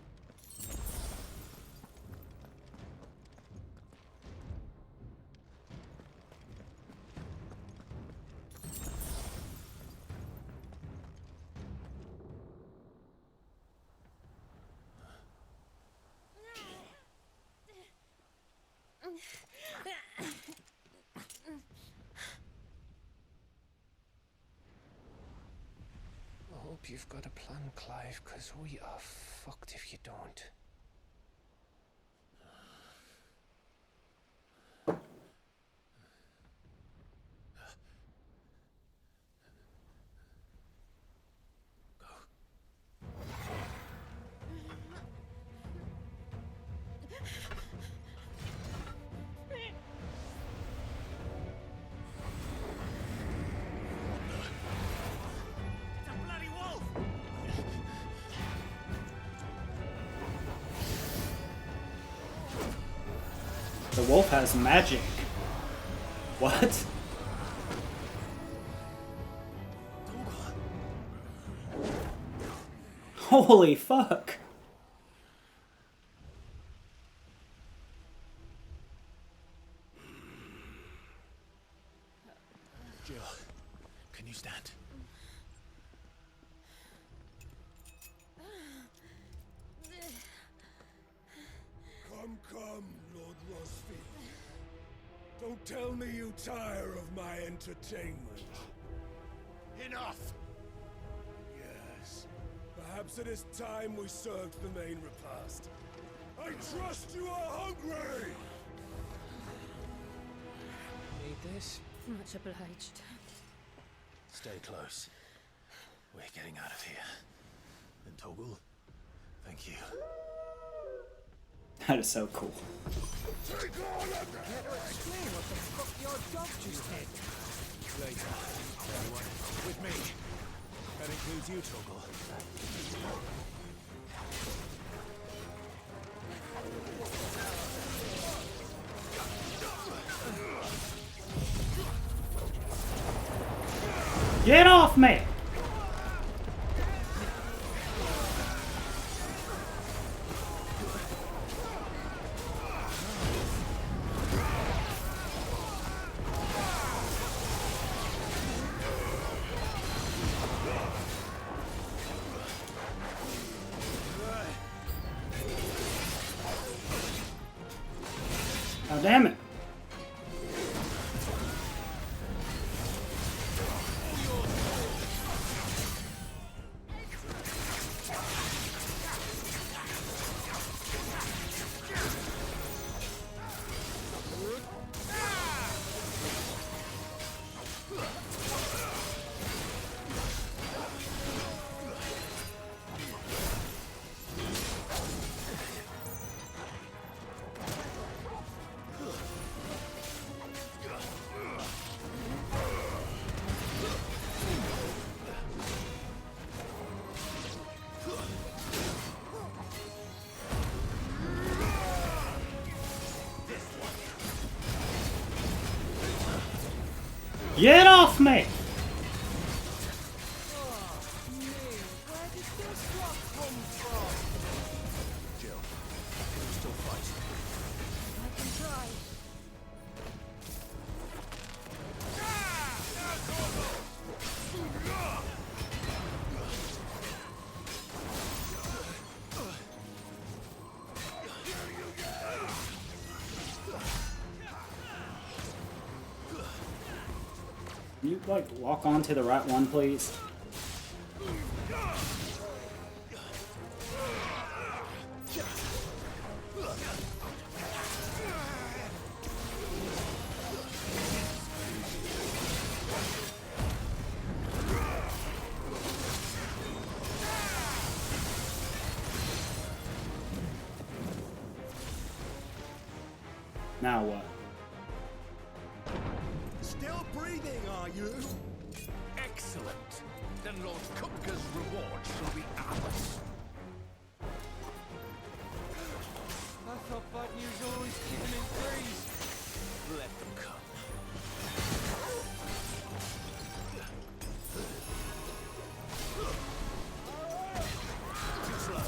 I hope you've got a plan, Clive, because we are fucked if you don't.
The wolf has magic. What? Holy fuck.
Jill, can you stand?
Come, Lord Rosfield. Don't tell me you tire of my entertainment.
Enough!
Perhaps it is time we served the main repast. I trust you are hungry!
Need this?
Much obliged.
Stay close. We're getting out of here. And Toggle, thank you.
That is so cool.
Care to explain what the fuck your dog just did?
Later, everyone. With me. That includes you, Toggle.
Get off me! Oh, damn it. Get off me!
Jill, you still fight?
I can try.
Can you, like, walk onto the right one, please? Now what?
Still breathing, are you? Excellent. Then Lord Kupka's reward shall be ours.
I thought bad news always came in threes.
Let them come. Too slow.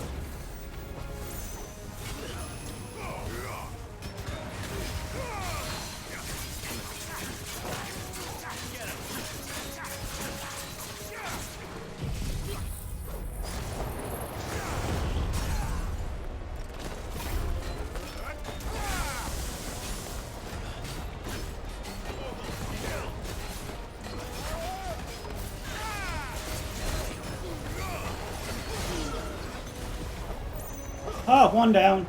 Oh, one down.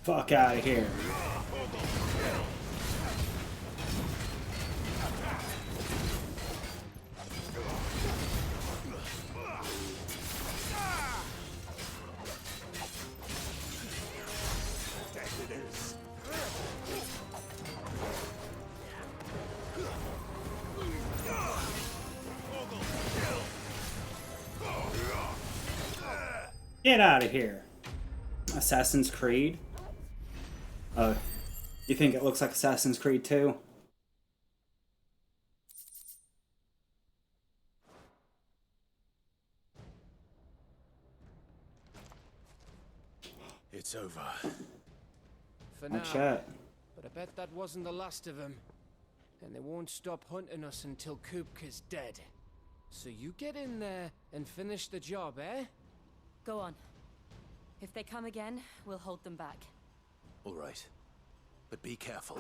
Fuck out of here. Get out of here. Assassin's Creed? Oh, you think it looks like Assassin's Creed 2?
It's over.
For
Oh,
now.
chat.
But But I bet that wasn't the last of them. And they won't stop hunting us until Kupka's dead. So you get in there and finish the job, eh?
Go on. If they come again, we'll hold them back.
All right. But be careful.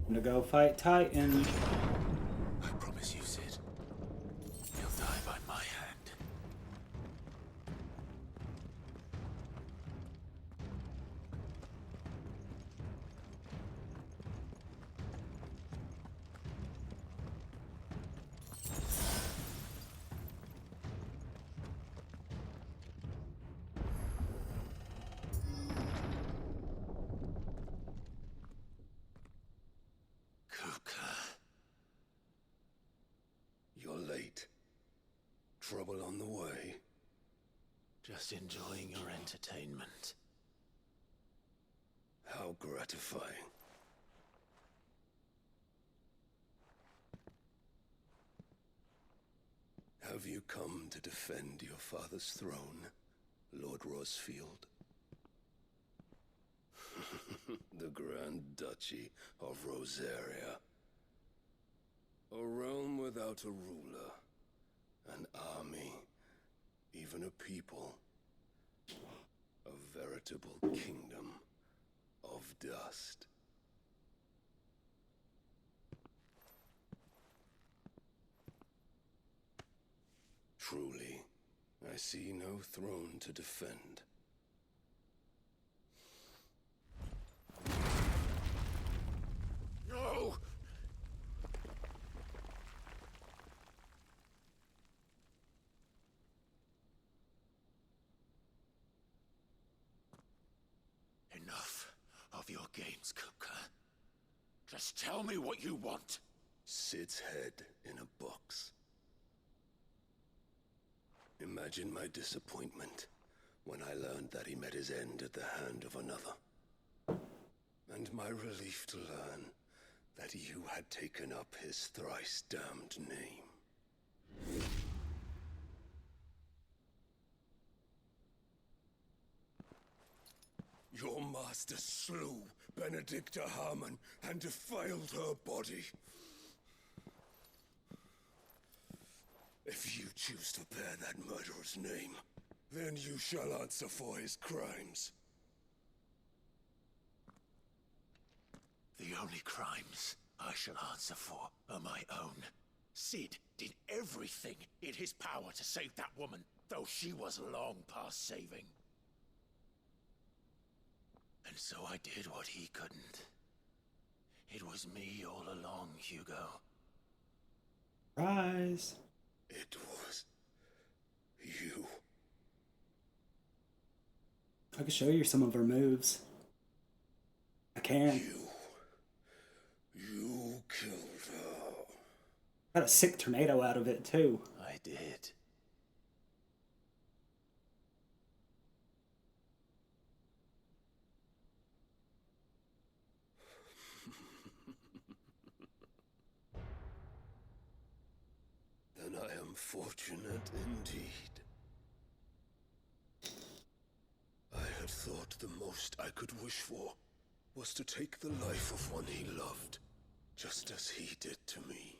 I'm gonna go fight Titan.
I promise you, Sid. He'll die by my hand.
You're late. Trouble on the way.
Just enjoying your entertainment.
How gratifying. Have you come to defend your father's throne, Lord Rosfield? The Grand Duchy of Rosaria. A realm without a ruler, an army, even a people. A veritable kingdom of dust. Truly, I see no throne to defend.
No! Enough of your games, Kupka. Just tell me what you want.
Sid's head in a box. Imagine my disappointment when I learned that he met his end at the hand of another. And my relief to learn that you had taken up his thrice damned name. Your master slew Benedicta Harmon and defiled her body. If you choose to bear that murderer's name, then you shall answer for his crimes.
The only crimes I shall answer for are my own. Sid did everything in his power to save that woman, though she was long past saving. And so I did what he couldn't. It was me all along, Hugo.
Rise.
It was you.
I can show you some of her moves. I can.
You killed her.
Got a sick tornado out of it too.
I did.
Then I am fortunate indeed. I had thought the most I could wish for was to take the life of one he loved, just as he did to me.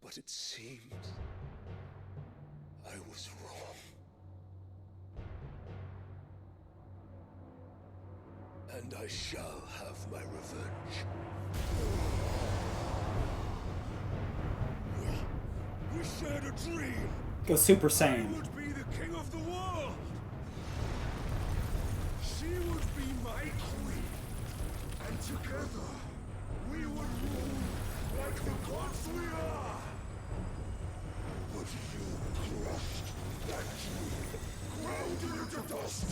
But it seems I was wrong. And I shall have my revenge. We shared a dream.
Go Super Saiyan.
I would be the king of the world. She would be my queen. And together, we would rule like the gods we are. But you crushed that dream, ground it into dust.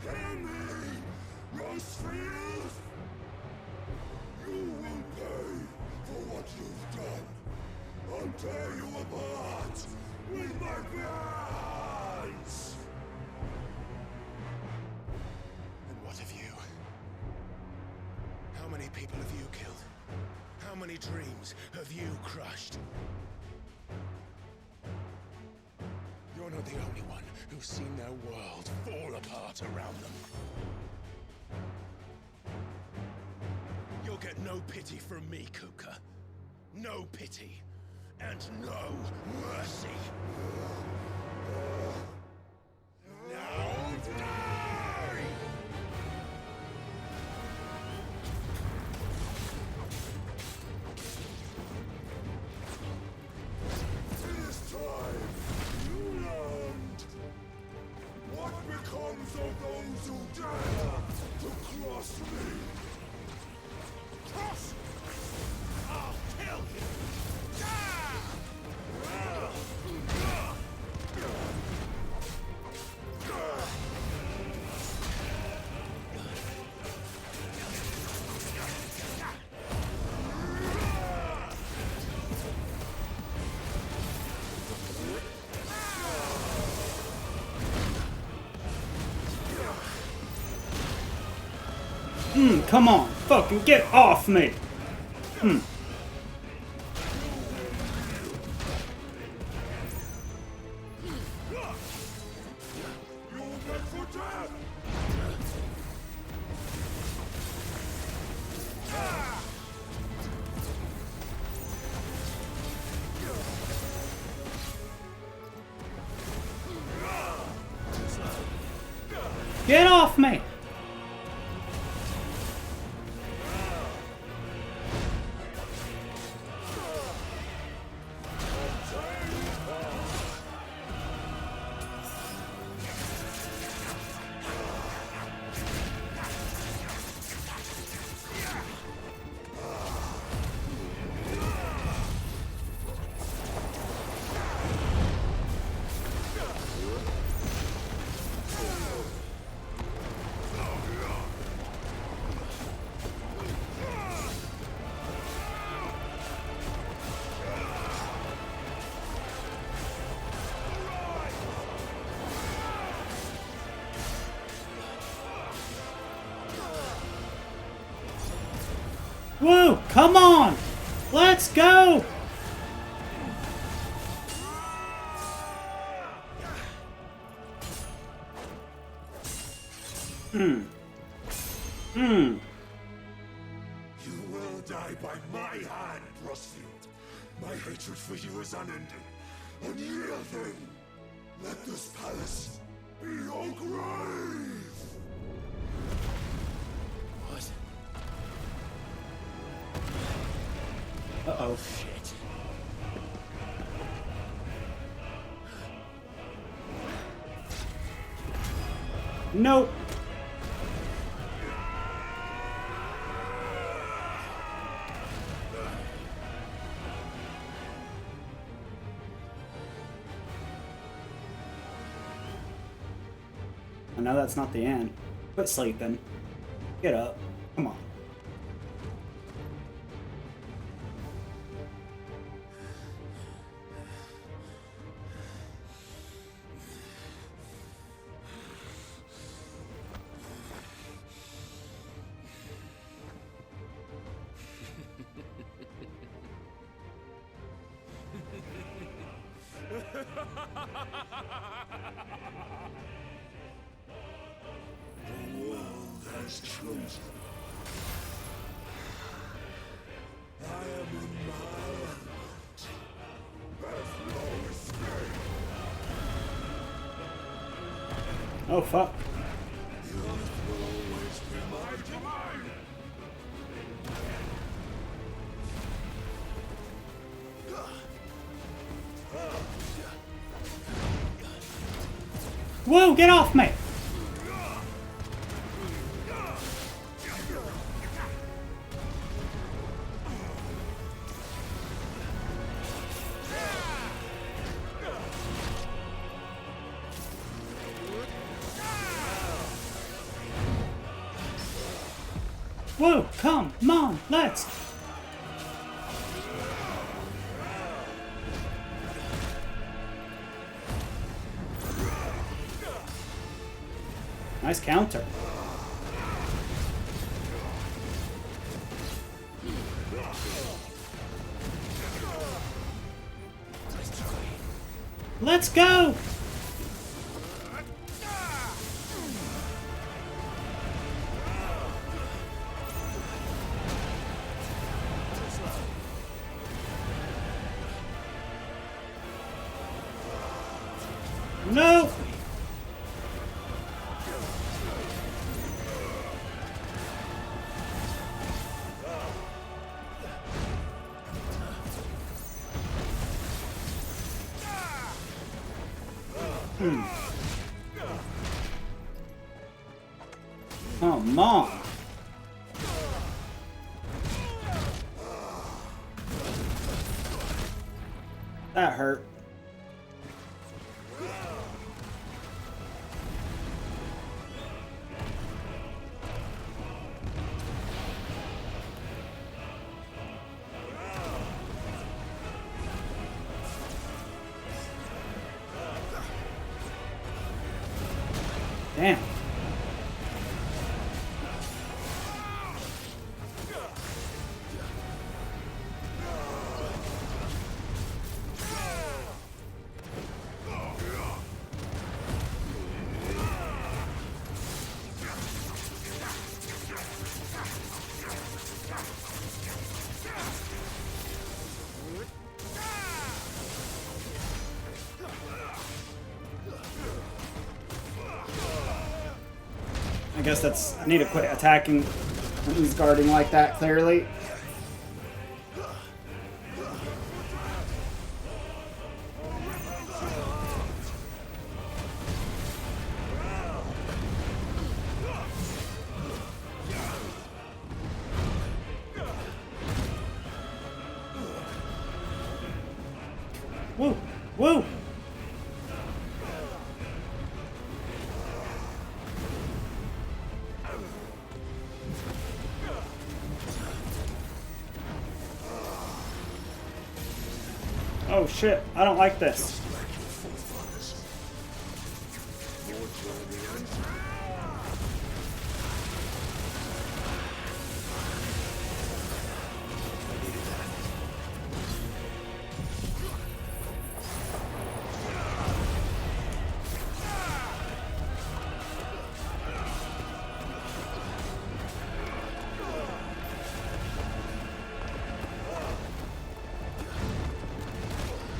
Hear me, Rosefield! You will pay for what you've done. I'll tear you apart with my bare hands!
And what of you?
many people have you killed? How many dreams have you crushed? You're not the only one who's seen their world fall apart around them. You'll get no pity from me, Kupka. No pity. And no mercy. Now die! This time, you learned what becomes of those who dare to cross me. Cross! I'll kill you!
Come on, fucking get off me! Get off me! Woo! Come on! Let's go!
You will die by my hand, Rosfield. My hatred for you is unending. Unyielding. Let this palace be your grave!
What?
Uh-oh.
Shit.
Nope. I know that's not the end. Quit sleeping. Get up. Come on.
The world has chosen. I am in my element. There's no escape.
Oh, fuck.
The earth will always be my domain.
Whoa, get off me! Whoa, come on, let's... Nice counter. Let's go! No! Oh, Mom! That hurt. Damn. I guess that's... I need to quit attacking when he's guarding like that, clearly. Woo! Woo! Oh shit, I don't like this.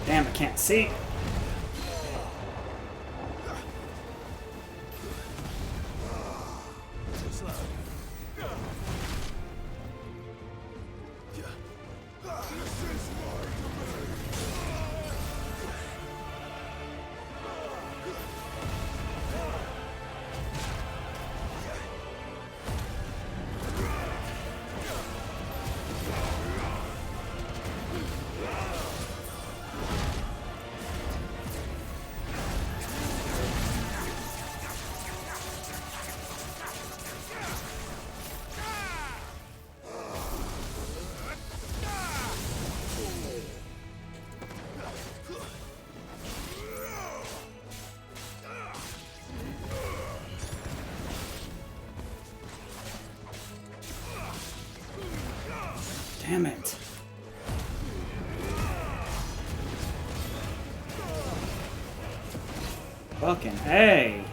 Damn, I can't see. Damn it. Fucking A.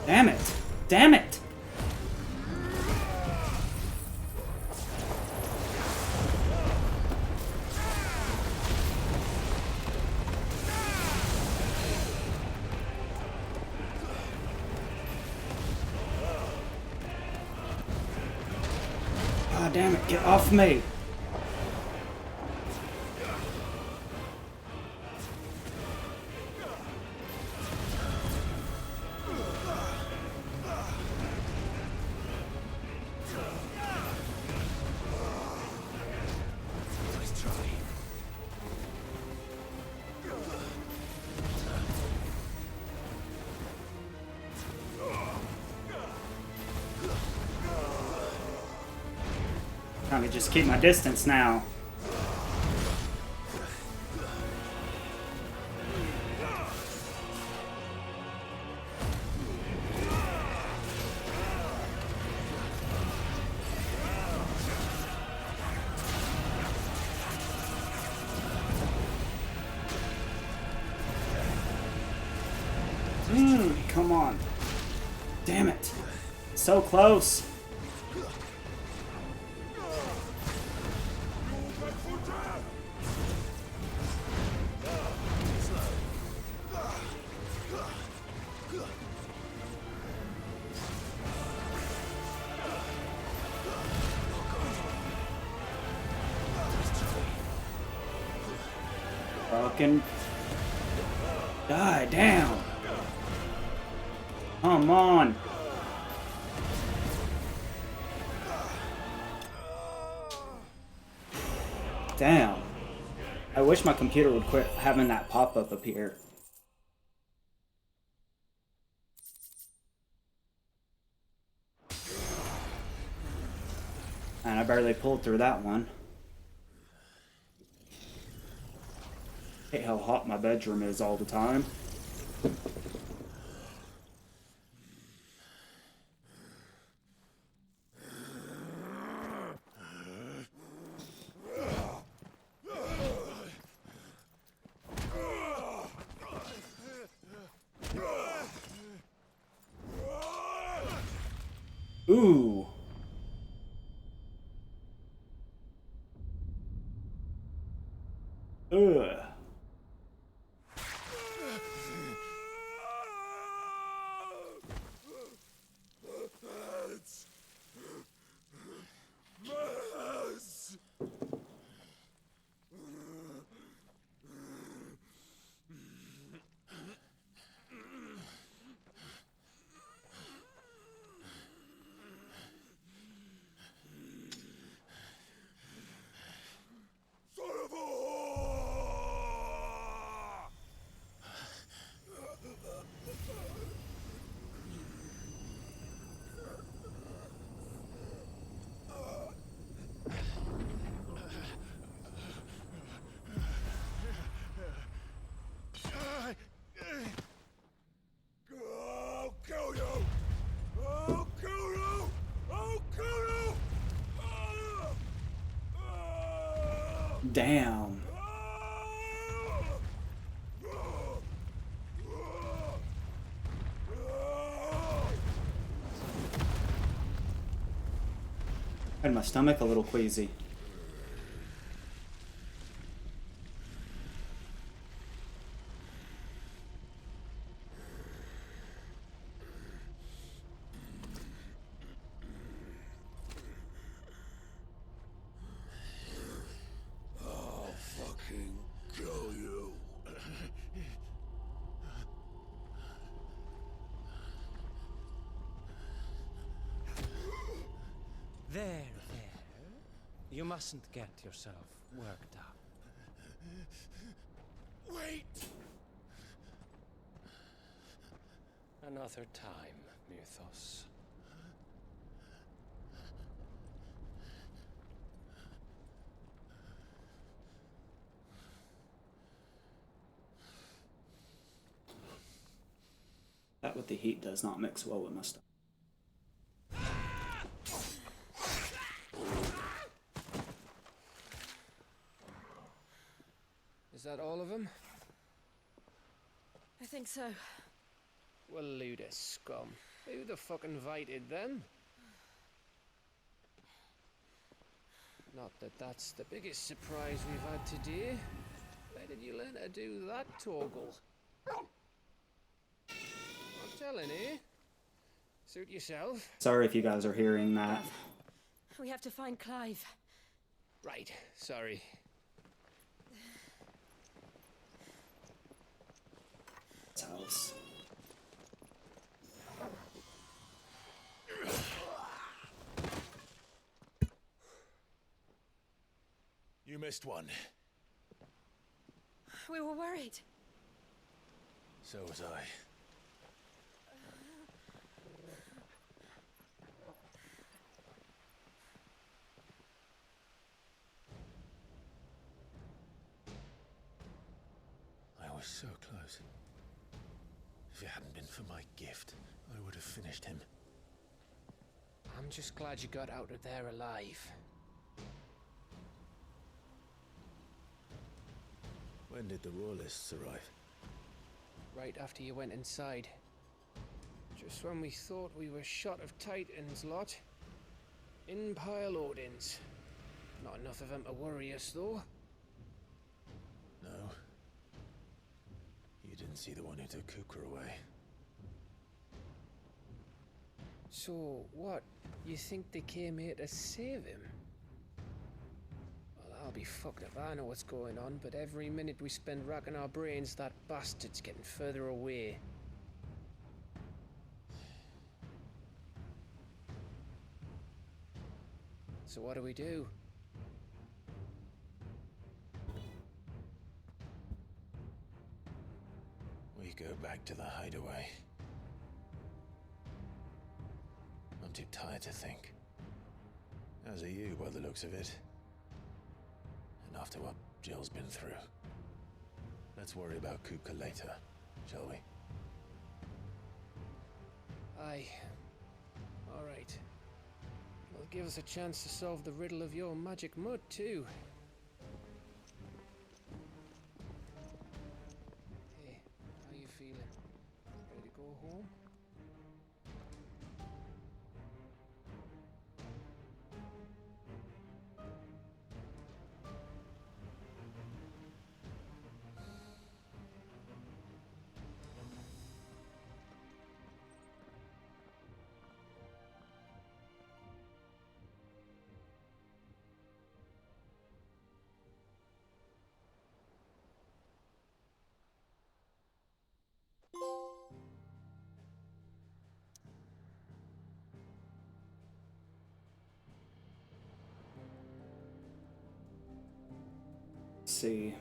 Damn it! Damn it! God damn it, get off me! Let me just keep my distance now. Come on. Damn it. So close. Fucking die down. Come on. Damn. I wish my computer would quit having that pop-up appear. And I barely pulled through that one. Hate how hot my bedroom is all the time. Ooh. Ugh. Damn. And my stomach a little queasy.
There. You mustn't get yourself worked up.
Wait!
Another time, Mythos.
That with the heat does not mix well with my stomach.
Is that all of them?
I think so.
Well, Luda scum. Who the fuck invited them? Not that that's the biggest surprise we've had today. Where did you learn to do that, Torgal? I'm telling you. Suit yourself.
Sorry if you guys are hearing that.
We have to find Clive.
Right, sorry.
House.
You missed one.
We were worried.
So was I.
was so close. If it hadn't been for my gift, I would have finished him.
I'm just glad you got out of there alive.
When did the Royalists arrive?
Right after you went inside. Just when we thought we were shot of Titans lot. In pile Odins. Not enough of them to worry us, though.
No. You didn't see the one who took Kupka away.
So, what? You think they came here to save him? Well, I'll be fucked if I know what's going on, but every minute we spend racking our brains, that bastard's getting further away. So what do?
We go back to the hideaway. I'm too tired to think. As are you, by the looks of it. And after what Jill's been through. Let's worry about Kupka later, shall we?
Aye. All right. It'll give us a chance to solve the riddle of your magic mud, too. Hey, how you feeling? Ready to go home?
See.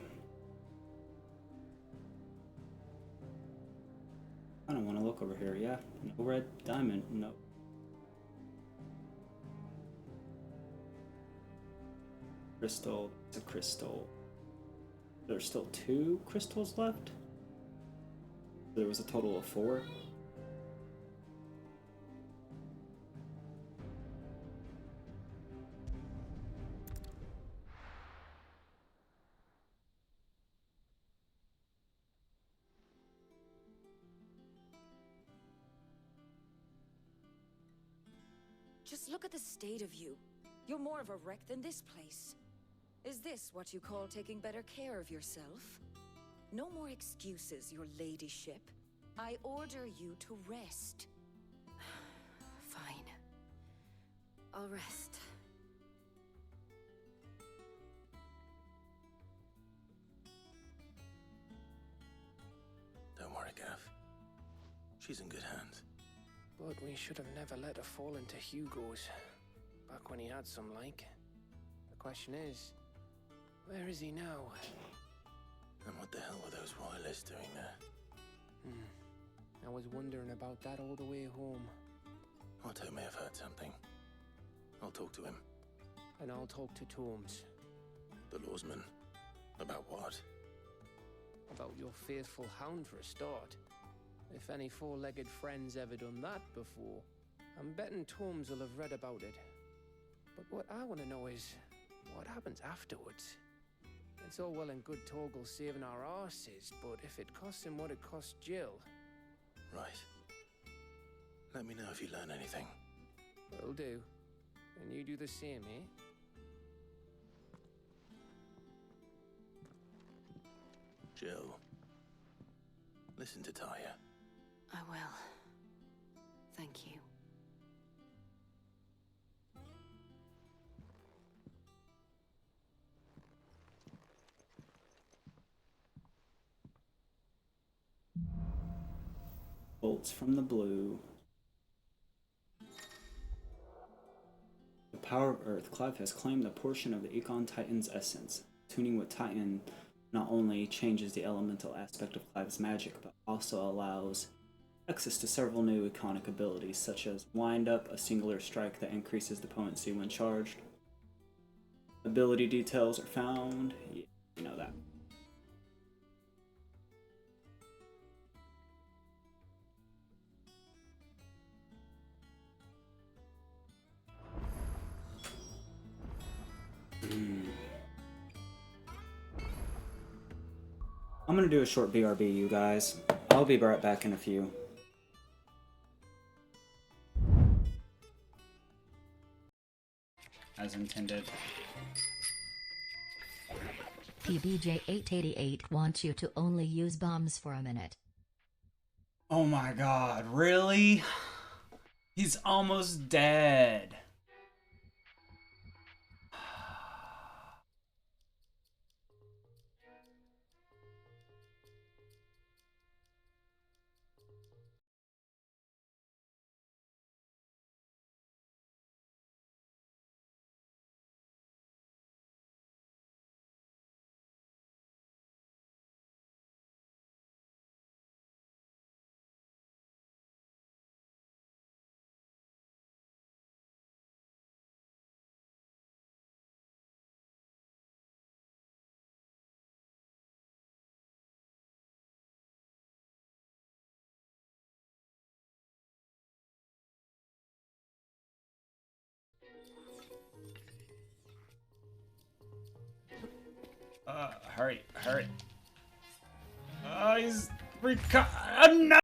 I don't want to look over here. Yeah, no red diamond. No. Crystal. It's a crystal. There's still 2 crystals left. There was a total of 4.
Just look at the state of you. You're more of a wreck than this place. Is this what you call taking better care of yourself? No more excuses, your ladyship. I order you to rest. Fine. I'll rest.
Don't worry, Gav. She's in good hands.
But we should have never let her fall into Hugo's. Back when he had some like. The question is, where is he now?
And what the hell were those Royalists doing there?
I was wondering about that all the way home.
Otto may have heard something. I'll talk to him.
And I'll talk to Torms.
The lawsman. About what?
About your faithful hound for a start. If any four-legged friend's ever done that before, I'm betting Torms will have read about it. But what I want to know is, what happens afterwards? It's all well and good Torgal saving our arses, but if it costs him what it cost Jill...
Right. Let me know if you learn anything.
Will do. And you do the same, eh?
Jill. Listen to Taya.
I will. Thank you.
Bolts from the blue. The power of Earth. Clive has claimed a portion of the Econ Titan's essence. Tuning with Titan not only changes the elemental aspect of Clive's magic, but also allows access to several new iconic abilities, such as Wind Up, a singular strike that increases the potency when charged. Ability details are found. Yeah, you know that.
I'm gonna do a short BRB, you guys. I'll be right back in a few. As intended.
PBJ888 wants you to only use bombs for a minute.
Oh my god, really? He's almost dead. Hurry, hurry. He's no!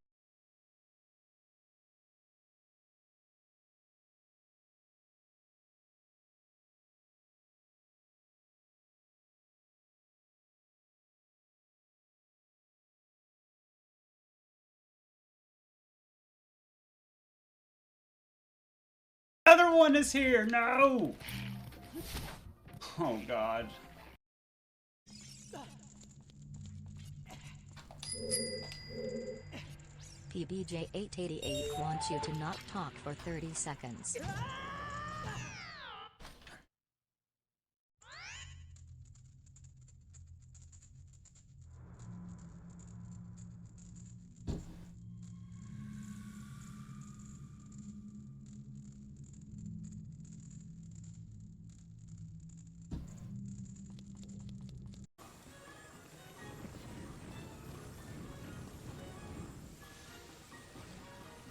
Another one is here, no! Oh god.
PBJ888 wants you to not talk for 30 seconds.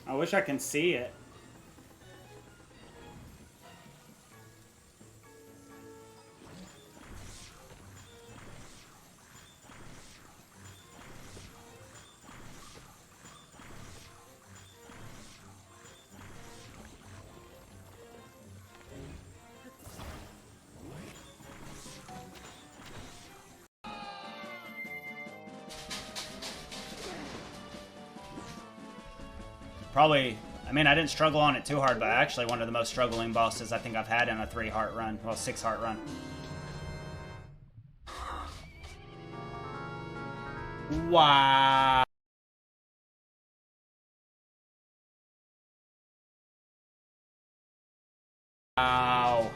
I wish I can see it. Probably, I mean, I didn't struggle on it too hard, but actually one of the most struggling bosses I think I've had in a 3-heart run. Well, 6-heart run. Wow. Wow.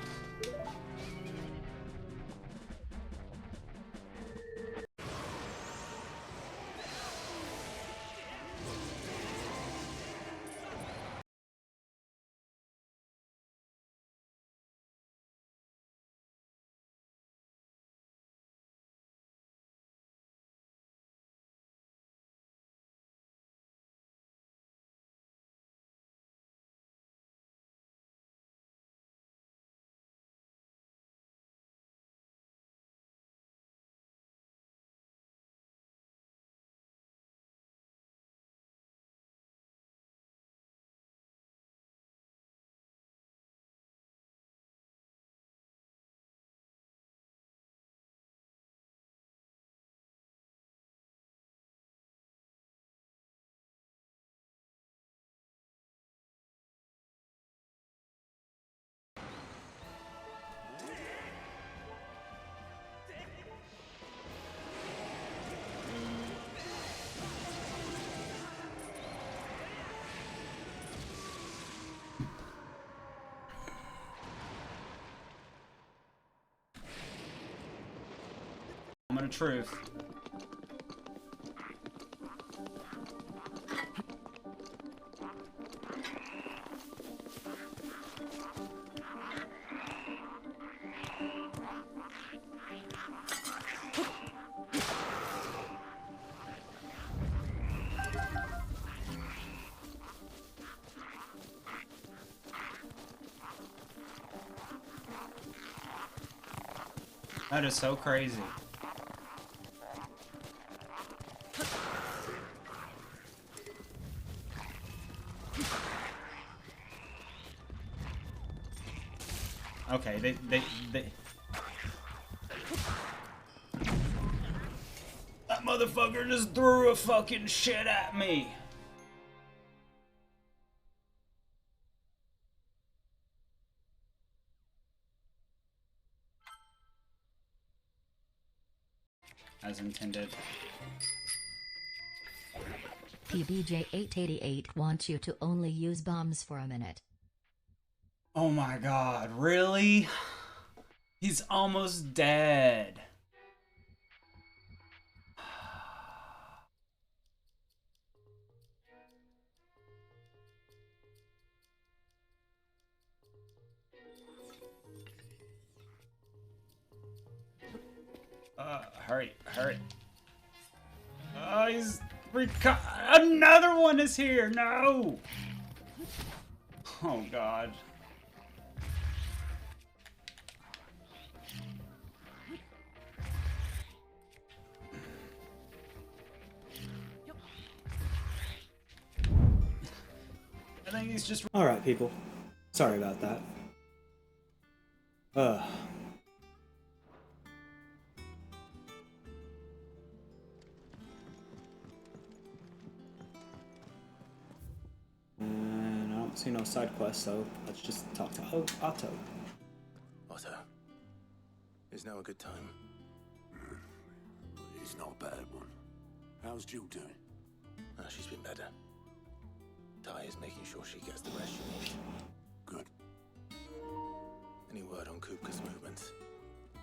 Moment of truth. That is so crazy. Okay, they... That motherfucker just threw a fucking shit at me. As intended.
PBJ888 wants you to only use bombs for a minute.
Oh my god, really? He's almost dead. Hurry, hurry. Oh, he's another one is here. No. Oh god. I think he's just.
All right, people. Sorry about that. And I don't see no side quests, so let's just talk to Otto.
Otto, is now a good time?
It's not a bad one. How's Jill doing?
Oh, she's been better. Ty is making sure she gets the rest she needs.
Good.
Any word on Kupka's movements?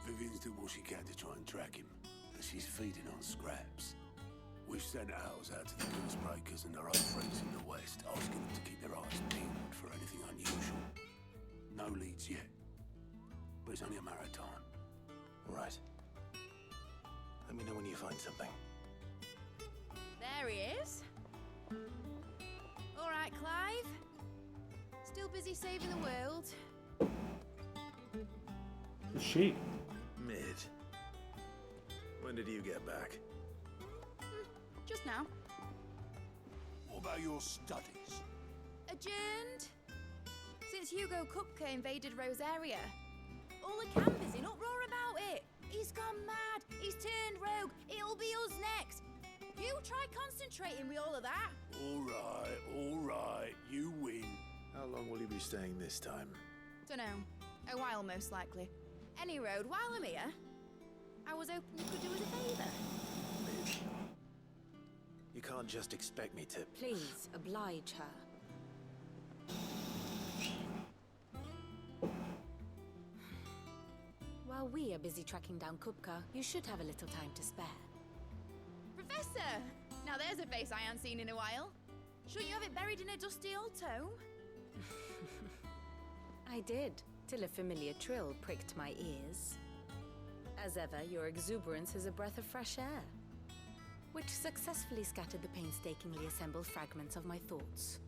Vivian's doing what she can to try and track him, but she's feeding on scraps. We've sent ours out to the Goose Breakers and their old friends in the west, asking them to keep their eyes peeled for anything unusual. No leads yet, but it's only a matter of time.
Right. Let me know when you find something.
There he is. All right, Clive. Still busy saving the world.
The sheep.
Mid. When did you get back?
Just now.
What about your studies?
Adjourned. Since Hugo Kupka invaded Rosaria. All the camp is in uproar about it. He's gone mad. He's turned rogue. It'll be us next. You try concentrating with all of that.
All right, you win.
How long will you be staying this time?
Dunno. A while, most likely. Any road, while I'm here, I was hoping you could do us a favour.
Mid. You can't just expect me to...
Please, oblige her. While we are busy tracking down Kupka, you should have a little time to spare.
Professor! Now there's a face I haven't seen in a while. Shouldn't you have it buried in a dusty old tome?
I did, till a familiar trill pricked my ears. As ever, your exuberance is a breath of fresh air, which successfully scattered the painstakingly assembled fragments of my thoughts.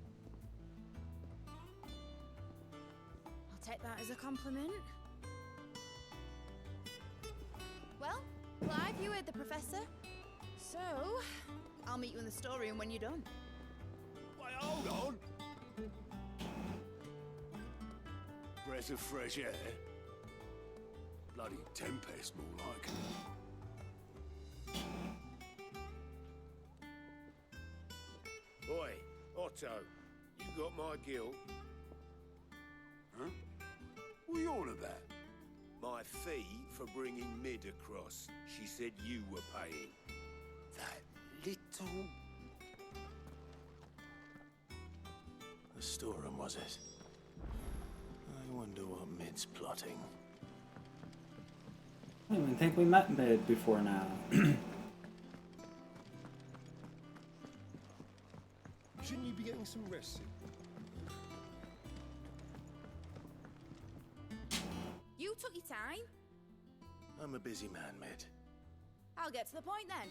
I'll take that as a compliment. Well, Clive, you heard the professor. So, I'll meet you in the storeroom when you're done.
Wait, hold on. Breath of fresh air. Bloody tempest, more like.
Boy, Otto, you got my guilt.
Huh? What are you on about?
My fee for bringing Mid across. She said you were paying.
That little...
The storeroom, was it? I wonder what Mid's plotting.
I don't even think we met Mid before now.
Shouldn't you be getting some rest soon?
You took your time.
I'm a busy man, Mid.
I'll get to the point then.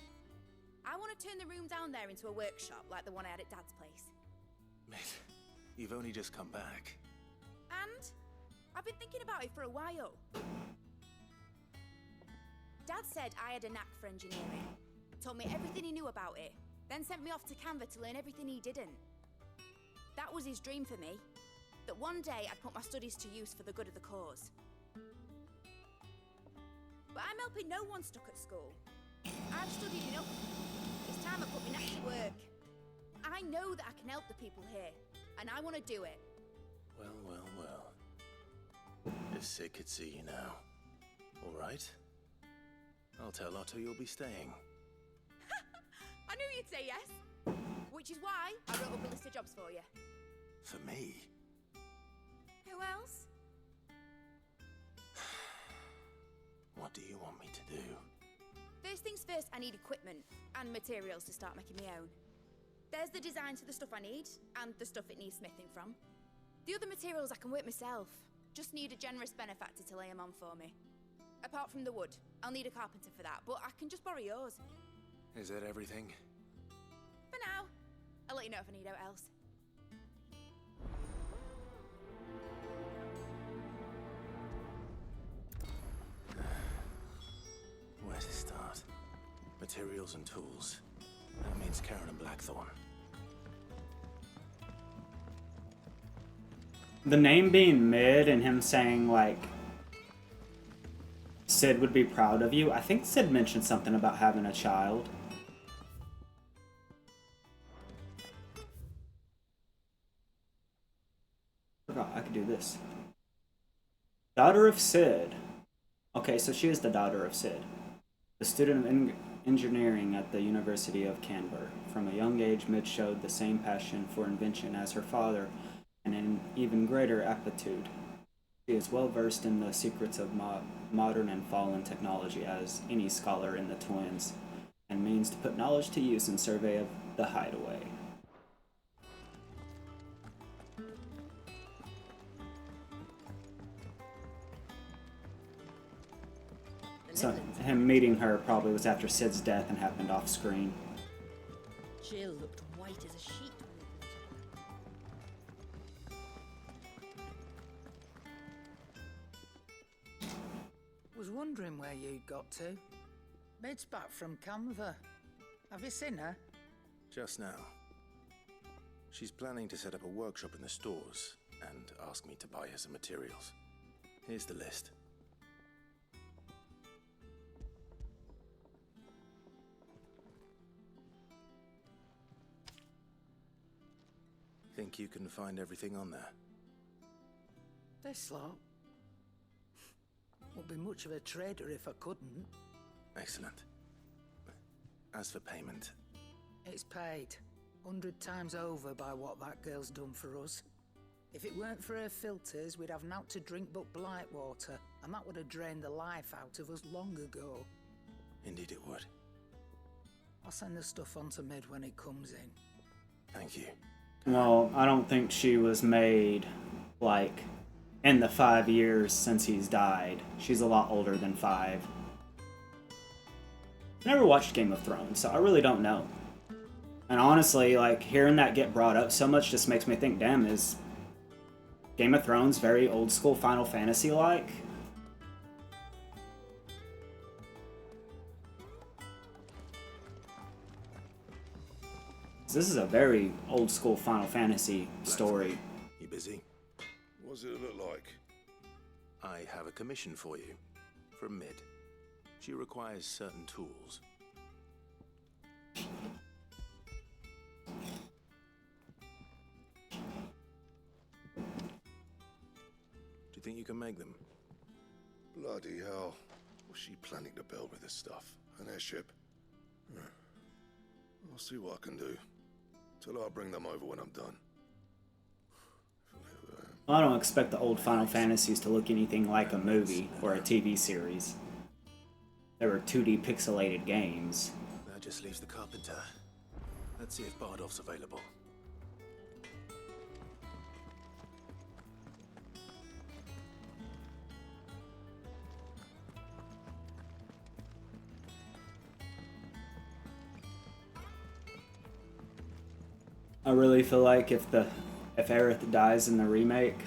I want to turn the room down there into a workshop like the one I had at Dad's place.
Mid, you've only just come back.
And I've been thinking about it for a while. Dad said I had a knack for engineering. Told me everything he knew about it. Then sent me off to Canva to learn everything he didn't. That was his dream for me. That one day I'd put my studies to use for the good of the cause. but I'm helping no one stuck at school. I've studied enough. It's time I put my neck to work. I know that I can help the people here, and I want to do it.
Well, well, well. If Sid could see you now. All right. I'll tell Otto you'll be staying.
I knew you'd say yes. Which is why I wrote up a list of jobs for you.
For me?
Who else?
What do you want me to do?
First things first, I need equipment and materials to start making my own. There's the designs for the stuff I need, and the stuff it needs smithing from. The other materials I can work myself. Just need a generous benefactor to lay them on for me. Apart from the wood, I'll need a carpenter for that, but I can just borrow yours.
Is that everything?
For now. I'll let you know if I need out else.
Where to start? Materials and tools. That means Karen and Blackthorn.
The name being mid and him saying, like, Sid would be proud of you. I think Sid mentioned something about having a child. Forgot I could do this. Daughter of Sid. Okay, so she is the daughter of Sid. The student of engineering at the University of Canberra. From a young age, Mid showed the same passion for invention as her father, and an even greater aptitude. She is well versed in the secrets of modern and fallen technology as any scholar in the twins, and means to put knowledge to use in survey of the hideaway. So him meeting her probably was after Sid's death and happened off screen.
Jill looked white as a sheet.
Was wondering where you'd got to. Mid's back from Canva. Have you seen her?
Just now. She's planning to set up a workshop in the stores and ask me to buy her some materials. Here's the list. Think you can find everything on there?
This lot. Would be much of a trader if I couldn't.
Excellent. As for payment...
It's paid 100 times over by what that girl's done for us. If it weren't for her filters, we'd have naught to drink but blight water, and that would have drained the life out of us long ago.
Indeed it would.
I'll send the stuff on to Mid when it comes in.
Thank you.
Well, I don't think she was made, like, in the 5 years since he's died. She's a lot older than 5. Never watched Game of Thrones, so I really don't know. And honestly, like, hearing that get brought up so much just makes me think, damn, is Game of Thrones very old school Final Fantasy-like? This is a very old school Final Fantasy story.
You busy?
What does it look like?
I have a commission for you. From Mid. She requires certain tools. Do you think you can make them?
Bloody hell. What's she planning to build with this stuff? An airship? I'll see what I can do. Till I'll bring them over when I'm done.
Well, I don't expect the old Final Fantasies to look anything like a movie or a TV series. They were 2D pixelated games.
That just leaves the carpenter. Let's see if Bardolph's available.
I really feel like if Aerith dies in the remake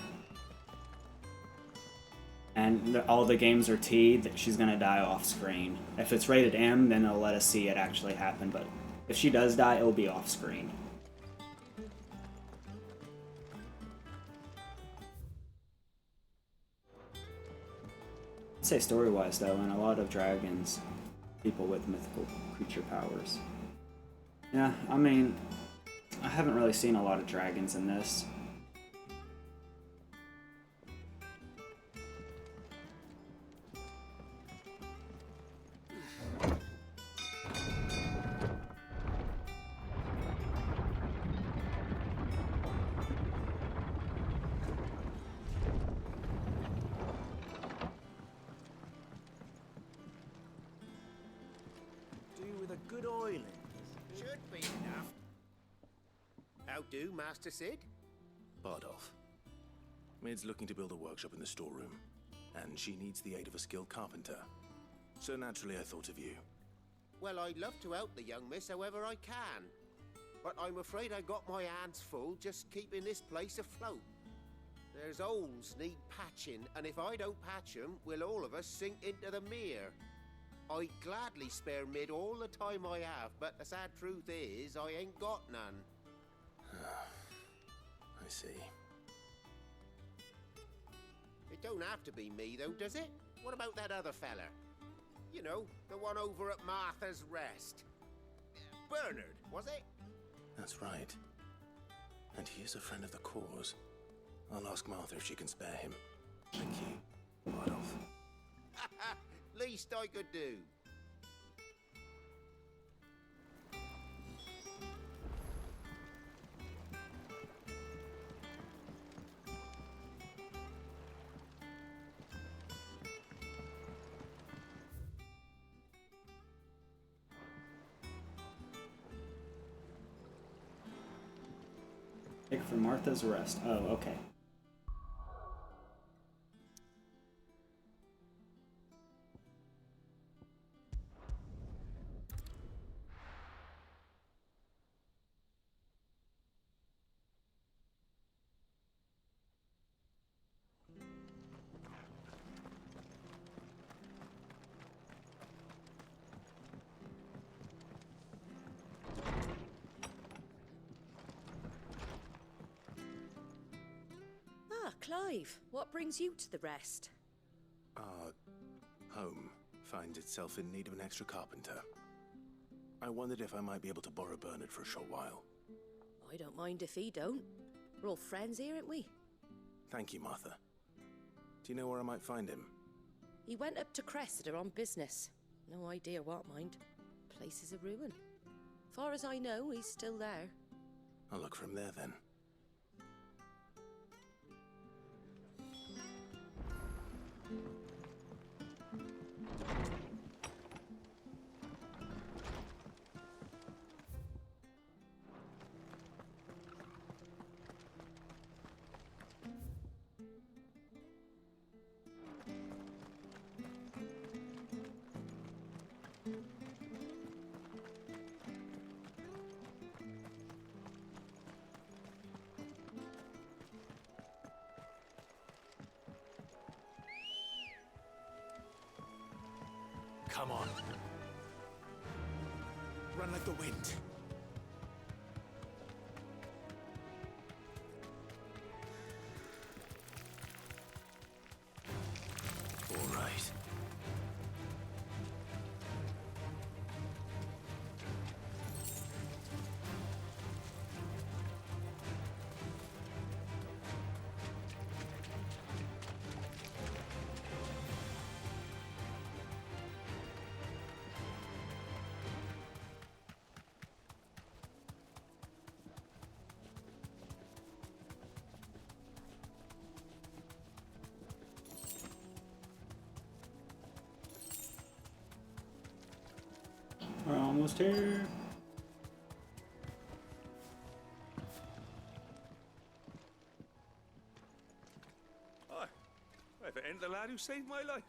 and all the games are T, that she's gonna die off screen. If it's rated M, then it'll let us see it actually happen, but if she does die, it'll be off screen.
I'd say story-wise, though, and a lot of dragons, people with mythical creature powers. Yeah, I mean, I haven't really seen a lot of dragons in this.
Good oiling. Should be enough. How do, Master Sid?
Bardolph. Mid's looking to build a workshop in the storeroom, and she needs the aid of a skilled carpenter. So naturally I thought of you.
Well, I'd love to help the young miss however I can. But I'm afraid I got my hands full just keeping this place afloat. There's holes need patching, and if I don't patch them, we'll all of us sink into the mere. I'd gladly spare Mid all the time I have, but the sad truth is, I ain't got none.
I see.
It don't have to be me, though, does it? What about that other fella? You know, the one over at Martha's Rest. Bernard, was it?
That's right. And he is a friend of the cause. I'll ask Martha if she can spare him. Thank you, Bardolph.
Least I could do.
Pick for Martha's Rest. Oh, okay.
Clive, what brings you to the Rest?
Our home finds itself in need of an extra carpenter. I wondered if I might be able to borrow Bernard for a short while.
I don't mind if he don't. We're all friends here, aren't we?
Thank you, Martha. Do you know where I might find him?
He went up to Cressida on business. No idea what, mind. Place is a ruin. Far as I know, he's still there.
I'll look for him there then.
Come on. Run like the wind.
All right.
We're almost here.
Hi. If it ain't the lad who saved my life.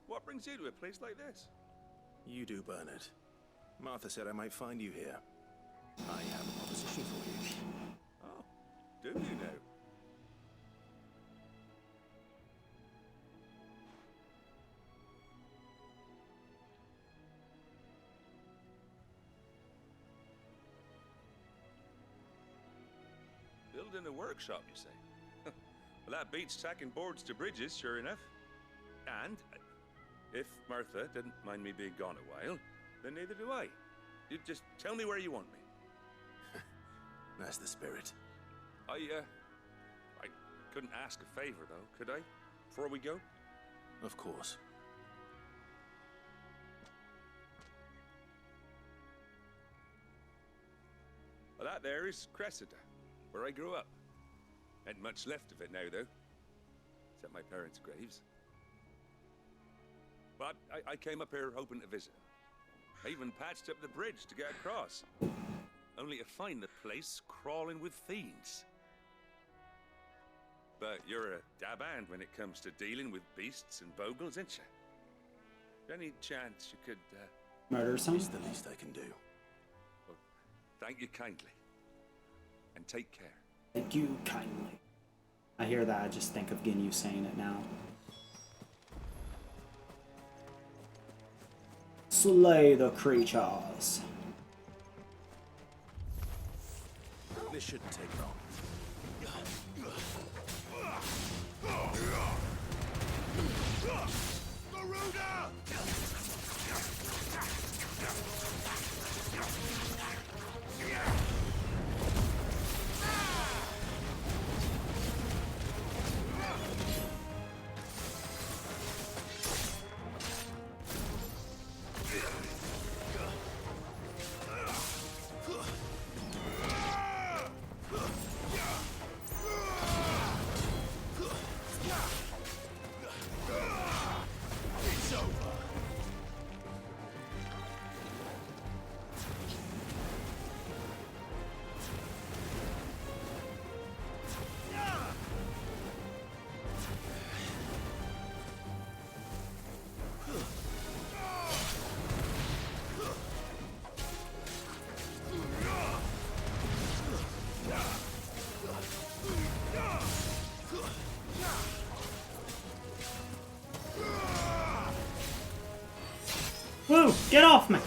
What brings you to a place like this?
You do, Bernard. Martha said I might find you here. I have a proposition for you.
Oh, do you now? Building a workshop, you say? Well, that beats tacking boards to bridges, sure enough. And If Martha didn't mind me being gone a while, then neither do I. You just tell me where you want me.
That's the spirit.
I couldn't ask a favor, though, could I? Before we go?
Of course.
Well, that there is Cressida, where I grew up. Ain't much left of it now, though. Except my parents' graves. But I came up here hoping to visit. I even patched up the bridge to get across. Only to find the place crawling with fiends. But you're a dab hand when it comes to dealing with beasts and bogles, ain't you? Any chance you could,
murder some?
It's the least I can do.
Well, thank you kindly. And take care.
Thank you kindly. I hear that, I just think of getting you saying it now. Slay the creatures.
This shouldn't take long.
Woo! Get off me!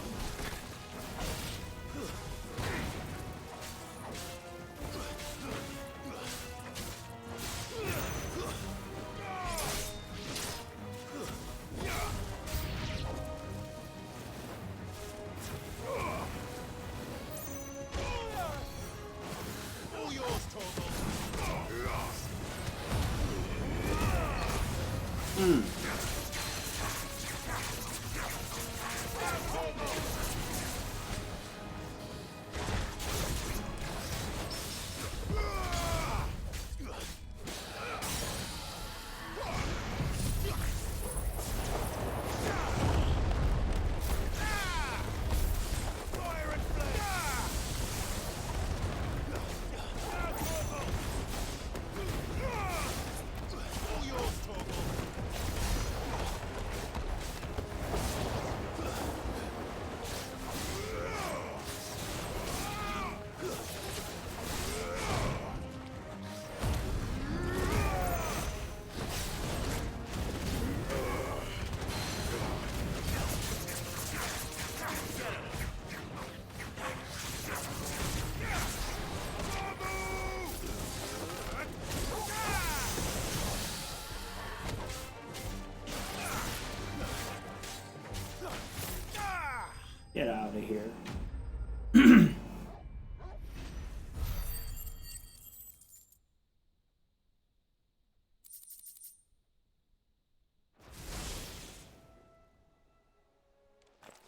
Get out of here.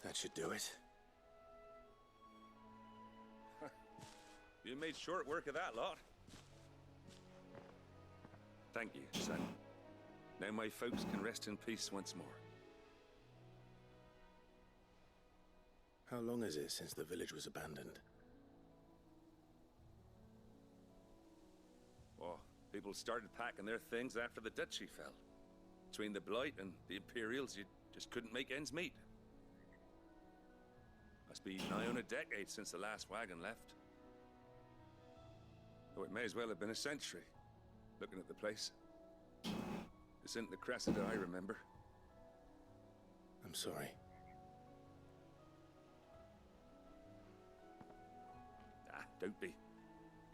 That should do it.
You made short work of that lot. Thank you, son. Now my folks can rest in peace once more.
How long is it since the village was abandoned?
Well, people started packing their things after the duchy fell. Between the Blight and the Imperials, you just couldn't make ends meet. Must be nigh on a decade since the last wagon left. Though it may as well have been a century, looking at the place. This isn't the Cressida I remember.
I'm sorry.
Don't be.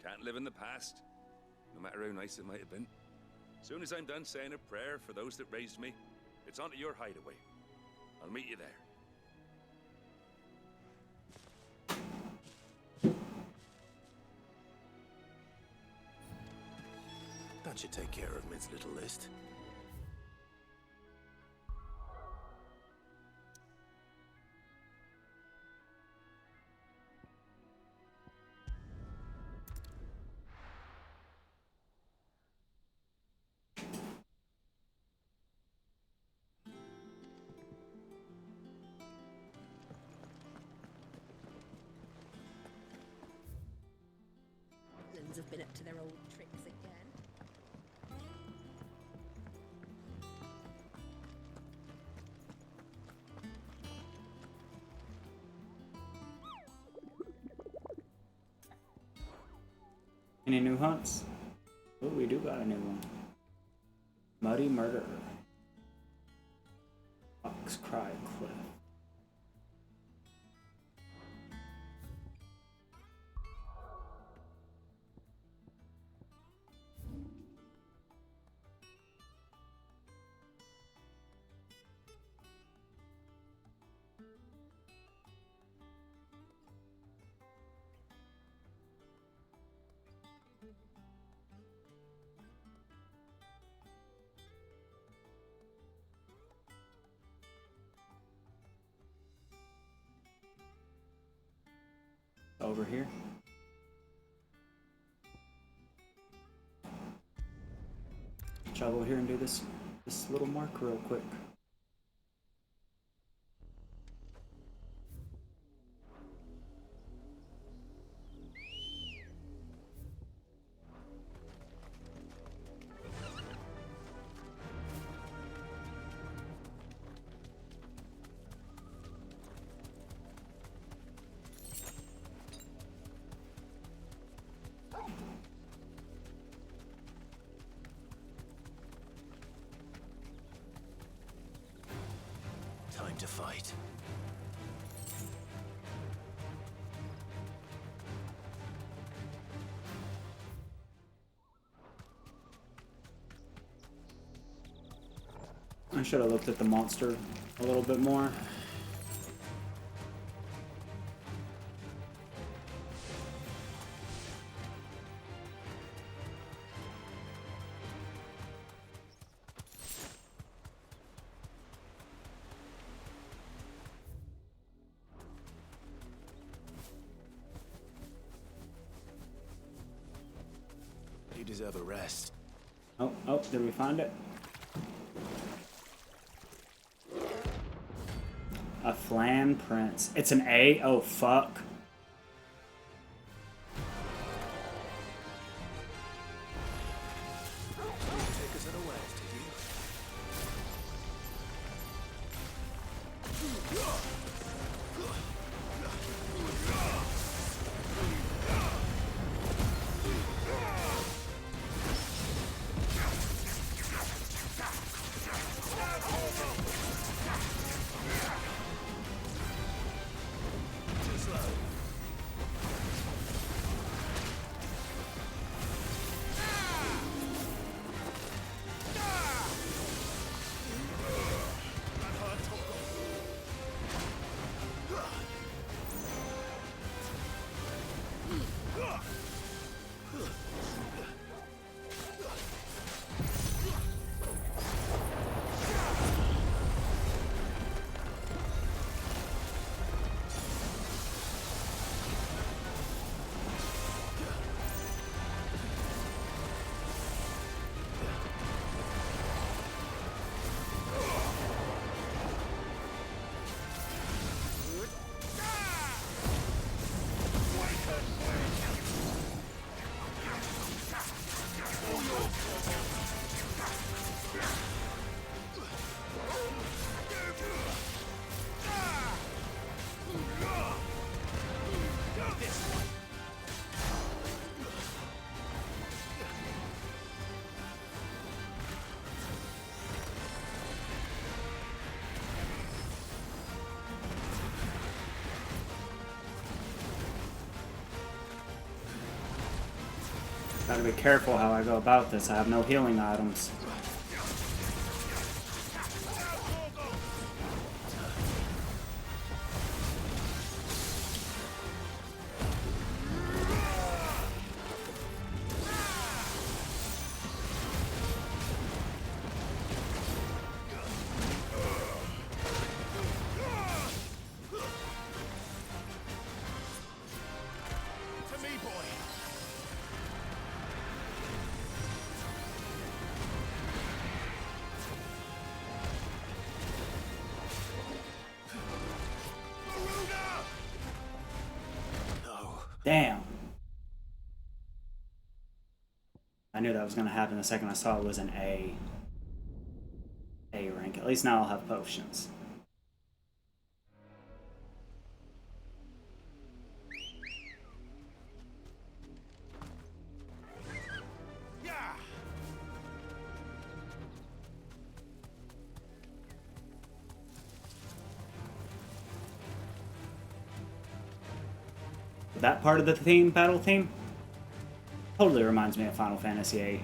Can't live in the past, no matter how nice it might have been. Soon as I'm done saying a prayer for those that raised me, it's onto your hideaway. I'll meet you there.
That should take care of Mid's little list.
Have been up to their old tricks again.
Any new hunts? Oh, we do got a new one. Muddy Murderer. Fox Cry Cliff. Over here. Travel over here and do this little mark real quick.
Time to fight.
I should have looked at the monster a little bit more.
You deserve a rest.
Oh, did we find it? A Flan Prince. It's an A? Oh, fuck.
Take us unawares, did you?
Gotta be careful how I go about this. I have no healing items. Damn. I knew that was going to happen the second I saw it was an A rank. At least now I'll have potions. That part of the theme, battle theme, totally reminds me of Final Fantasy VIII.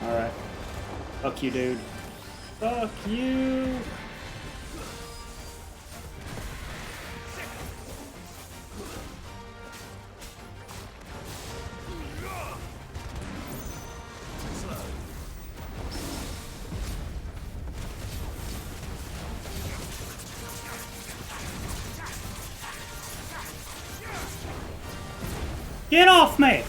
Alright. Fuck you, dude. Fuck you! Get off me!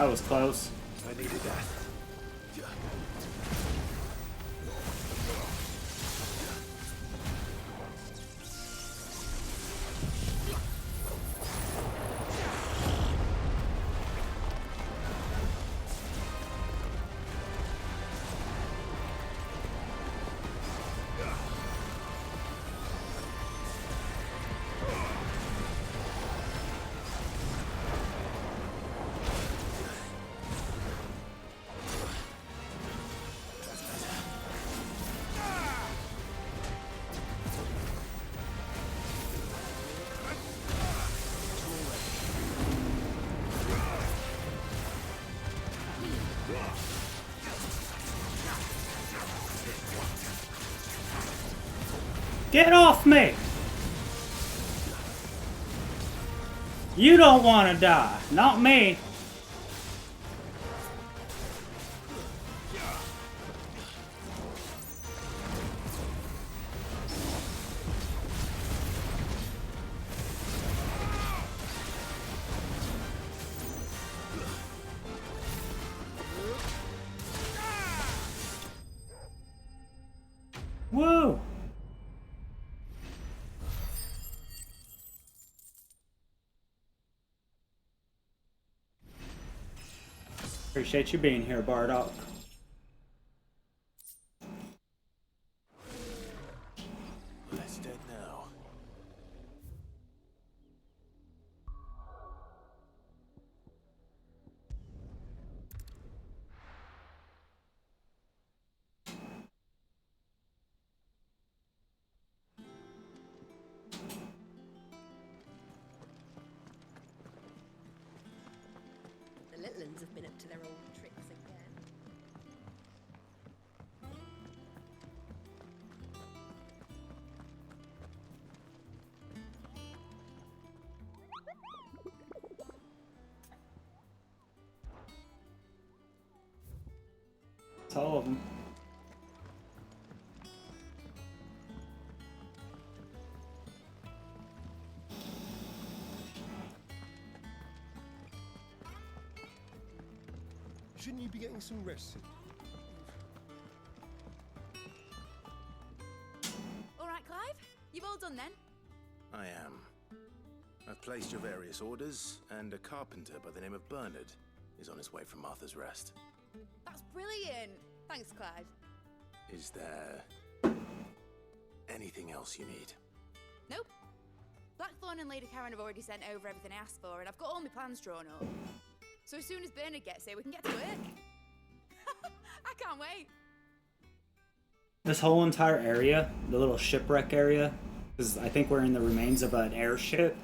That was close.
I needed that.
Get off me! You don't want to die, not me. Woo! Appreciate you being here, Bardock.
It's dead now.
The little uns have been up to their old tricks again.
It's all of them.
Shouldn't you be getting some rest?
All right, Clive? You've all done then?
I am. I've placed your various orders, and a carpenter by the name of Bernard is on his way from Martha's Rest.
That's brilliant. Thanks, Clive.
Is there anything else you need?
Nope. Blackthorn and Lady Karen have already sent over everything I asked for, and I've got all my plans drawn up. So as soon as Bernard gets here, we can get to work. I can't wait.
This whole entire area, the little shipwreck area, because I think we're in the remains of an airship,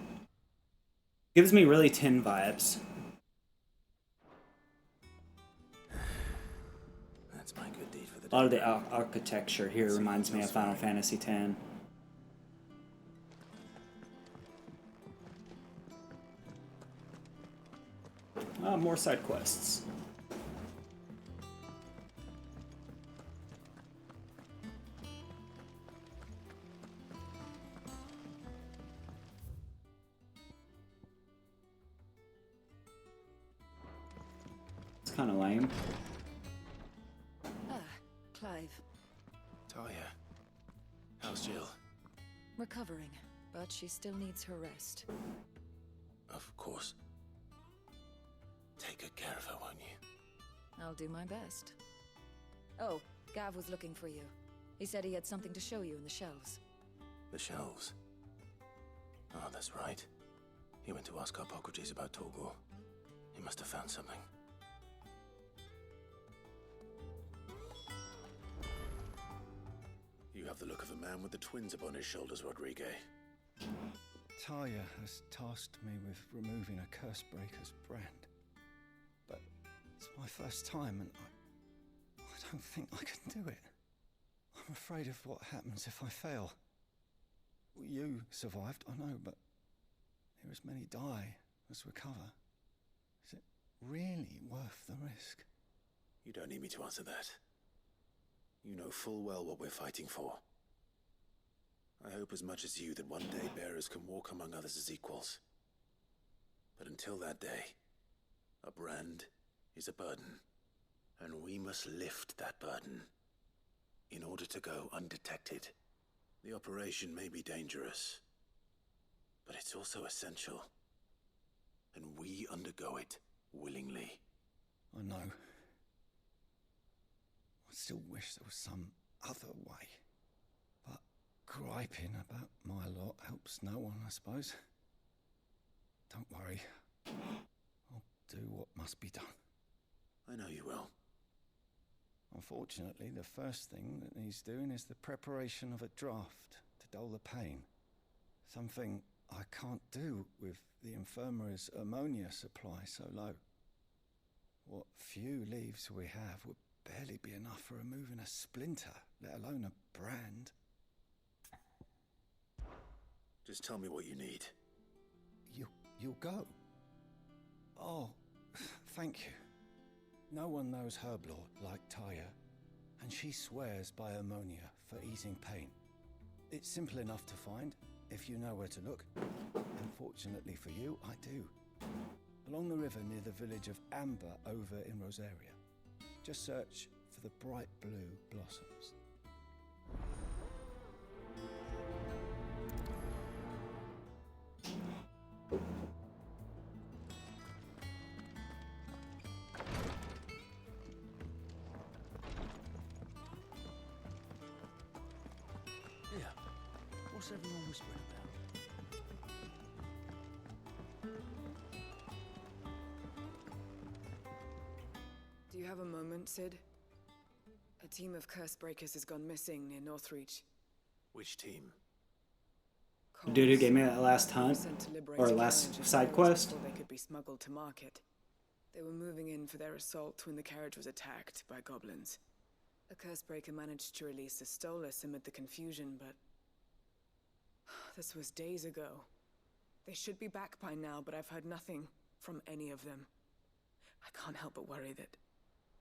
gives me really 10 vibes.
That's my good deed for the day.
A lot of the architecture here reminds me of Final Fantasy X. More side quests. It's kind of lame.
Clive.
Talia, how's Jill?
Recovering, but she still needs her rest.
Of course. Take good care of her, won't you?
I'll do my best. Oh, Gav was looking for you. He said he had something to show you in the shelves.
The shelves. Oh, that's right. He went to ask Hippocrates about Torgor. He must have found something. You have the look of a man with the twins upon his shoulders, Rodrigue.
Talia has tasked me with removing a Cursebreaker's brand. But it's my first time and I don't think I can do it. I'm afraid of what happens if I fail. You survived, I know, but here as many die as recover. Is it really worth the risk?
You don't need me to answer that. You know full well what we're fighting for. I hope as much as you that one day bearers can walk among others as equals. But until that day, a brand is a burden, and we must lift that burden in order to go undetected. The operation may be dangerous, but it's also essential, and we undergo it willingly.
I know. I still wish there was some other way. But griping about my lot helps no one, I suppose. Don't worry. I'll do what must be done.
I know you will.
Unfortunately, the first thing that needs doing is the preparation of a draft to dull the pain. Something I can't do with the infirmary's ammonia supply so low. What few leaves we have would barely be enough for removing a splinter, let alone a brand.
Just tell me what you need.
you'll go. Oh, thank you. No one knows herb lore like Taya, and she swears by ammonia for easing pain. It's simple enough to find, if you know where to look. And fortunately for you, I do. Along the river near the village of Amber over in Rosaria. Just search for the bright blue blossoms.
Yeah. What's everyone whispering about?
Do you have a moment, Sid? A team of curse breakers has gone missing near Northreach.
Which team?
The dude who gave me that last
They were
hunt
sent to liberate
or
a
last
carriage of
side
heroes
quest.
before they could be smuggled to market. They were moving in for their assault when the carriage was attacked by goblins. A curse breaker managed to release a Stolas amid the confusion, but this was days ago. They should be back by now, but I've heard nothing from any of them. I can't help but worry that...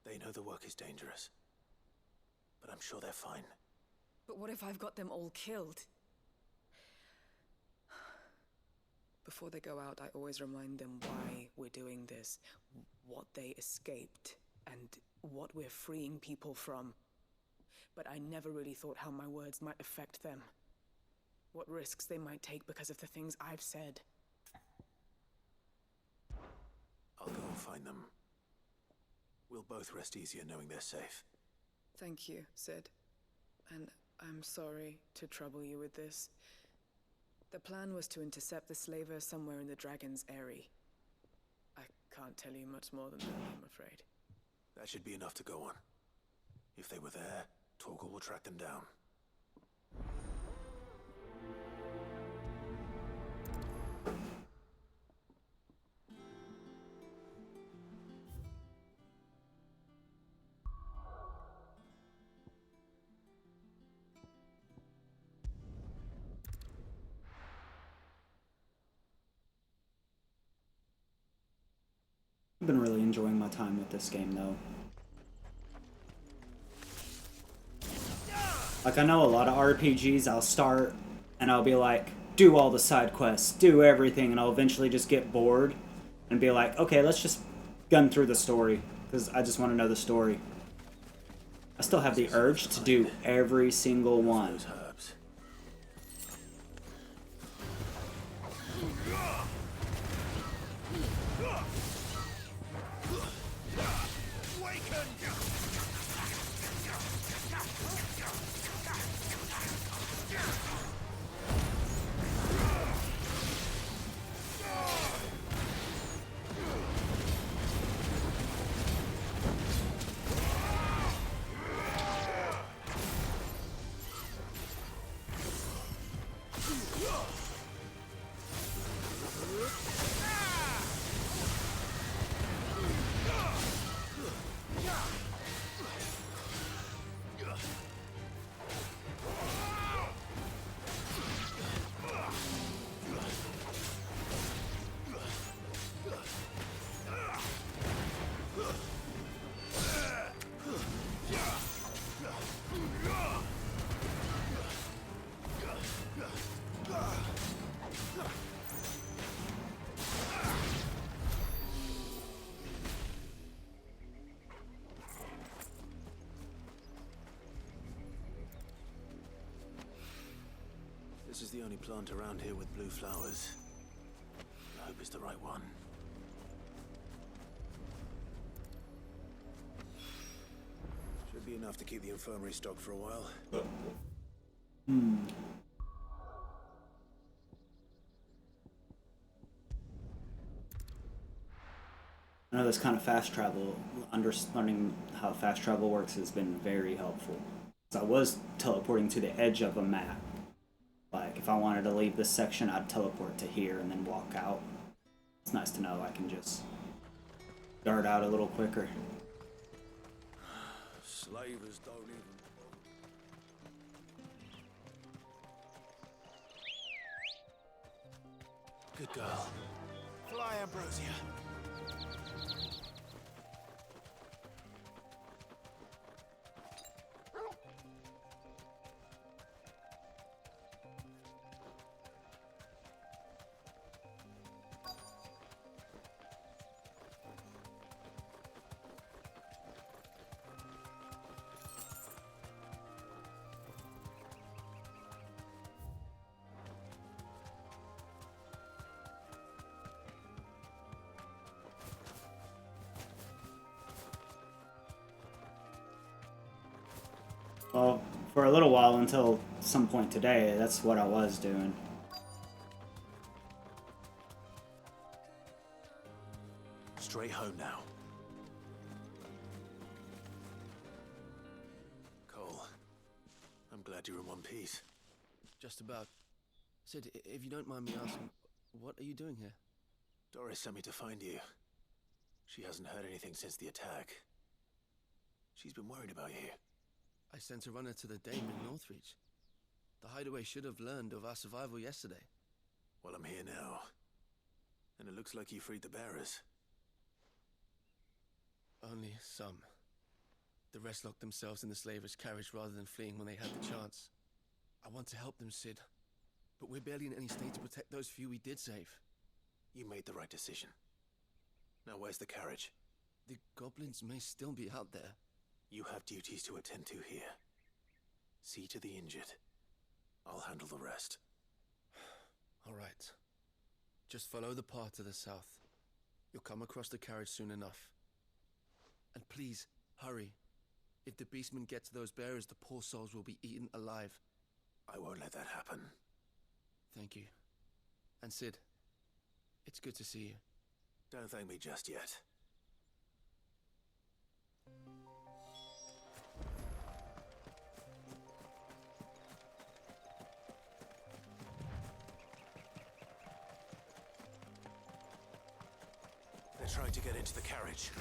They know the work is dangerous. But I'm sure they're fine.
But what if I've got them all killed? Before they go out, I always remind them why we're doing this, what they escaped, and what we're freeing people from. But I never really thought how my words might affect them. What risks they might take because of the things I've said.
I'll go and find them. We'll both rest easier knowing they're safe.
Thank you, Sid. And I'm sorry to trouble you with this. The plan was to intercept the slaver somewhere in the Dragon's Eyrie. I can't tell you much more than that, I'm afraid.
That should be enough to go on. If they were there, Torgal will track them down.
I've been really enjoying my time with this game, though. Like, I know a lot of RPGs I'll start and I'll be like, do all the side quests, do everything, and I'll eventually just get bored and be like, okay, let's just gun through the story, because I just want to know the story. I still have the urge to do every single one.
This is the only plant around here with blue flowers. I hope it's the right one. Should be enough to keep the infirmary stocked for a while.
I know this kind of fast travel, understanding how fast travel works has been very helpful. So I was teleporting to the edge of a map. Like, if I wanted to leave this section, I'd teleport to here and then walk out. It's nice to know I can just dart out a little quicker.
Slavers don't even... Good girl. Fly, Ambrosia.
Well, for a little while until some point today, that's what I was doing.
Straight home now. Cole, I'm glad you're in one piece.
Just about. Sid, if you don't mind me asking, what are you doing here?
Doris sent me to find you. She hasn't heard anything since the attack. She's been worried about you.
I sent a runner to the dame in Northreach. The hideaway should have learned of our survival yesterday.
Well, I'm here now. And it looks like you freed the bearers.
Only some. The rest locked themselves in the slaver's carriage rather than fleeing when they had the chance. I want to help them, Sid. But we're barely in any state to protect those few we did save.
You made the right decision. Now where's the carriage?
The goblins may still be out there.
You have duties to attend to here. See to the injured. I'll handle the rest.
All right. Just follow the path to the south. You'll come across the carriage soon enough. And please, hurry. If the beastmen get to those bearers, the poor souls will be eaten alive.
I won't let that happen.
Thank you. And Sid, it's good to see you.
Don't thank me just yet. They're trying to get into the carriage.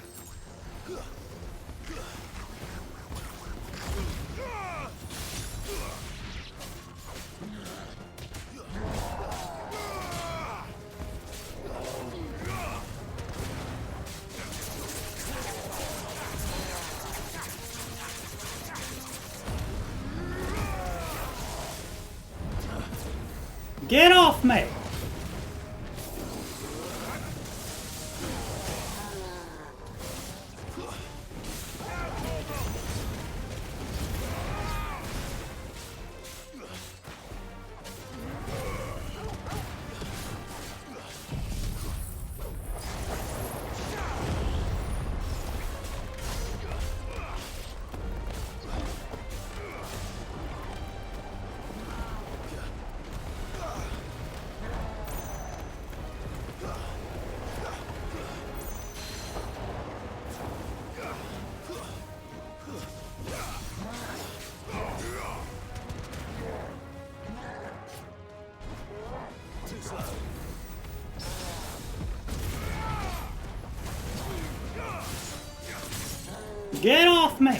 Get off me! Get off me!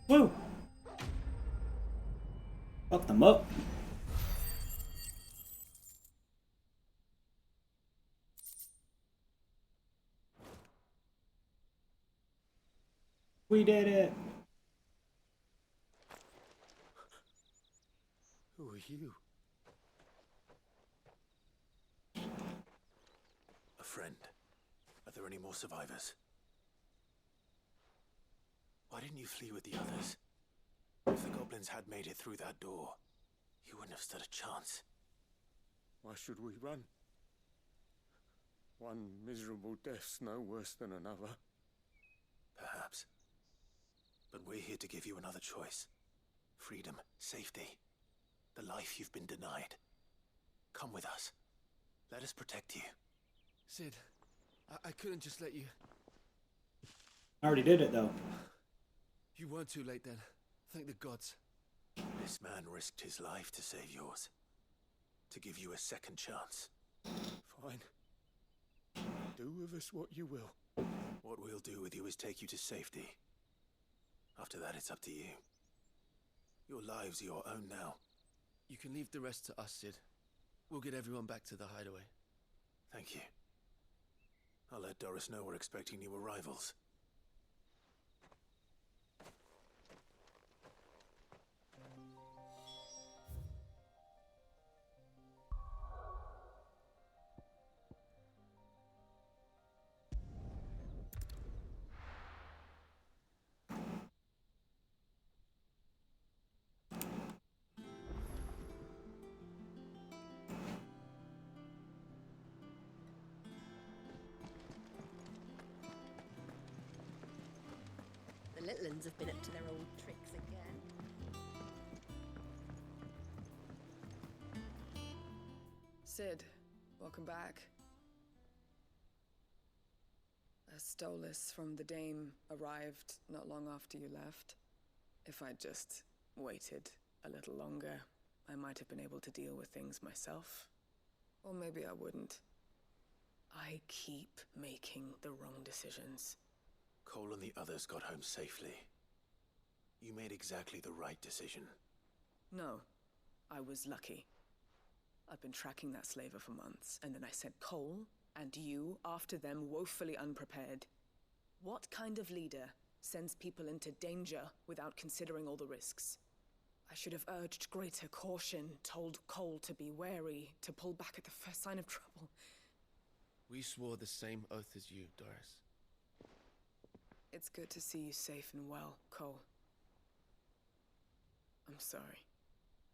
Woo! Fuck them up. We did it.
Who are you? A friend. Are there any more survivors? Why didn't you flee with the others? If the goblins had made it through that door, you wouldn't have stood a chance.
Why should we run? One miserable death's no worse than another.
Perhaps. But we're here to give you another choice. Freedom, safety. The life you've been denied. Come with us. Let us protect you.
Sid, I couldn't just let you...
I already did it, though.
You weren't too late then. Thank the gods.
This man risked his life to save yours. To give you a second chance.
Fine. Do with us what you will.
What we'll do with you is take you to safety. After that, it's up to you. Your lives are your own now.
You can leave the rest to us, Sid. We'll get everyone back to the hideaway.
Thank you. I'll let Doris know we're expecting new arrivals.
The little ones have been up to their old tricks again.
Sid, welcome back. A Stolas from the Dame arrived not long after you left. If I'd just waited a little longer, I might have been able to deal with things myself. Or maybe I wouldn't. I keep making the wrong decisions.
Cole and the others got home safely. You made exactly the right decision.
No, I was lucky. I've been tracking that slaver for months, and then I sent Cole and you after them woefully unprepared. What kind of leader sends people into danger without considering all the risks? I should have urged greater caution, told Cole to be wary, to pull back at the first sign of trouble.
We swore the same oath as you, Doris.
It's good to see you safe and well, Cole. I'm sorry.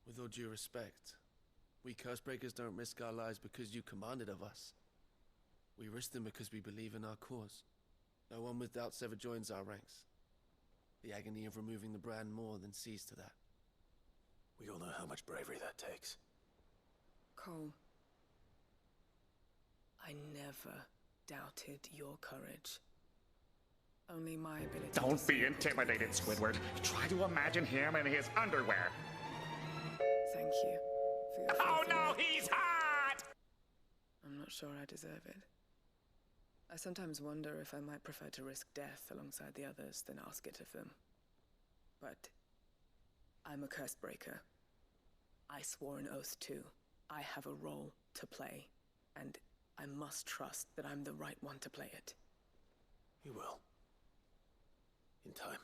With all due respect, we Cursebreakers don't risk our lives because you commanded of us. We risk them because we believe in our cause. No one with doubts ever joins our ranks. The agony of removing the brand more than sees to that.
We all know how much bravery that takes.
Cole, I never doubted your courage. Only my ability to
Don't be intimidated, Squidward. Try to imagine him in his underwear.
Thank you for your
Oh
faith in
no,
me.
he's hot!
I'm not sure I deserve it. I sometimes wonder if I might prefer to risk death alongside the others than ask it of them. But I'm a Cursebreaker. I swore an oath too. I have a role to play, and I must trust that I'm the right one to play it.
You will. In time.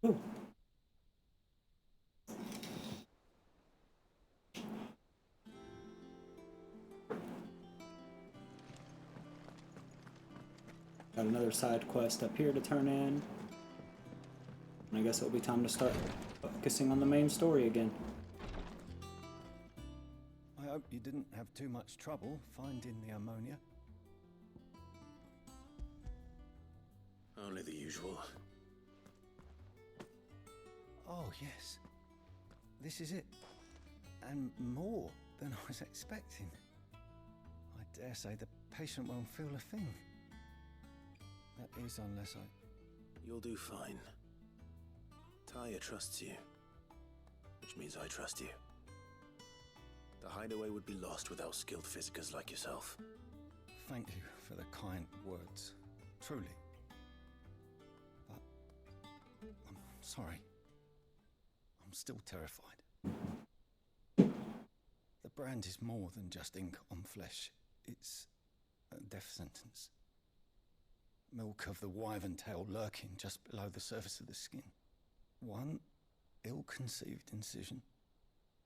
Ooh. Got another side quest up here to turn in. And I guess it'll be time to start focusing on the main story again.
I hope you didn't have too much trouble finding the ammonia.
Only the usual.
Oh, yes. This is it. And more than I was expecting. I dare say the patient won't feel a thing. That is, unless I...
You'll do fine. Taya trusts you. Which means I trust you. The hideaway would be lost without skilled physicers like yourself.
Thank you for the kind words. Truly. But... I'm sorry. I'm still terrified. The brand is more than just ink on flesh. It's a death sentence. Milk of the wyvern tail lurking just below the surface of the skin. One ill-conceived incision,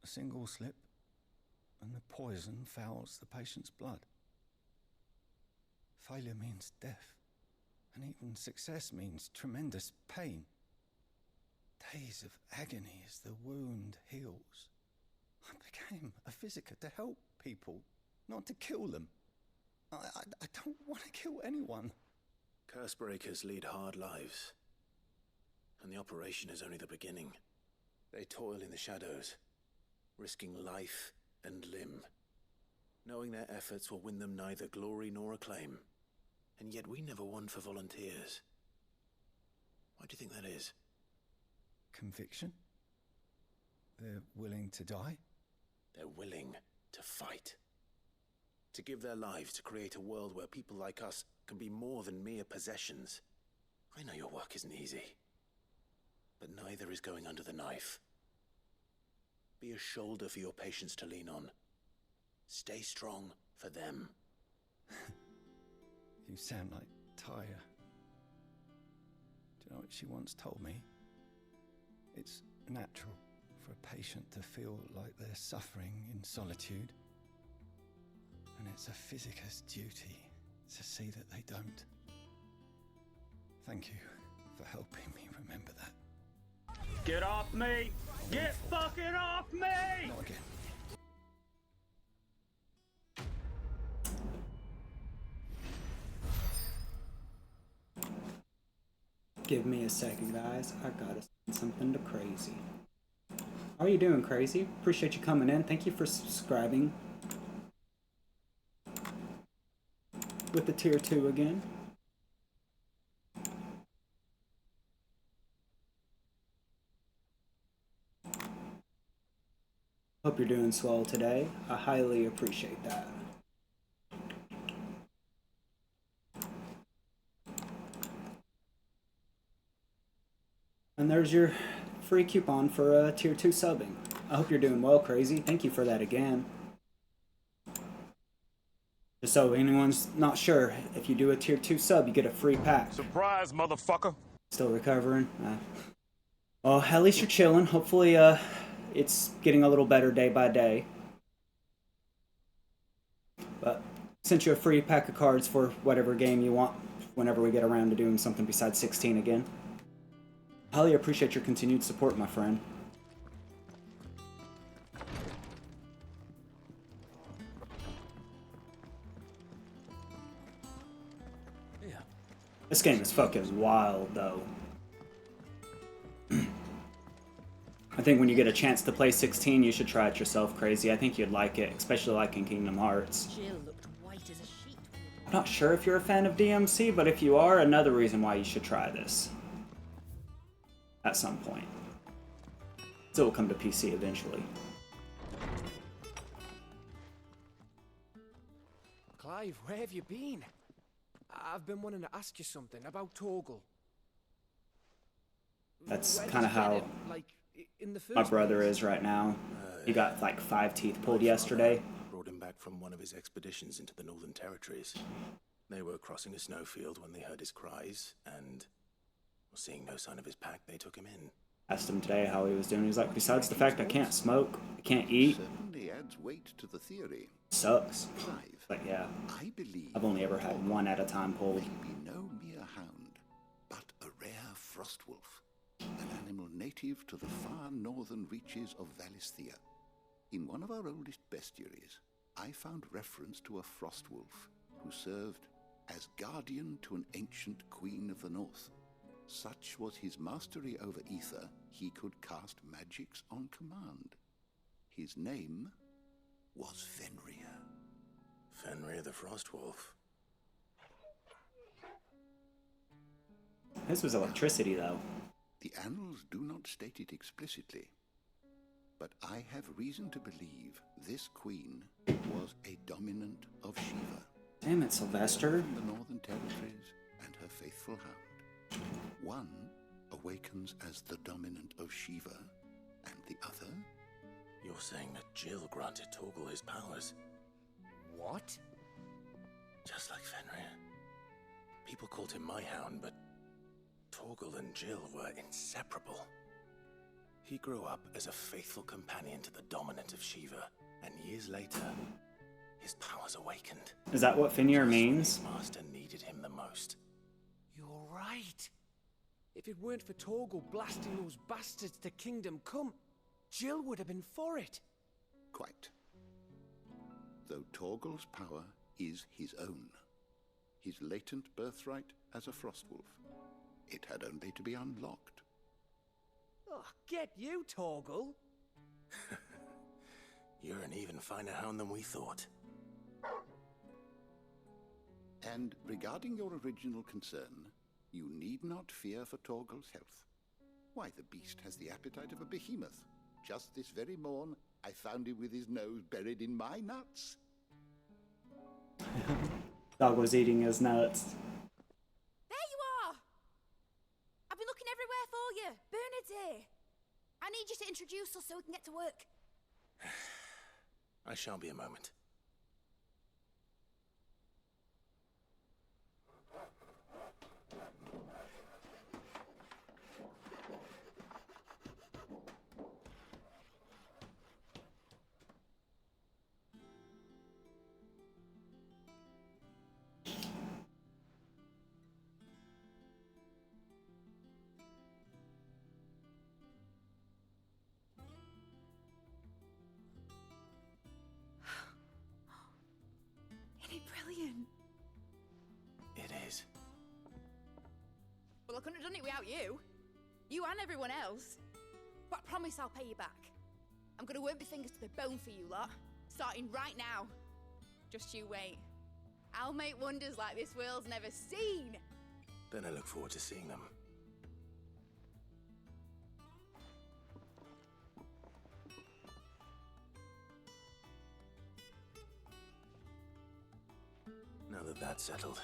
a single slip, and the poison fouls the patient's blood. Failure means death, and even success means tremendous pain. days of agony as the wound heals. I became a Visitor to help people, not to kill them. I don't want to kill anyone.
Cursebreakers lead hard lives. And the operation is only the beginning. They toil in the shadows, risking life and limb, knowing their efforts will win them neither glory nor acclaim. And yet we never won for volunteers. Why do you think that is?
Conviction? They're willing to die?
They're willing to fight. To give their lives to create a world where people like us can be more than mere possessions. I know your work isn't easy. But neither is going under the knife. Be a shoulder for your patients to lean on. Stay strong for them.
You sound like Taya. Do you know what she once told me? It's natural for a patient to feel like they're suffering in solitude. And it's a physicist's duty to see that they don't. Thank you for helping me remember that.
Get off me! Get fucking off me!
Not again.
Give me a second, guys. I gotta send something to Crazy. How are you doing, Crazy? Appreciate you coming in. Thank you for subscribing. With the tier 2 again. Hope you're doing swell today. I highly appreciate that. And there's your free coupon for tier 2 subbing. I hope you're doing well, Crazy. Thank you for that again. Just so anyone's not sure, if you do a tier 2 sub, you get a free pack.
Surprise, motherfucker!
Still recovering? Well, at least you're chilling. Hopefully, it's getting a little better day by day. But sent you a free pack of cards for whatever game you want whenever we get around to doing something besides 16 again. Highly appreciate your continued support, my friend.
Yeah.
This game is fucking wild, though. I think when you get a chance to play 16, you should try it yourself, Crazy. I think you'd like it, especially liking Kingdom Hearts. I'm not sure if you're a fan of DMC, but if you are, another reason why you should try this. At some point. So it will come to PC eventually.
Clive, where have you been? I've been wanting to ask you something about Torgal.
That's
Where did
kind of
you get
how
him? Like, in the
my
first
brother
place?
is right now. He got like 5 teeth pulled yesterday.
Brought him back from one of his expeditions into the Northern Territories. They were crossing a snowfield when they heard his cries, and seeing no sign of his pack, they took him in.
Asked him today how he was doing. He's like, besides the fact I can't smoke, I can't eat,
Certainly adds weight to the theory.
sucks.
Clive,
But yeah,
I believe
I've only ever had one at a time pulled.
be no mere hound, but a rare frost wolf, an animal native to the far northern reaches of Valisthea. In one of our oldest bestiaries, I found reference to a frost wolf who served as guardian to an ancient queen of the north. Such was his mastery over ether, he could cast magics on command. His name was Fenrir.
Fenrir the Frostwolf.
This was electricity, though.
The annals do not state it explicitly, but I have reason to believe this queen was a dominant of Shiva.
Damn it, Sylvester.
The Northern Territories and her faithful hound. One awakens as the dominant of Shiva, and the other?
You're saying that Jill granted Torgal his powers?
What?
Just like Fenrir. People called him my hound, but Torgal and Jill were inseparable. He grew up as a faithful companion to the dominant of Shiva, and years later, his powers awakened.
Is that what Fenrir means?
His master needed him the most.
You're right. If it weren't for Torgal blasting those bastards to Kingdom Come, Jill would have been for it.
Quite. Though Torgal's power is his own. His latent birthright as a Frostwolf. It had only to be unlocked.
Oh, get you, Torgal!
You're an even finer hound than we thought.
And regarding your original concern, you need not fear for Torgal's health. Why, the beast has the appetite of a behemoth. Just this very morn, I found him with his nose buried in my nuts.
Dog was eating his nuts.
There you are! I've been looking everywhere for you. Bernard's here. I need you to introduce us so we can get to work.
I shall be a moment.
Brilliant.
It is.
Well, I couldn't have done it without you. You and everyone else. But I promise I'll pay you back. I'm gonna work my fingers to the bone for you lot. Starting right now. Just you wait. I'll make wonders like this world's never seen.
Then I look forward to seeing them. Now that that's settled,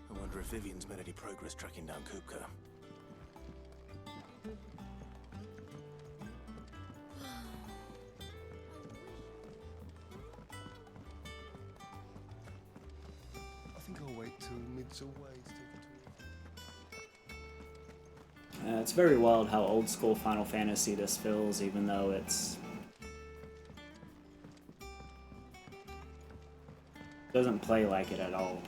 I wonder if Vivian's made any progress tracking down Kupka.
I think I'll wait till mid's away.
It's very wild how old school Final Fantasy this feels, even though it's doesn't play like it at all.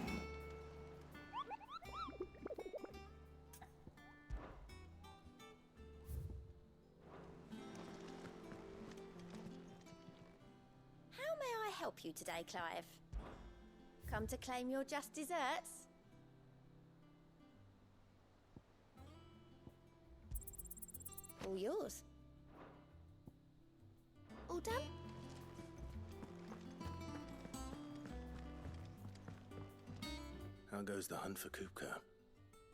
How may I help you today, Clive? Come to claim your just desserts? All yours. All done?
How goes the hunt for Kupka?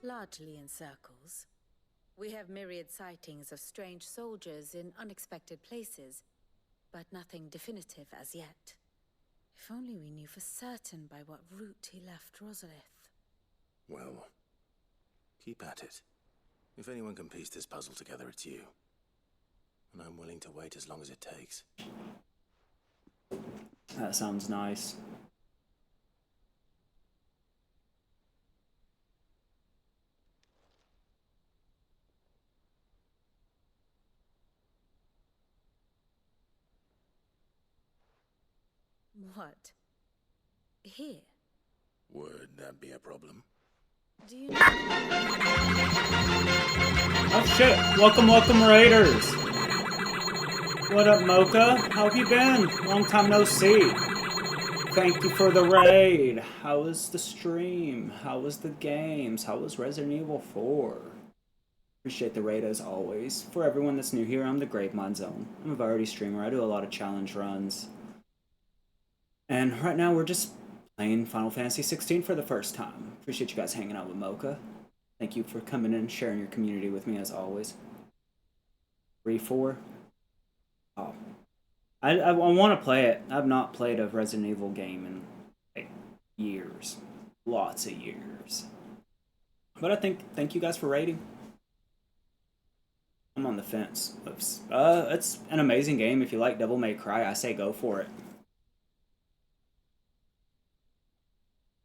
Largely in circles. We have myriad sightings of strange soldiers in unexpected places, but nothing definitive as yet. If only we knew for certain by what route he left Rosalith.
Well, keep at it. If anyone can piece this puzzle together, it's you. And I'm willing to wait as long as it takes.
That sounds nice.
What? Here?
Would that be a problem?
Do you
Oh shit! Welcome, welcome, Raiders! What up, Mocha? How have you been? Long time no see. Thank you for the raid. How was the stream? How was the games? How was Resident Evil 4? Appreciate the raid as always. For everyone that's new here, I'm the Gravemind Zone. I'm a variety streamer. I do a lot of challenge runs. And right now we're just playing Final Fantasy XVI for the first time. Appreciate you guys hanging out with Mocha. Thank you for coming in and sharing your community with me as always. 3-4. Oh. I want to play it. I've not played a Resident Evil game in like, years. Lots of years. But thank you guys for raiding. I'm on the fence. It's an amazing game. If you like Devil May Cry, I say go for it.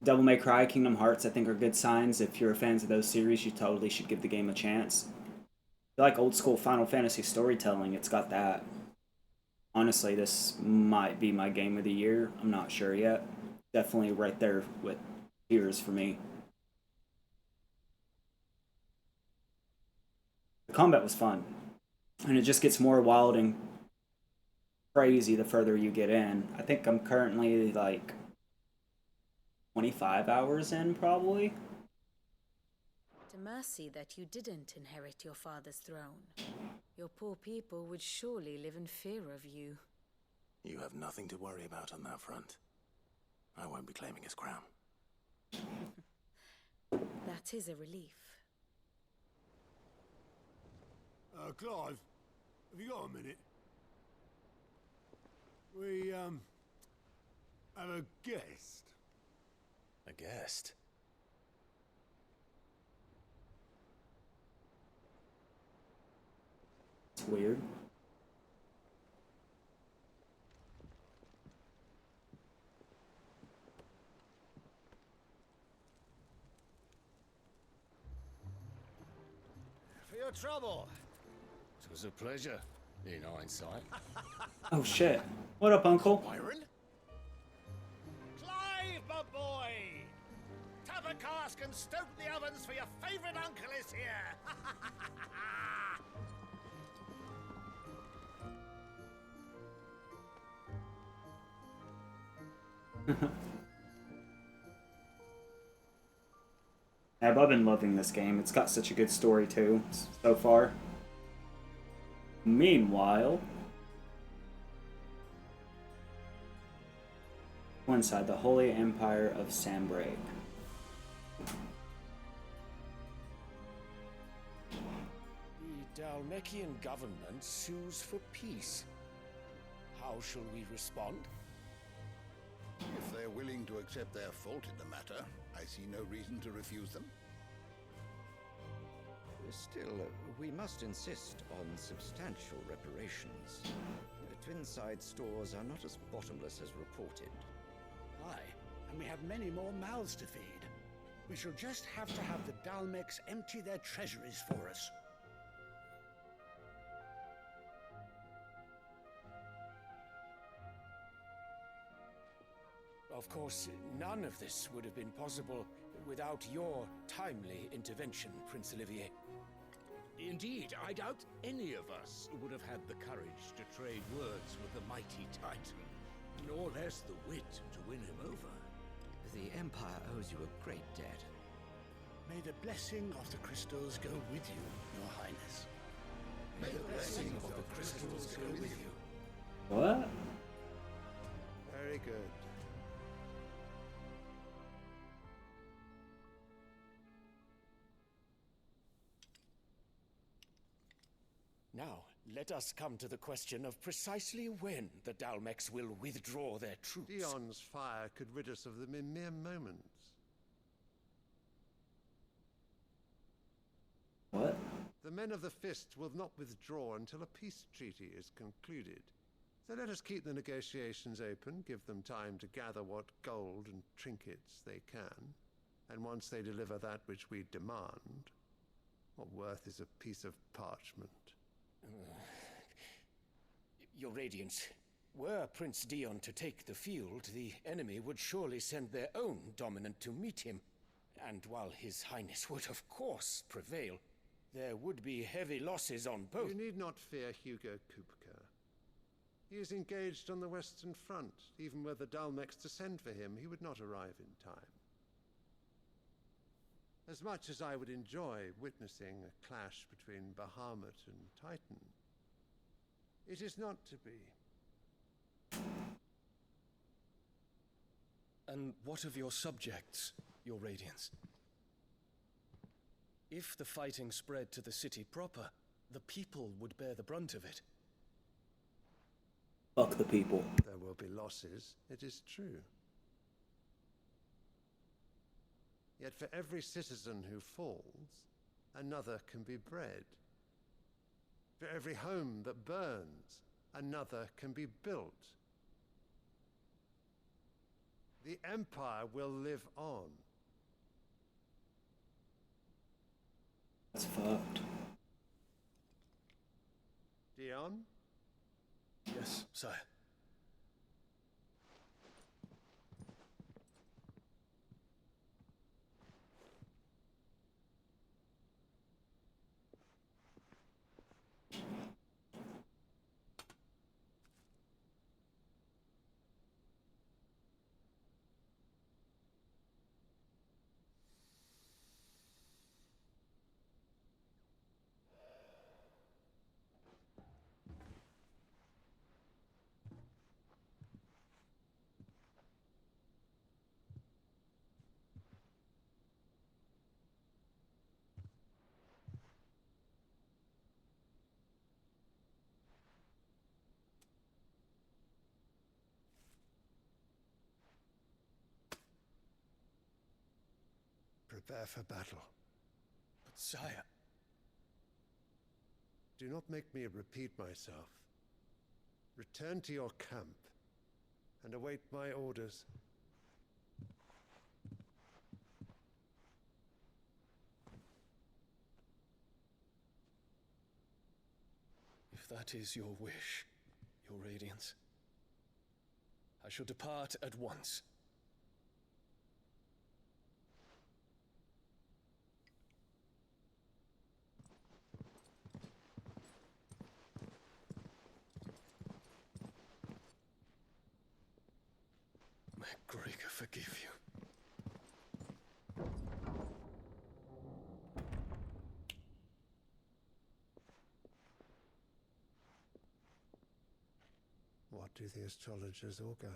Devil May Cry, Kingdom Hearts, I think are good signs. If you're fans of those series, you totally should give the game a chance. If you like old school Final Fantasy storytelling, it's got that. Honestly, this might be my game of the year. I'm not sure yet. Definitely right there with Tears for me. combat was fun, and it just gets more wild and crazy the further you get in. I think I'm currently like 25 hours in, probably.
To mercy that you didn't inherit your father's throne. Your poor people would surely live in fear of you.
You have nothing to worry about on that front. I won't be claiming his crown.
That is a relief.
Clive, have you got a minute? We, have a guest.
A guest?
It's weird.
For your trouble.
It was a pleasure, in hindsight.
Oh shit. What up, Uncle?
Byron? Clive, my boy! Tap a cask and stoke the ovens for your favorite uncle is here!
I've been loving this game. It's got such a good story too, so far. Meanwhile, inside the Holy Empire of Sambreak.
The Dalmekian government sues for peace. How shall we respond?
If they're willing to accept their fault in the matter, I see no reason to refuse them.
Still, we must insist on substantial reparations. Twinside stores are not as bottomless as reported.
Aye, and we have many more mouths to feed. We shall just have to have the Dalmecs empty their treasuries for us.
Of course, none of this would have been possible without your timely intervention, Prince Olivier.
Indeed, I doubt any of us would have had the courage to trade words with the mighty Titan, nor less the wit to win him over.
The Empire owes you a great debt.
May the blessing of the crystals go with you, Your Highness.
May the blessing of the crystals go with you.
What?
Very good.
Now, let us come to the question of precisely when the Dalmecs will withdraw their troops.
Dion's fire could rid us of them in mere moments.
What?
The men of the Fist will not withdraw until a peace treaty is concluded. So let us keep the negotiations open, give them time to gather what gold and trinkets they can, and once they deliver that which we demand, what worth is a piece of parchment?
Your Radiance, were Prince Dion to take the field, the enemy would surely send their own dominant to meet him. And while His Highness would of course prevail, there would be heavy losses on both.
You need not fear Hugo Kupka. He is engaged on the Western Front. Even were the Dalmecs to send for him, he would not arrive in time. As much as I would enjoy witnessing a clash between Bahamut and Titan, it is not to be.
And what of your subjects, Your Radiance? If the fighting spread to the city proper, the people would bear the brunt of it.
Fuck the people.
There will be losses, it is true. Yet for every citizen who falls, another can be bred. For every home that burns, another can be built. The Empire will live on.
That's fucked.
Dion?
Yes, sire.
Prepare for battle.
But sire...
Do not make me repeat myself. Return to your camp and await my orders.
If that is your wish, Your Radiance, I shall depart at once. May Gregor forgive you.
What do the astrologers augur?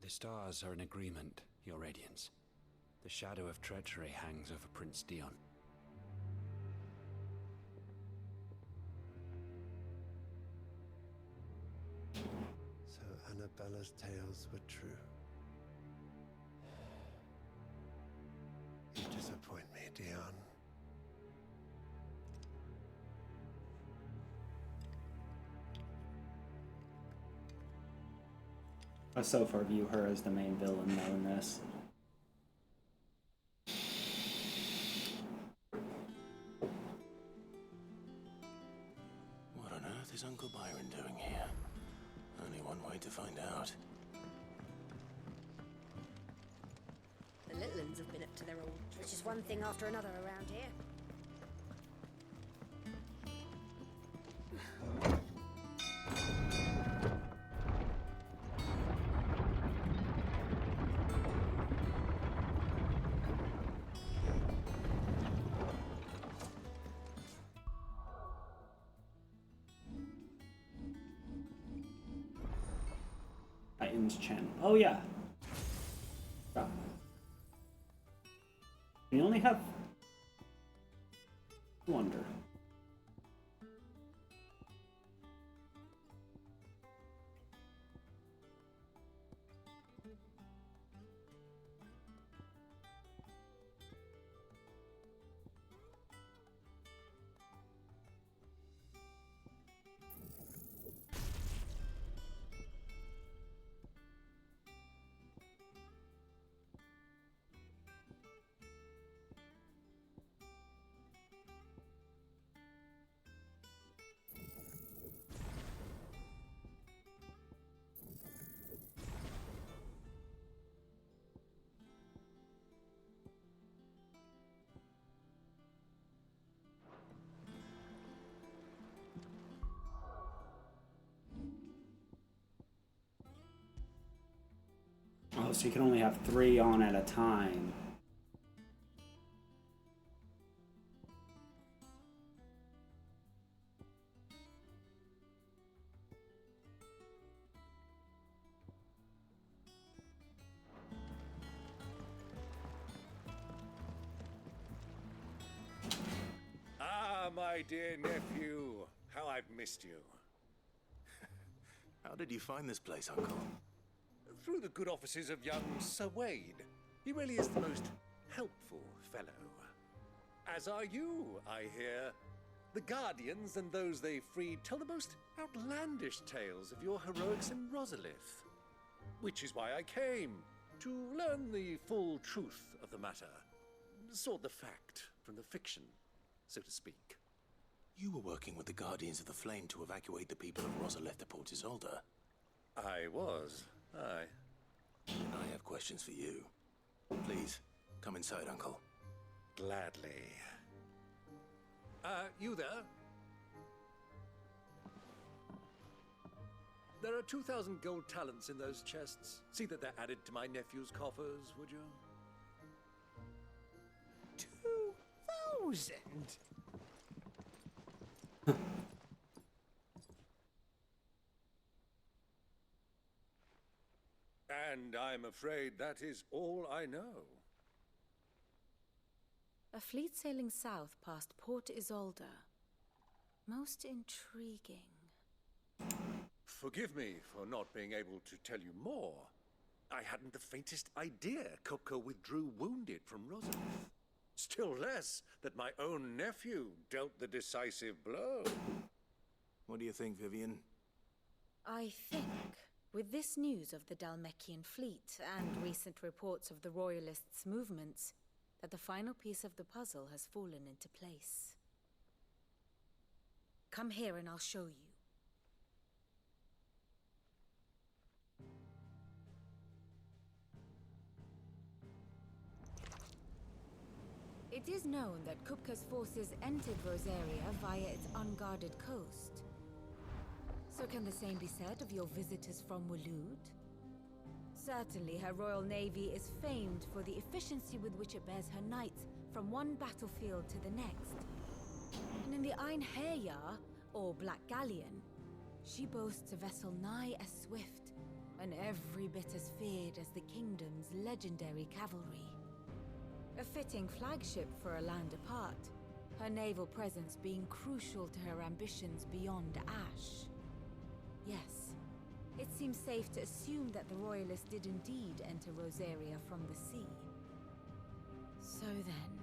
The stars are in agreement, Your Radiance. The shadow of treachery hangs over Prince Dion.
So Annabella's tales were true. You disappoint me, Dion.
I so far view her as the main villain though in this.
What on earth is Uncle Byron doing here? Only one way to find out.
The little ones have been up to their old... Which is one thing after another around here.
Titan's channel. Oh yeah. Oh. We only have... I wonder. Oh, so you can only have 3 on at a time.
Ah, my dear nephew, how I've missed you.
How did you find this place, Uncle?
Through the good offices of young Sir Wade. He really is the most helpful fellow. As are you, I hear. The Guardians and those they freed tell the most outlandish tales of your heroics in Rosalith. Which is why I came, to learn the full truth of the matter. Sort the fact from the fiction, so to speak.
You were working with the Guardians of the Flame to evacuate the people of Rosalith to Port Isolde.
I was. Aye.
And I have questions for you. Please, come inside, Uncle.
Gladly. You there? There are 2,000 gold talents in those chests. See that they're added to my nephew's coffers, would you?
2,000?
And I'm afraid that is all I know.
A fleet sailing south past Port Isolde. Most intriguing.
Forgive me for not being able to tell you more. I hadn't the faintest idea Kupka withdrew wounded from Rosalith. Still less that my own nephew dealt the decisive blow.
What do you think, Vivian?
I think, with this news of the Dalmekian fleet and recent reports of the Royalists' movements, that the final piece of the puzzle has fallen into place. Come here and I'll show you. It is known that Kupka's forces entered Rosaria via its unguarded coast. So can the same be said of your visitors from Waloed? Certainly her royal navy is famed for the efficiency with which it bears her knights from one battlefield to the next. And in the Einherjar, or Black Galleon, she boasts a vessel nigh as swift and every bit as feared as the kingdom's legendary cavalry. A fitting flagship for a land apart, her naval presence being crucial to her ambitions beyond Ash. Yes, it seems safe to assume that the Royalists did indeed enter Rosaria from the sea. So then,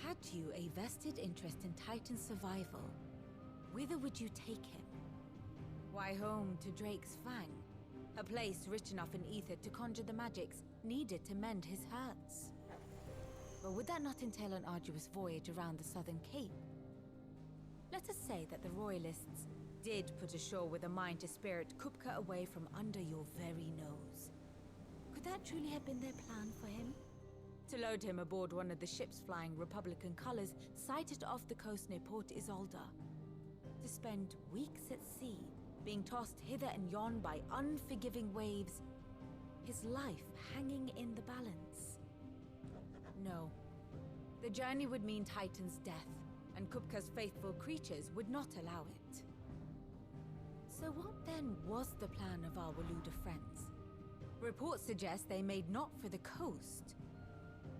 had you a vested interest in Titan's survival, whither would you take him? Why, home to Drake's Fang, a place rich enough in ether to conjure the magics needed to mend his hurts. But would that not entail an arduous voyage around the southern cape? Let us say that the Royalists did put ashore with a mind to spirit Kupka away from under your very nose. Could that truly have been their plan for him? To load him aboard one of the ships flying Republican colors sighted off the coast near Port Isolde. To spend weeks at sea, being tossed hither and yon by unforgiving waves, his life hanging in the balance. No. The journey would mean Titan's death, and Kupka's faithful creatures would not allow it. So what then was the plan of our Waluda friends? Reports suggest they made not for the coast,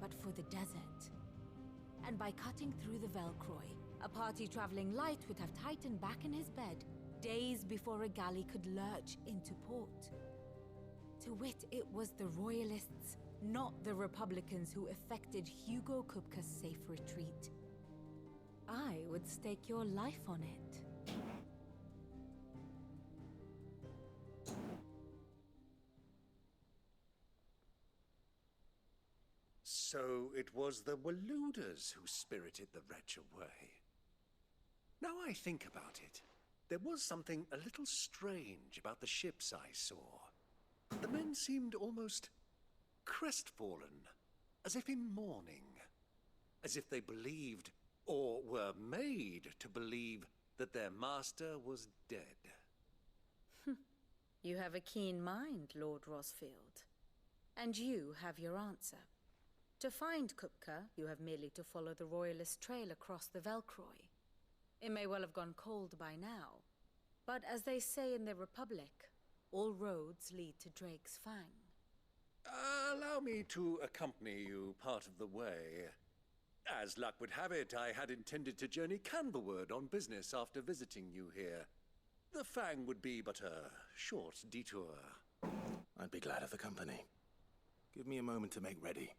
but for the desert. And by cutting through the Velcroy, a party traveling light would have Titan back in his bed days before a galley could lurch into port. To wit, it was the Royalists, not the Republicans, who effected Hugo Kupka's safe retreat. I would stake your life on it.
So it was the Waluders who spirited the wretch away. Now I think about it, there was something a little strange about the ships I saw. The men seemed almost crestfallen, as if in mourning, as if they believed, or were made to believe, that their master was dead.
You have a keen mind, Lord Rosfield. And you have your answer. To find Kupka, you have merely to follow the Royalist trail across the Velcroy. It may well have gone cold by now, but as they say in the Republic, all roads lead to Drake's Fang.
Allow me to accompany you part of the way. As luck would have it, I had intended to journey Canberward on business after visiting you here. The Fang would be but a short detour.
I'd be glad of the company. Give me a moment to make ready.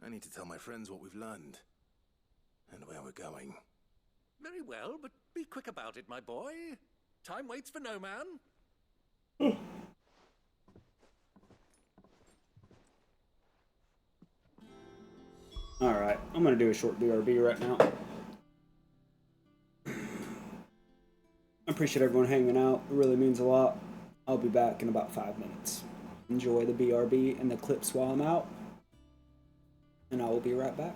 I need to tell my friends what we've learned, and where we're going.
Very well, but be quick about it, my boy. Time waits for no man.
Alright, I'm gonna do a short BRB right now. I appreciate everyone hanging out. It really means a lot. I'll be back in about 5 minutes. Enjoy the BRB and the clips while I'm out. And I will be right back.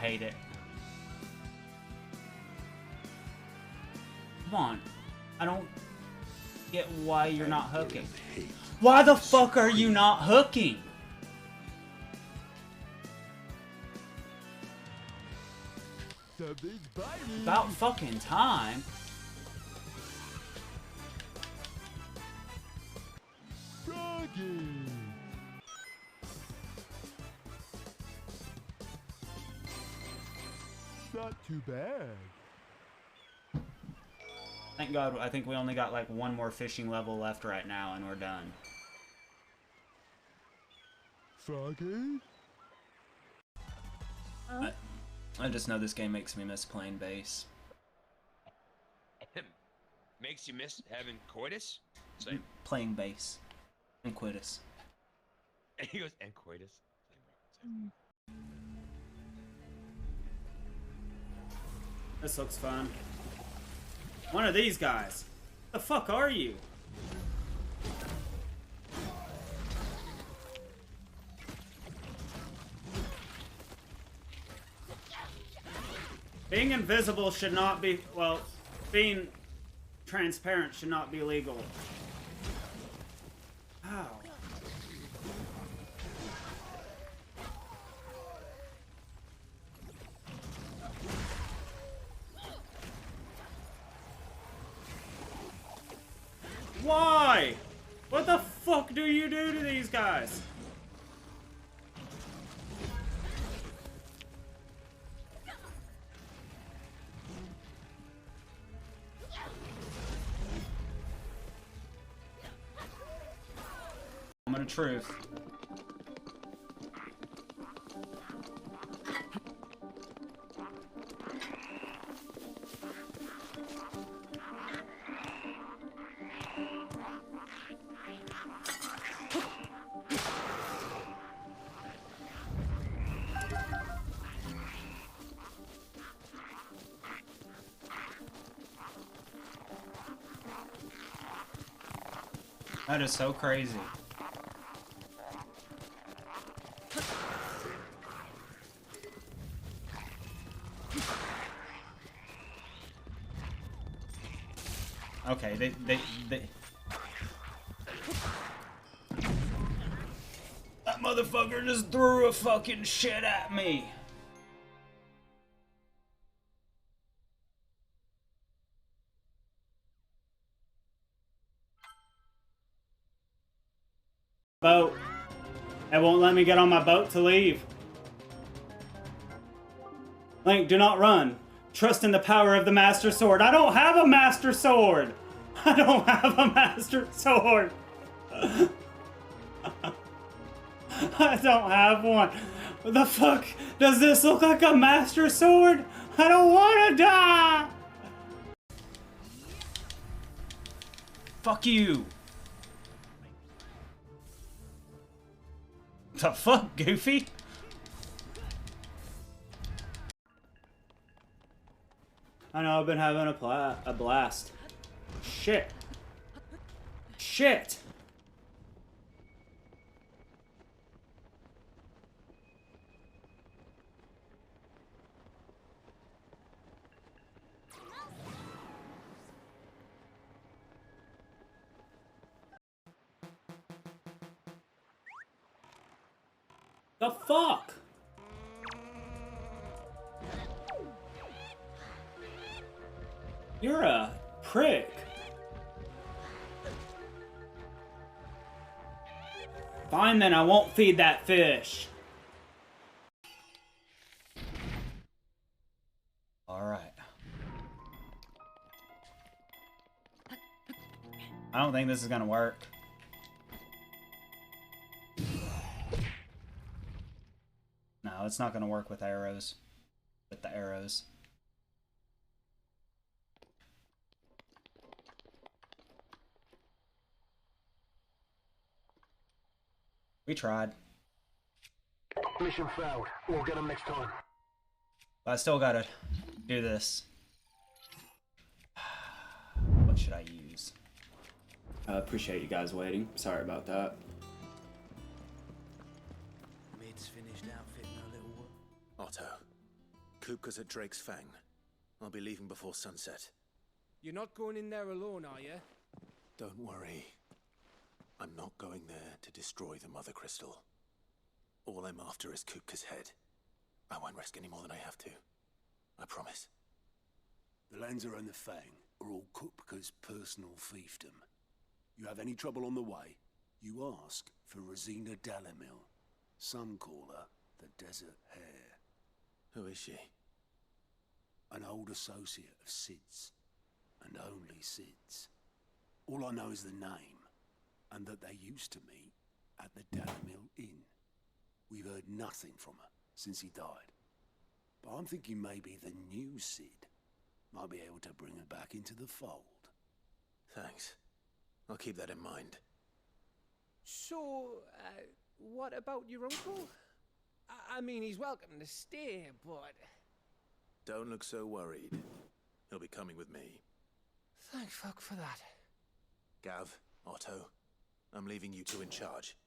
hate it. Come on. I don't get why you're not hooking. Why the fuck are you not hooking? About fucking time.
Not too bad.
Thank God, I think we only got like one more fishing level left right now and we're done.
Froggy?
I just know this game makes me miss playing base.
Makes you miss having coitus? Same.
Playing base. And quitus.
He goes, and coitus.
This looks fun. One of these guys. The fuck are you? Being invisible should not be, well, being transparent should not be legal. Ow. Why? What the fuck do you do to these guys? Moment of truth. That is so crazy. Okay, they that motherfucker just threw a fucking shit at me. Boat. It won't let me get on my boat to leave. Link, do not run. Trust in the power of the Master Sword. I don't have a Master Sword! I don't have a Master Sword! I don't have one. What the fuck? Does this look like a Master Sword? I don't want to die! Fuck you! The fuck, Goofy? I know, I've been having a blast. Shit. Shit! The fuck? You're a prick. Fine then, I won't feed that fish. Alright. I don't think this is gonna work. No, it's not gonna work with arrows. With the arrows. We tried.
Mission failed. We'll get them next time.
But I still gotta do this. What should I use? I appreciate you guys waiting. Sorry about that.
Mid's finished outfitting her little work.
Otto, Kupka's at Drake's Fang. I'll be leaving before sunset.
You're not going in there alone, are you?
Don't worry. I'm not going there to destroy the Mother Crystal. All I'm after is Kupka's head. I won't risk any more than I have to. I promise.
The Lancer and the Fang are all Kupka's personal fiefdom. You have any trouble on the way, you ask for Rosina Dalamil. Some call her the Desert Hare.
Who is she?
An old associate of Sid's, and only Sid's. All I know is the name, and that they used to meet at the Dalamil Inn. We've heard nothing from her since he died. But I'm thinking maybe the new Sid might be able to bring her back into the fold.
Thanks. I'll keep that in mind.
So, what about your uncle? I mean, he's welcome to stay, but...
Don't look so worried. He'll be coming with me.
Thank fuck for that.
Gav, Otto, I'm leaving you two in charge.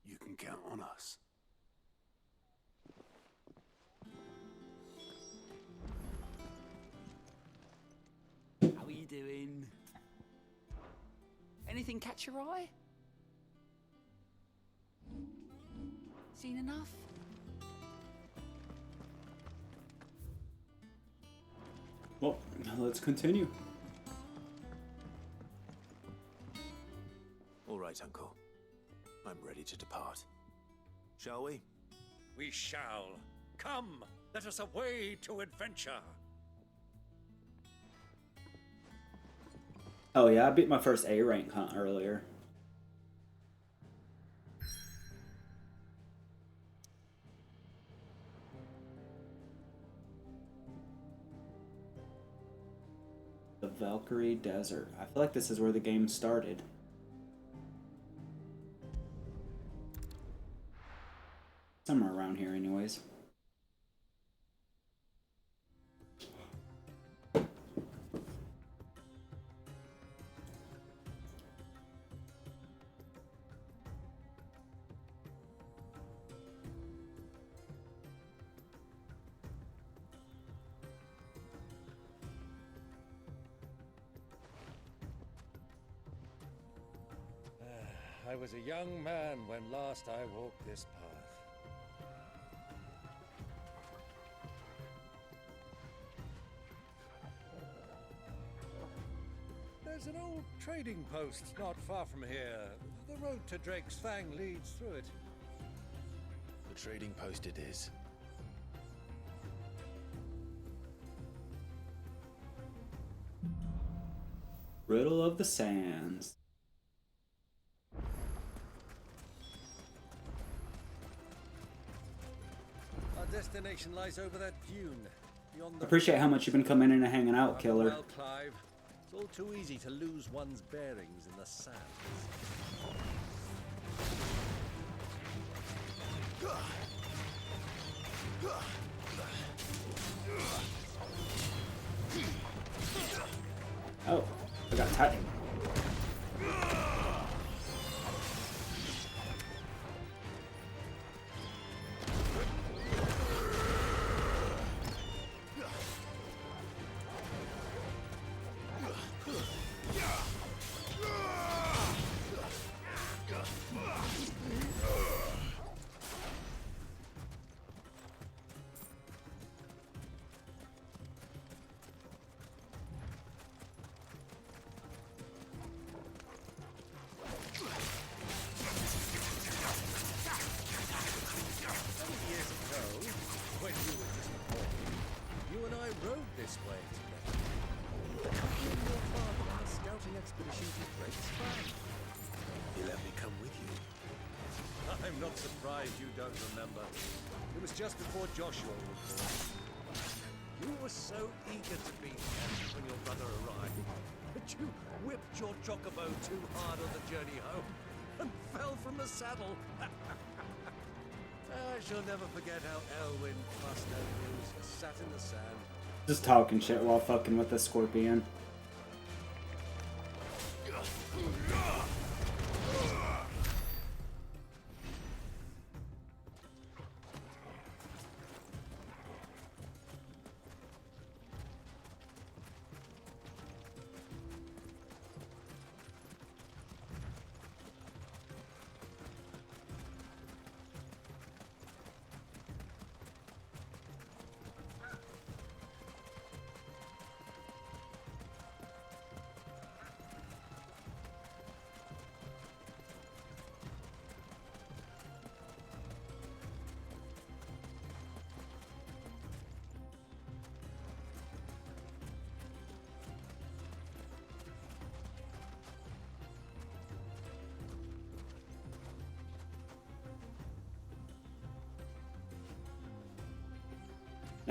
You can count on us.
How are you doing? Anything catch your eye? Seen enough?
Well, let's continue.
All right, Uncle. I'm ready to depart. Shall we?
We shall. Come, let us away to adventure.
Oh yeah, I beat my first A rank hunt earlier. The Valkyrie Desert. I feel like this is where the game started. Somewhere around here anyways.
I was a young man when last I walked this path. There's an old trading post not far from here. The road to Drake's Fang leads through it.
The trading post it is.
Riddle of the Sands.
Our destination lies over that dune. Beyond the
Appreciate how much you've been coming in and hanging out, Killer.
Well, Clive. It's all too easy to lose one's bearings in the sands.
Oh, I got Titan.
Not surprised you don't remember. It was just before Joshua was born. You were so eager to be here when your brother arrived that you whipped your chocobo too hard on the journey home and fell from the saddle. I shall never forget how Elwyn fussed over you as you sat in the sand.
Just talking shit while fucking with the scorpion.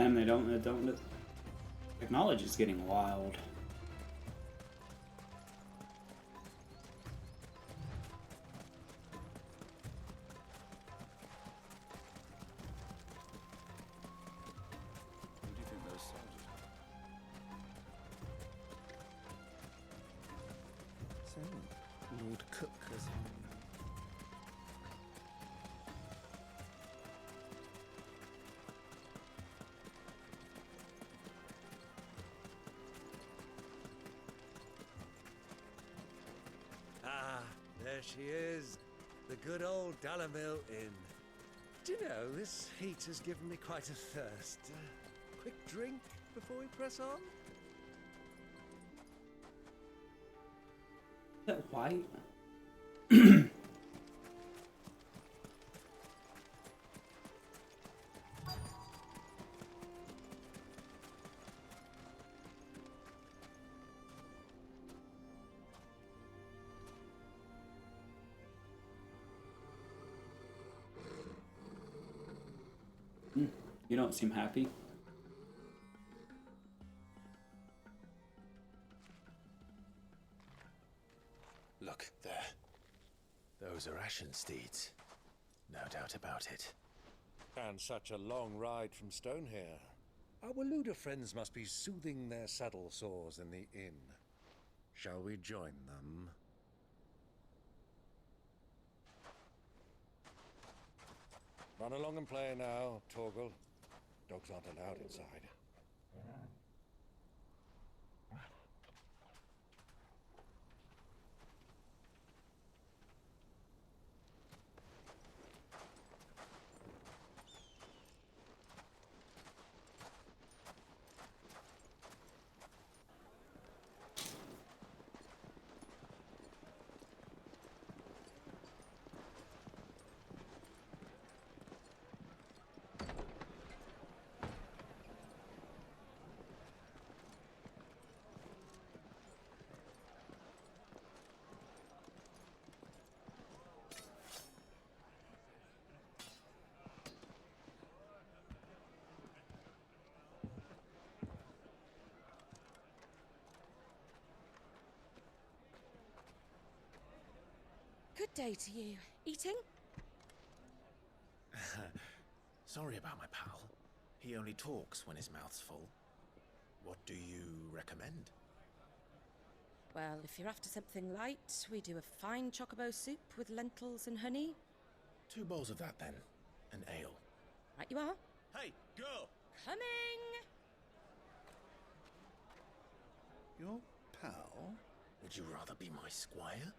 Damn, they don't. Technology is getting wild.
Who do you think those soldiers are?
So, Lord Kupka's.
Ah, there she is. The good old Dalamil Inn. Do you know, this heat has given me quite a thirst. Quick drink before we press on?
Is that white? You don't seem happy.
Look, there. Those are Ashen steeds. No doubt about it.
And such a long ride from Stonehair. Our Waluda friends must be soothing their saddle sores in the inn. Shall we join them? Run along and play now, Torgal. Dogs aren't allowed inside.
Good day to you. Eating?
Sorry about my pal. He only talks when his mouth's full. What do you recommend?
Well, if you're after something light, we do a fine chocobo soup with lentils and honey.
2 bowls of that then. An ale.
Right you are.
Hey, girl!
Coming!
Your pal? Would you rather be my squire?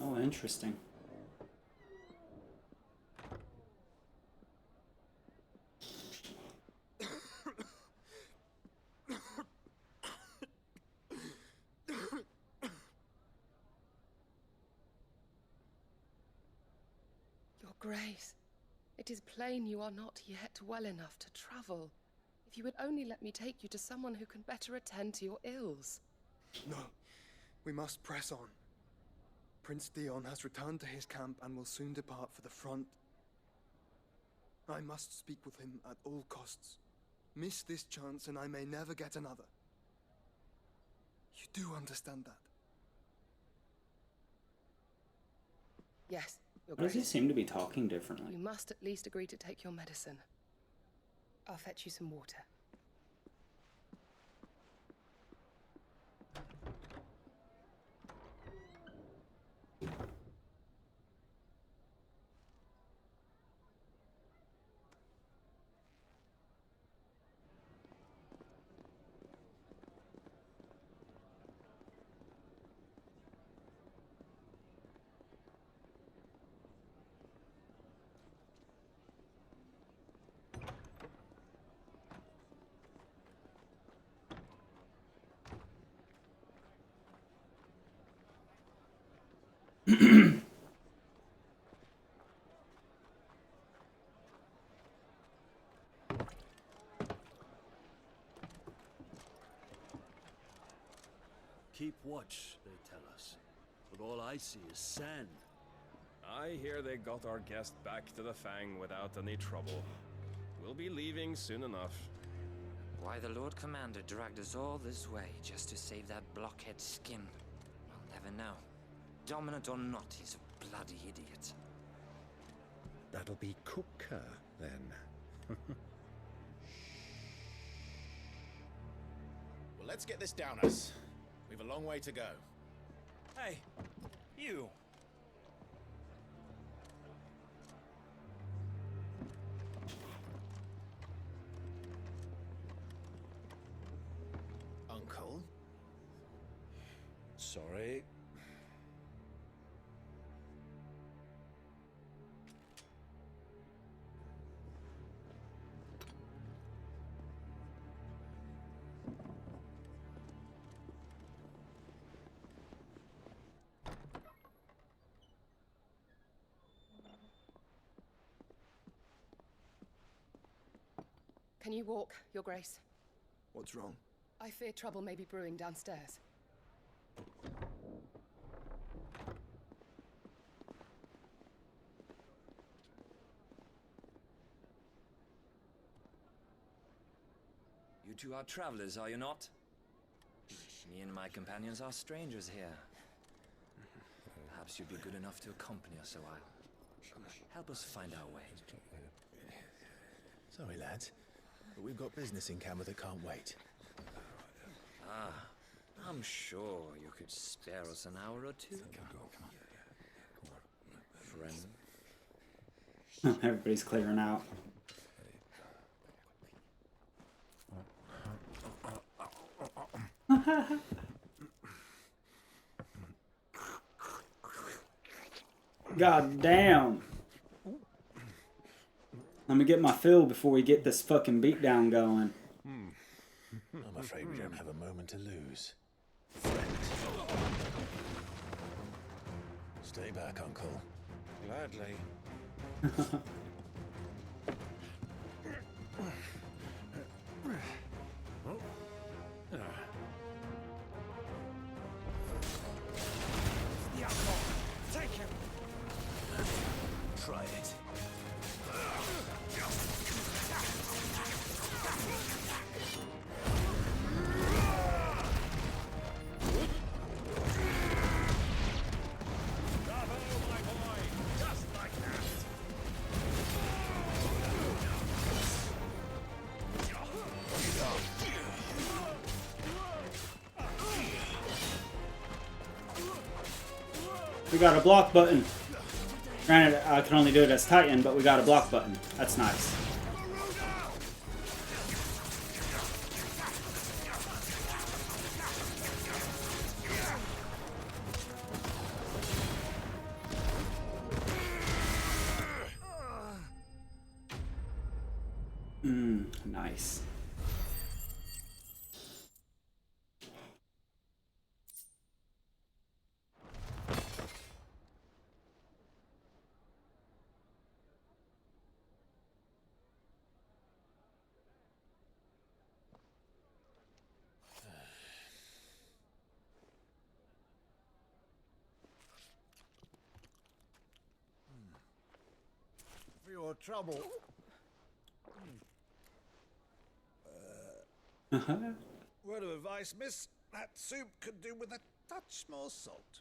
Oh, interesting.
Your Grace, it is plain you are not yet well enough to travel. If you would only let me take you to someone who can better attend to your ills.
No, we must press on. Prince Theon has returned to his camp and will soon depart for the front. I must speak with him at all costs. Miss this chance and I may never get another. You do understand that?
Yes, Your
Why does he
Grace.
seem to be talking differently?
You must at least agree to take your medicine. I'll fetch you some water.
Keep watch, they tell us. But all I see is sand.
I hear they got our guest back to the Fang without any trouble. We'll be leaving soon enough.
Why the Lord Commander dragged us all this way just to save that blockhead skin, I'll never know. Dominant or not, he's a bloody idiot.
That'll be Kupka, then.
Well, let's get this down us. We've a long way to go.
Hey, you.
Uncle?
Sorry.
Can you walk, Your Grace?
What's wrong?
I fear trouble may be brewing downstairs.
You two are travelers, are you not? Me and my companions are strangers here. Perhaps you'd be good enough to accompany us a while. Help us find our way.
Sorry, lads, but we've got business in camera that can't wait.
Ah, I'm sure you could spare us an hour or two. Friend.
Everybody's clearing out. God damn. Let me get my fill before we get this fucking beatdown going.
I'm afraid we don't have a moment to lose. Friend. Stay back, Uncle.
Gladly.
Take him!
Try it.
We got a block button. Granted, I can only do it as Titan, but we got a block button. That's nice. Nice.
For your trouble. Word of advice, miss. That soup could do with a touch more salt.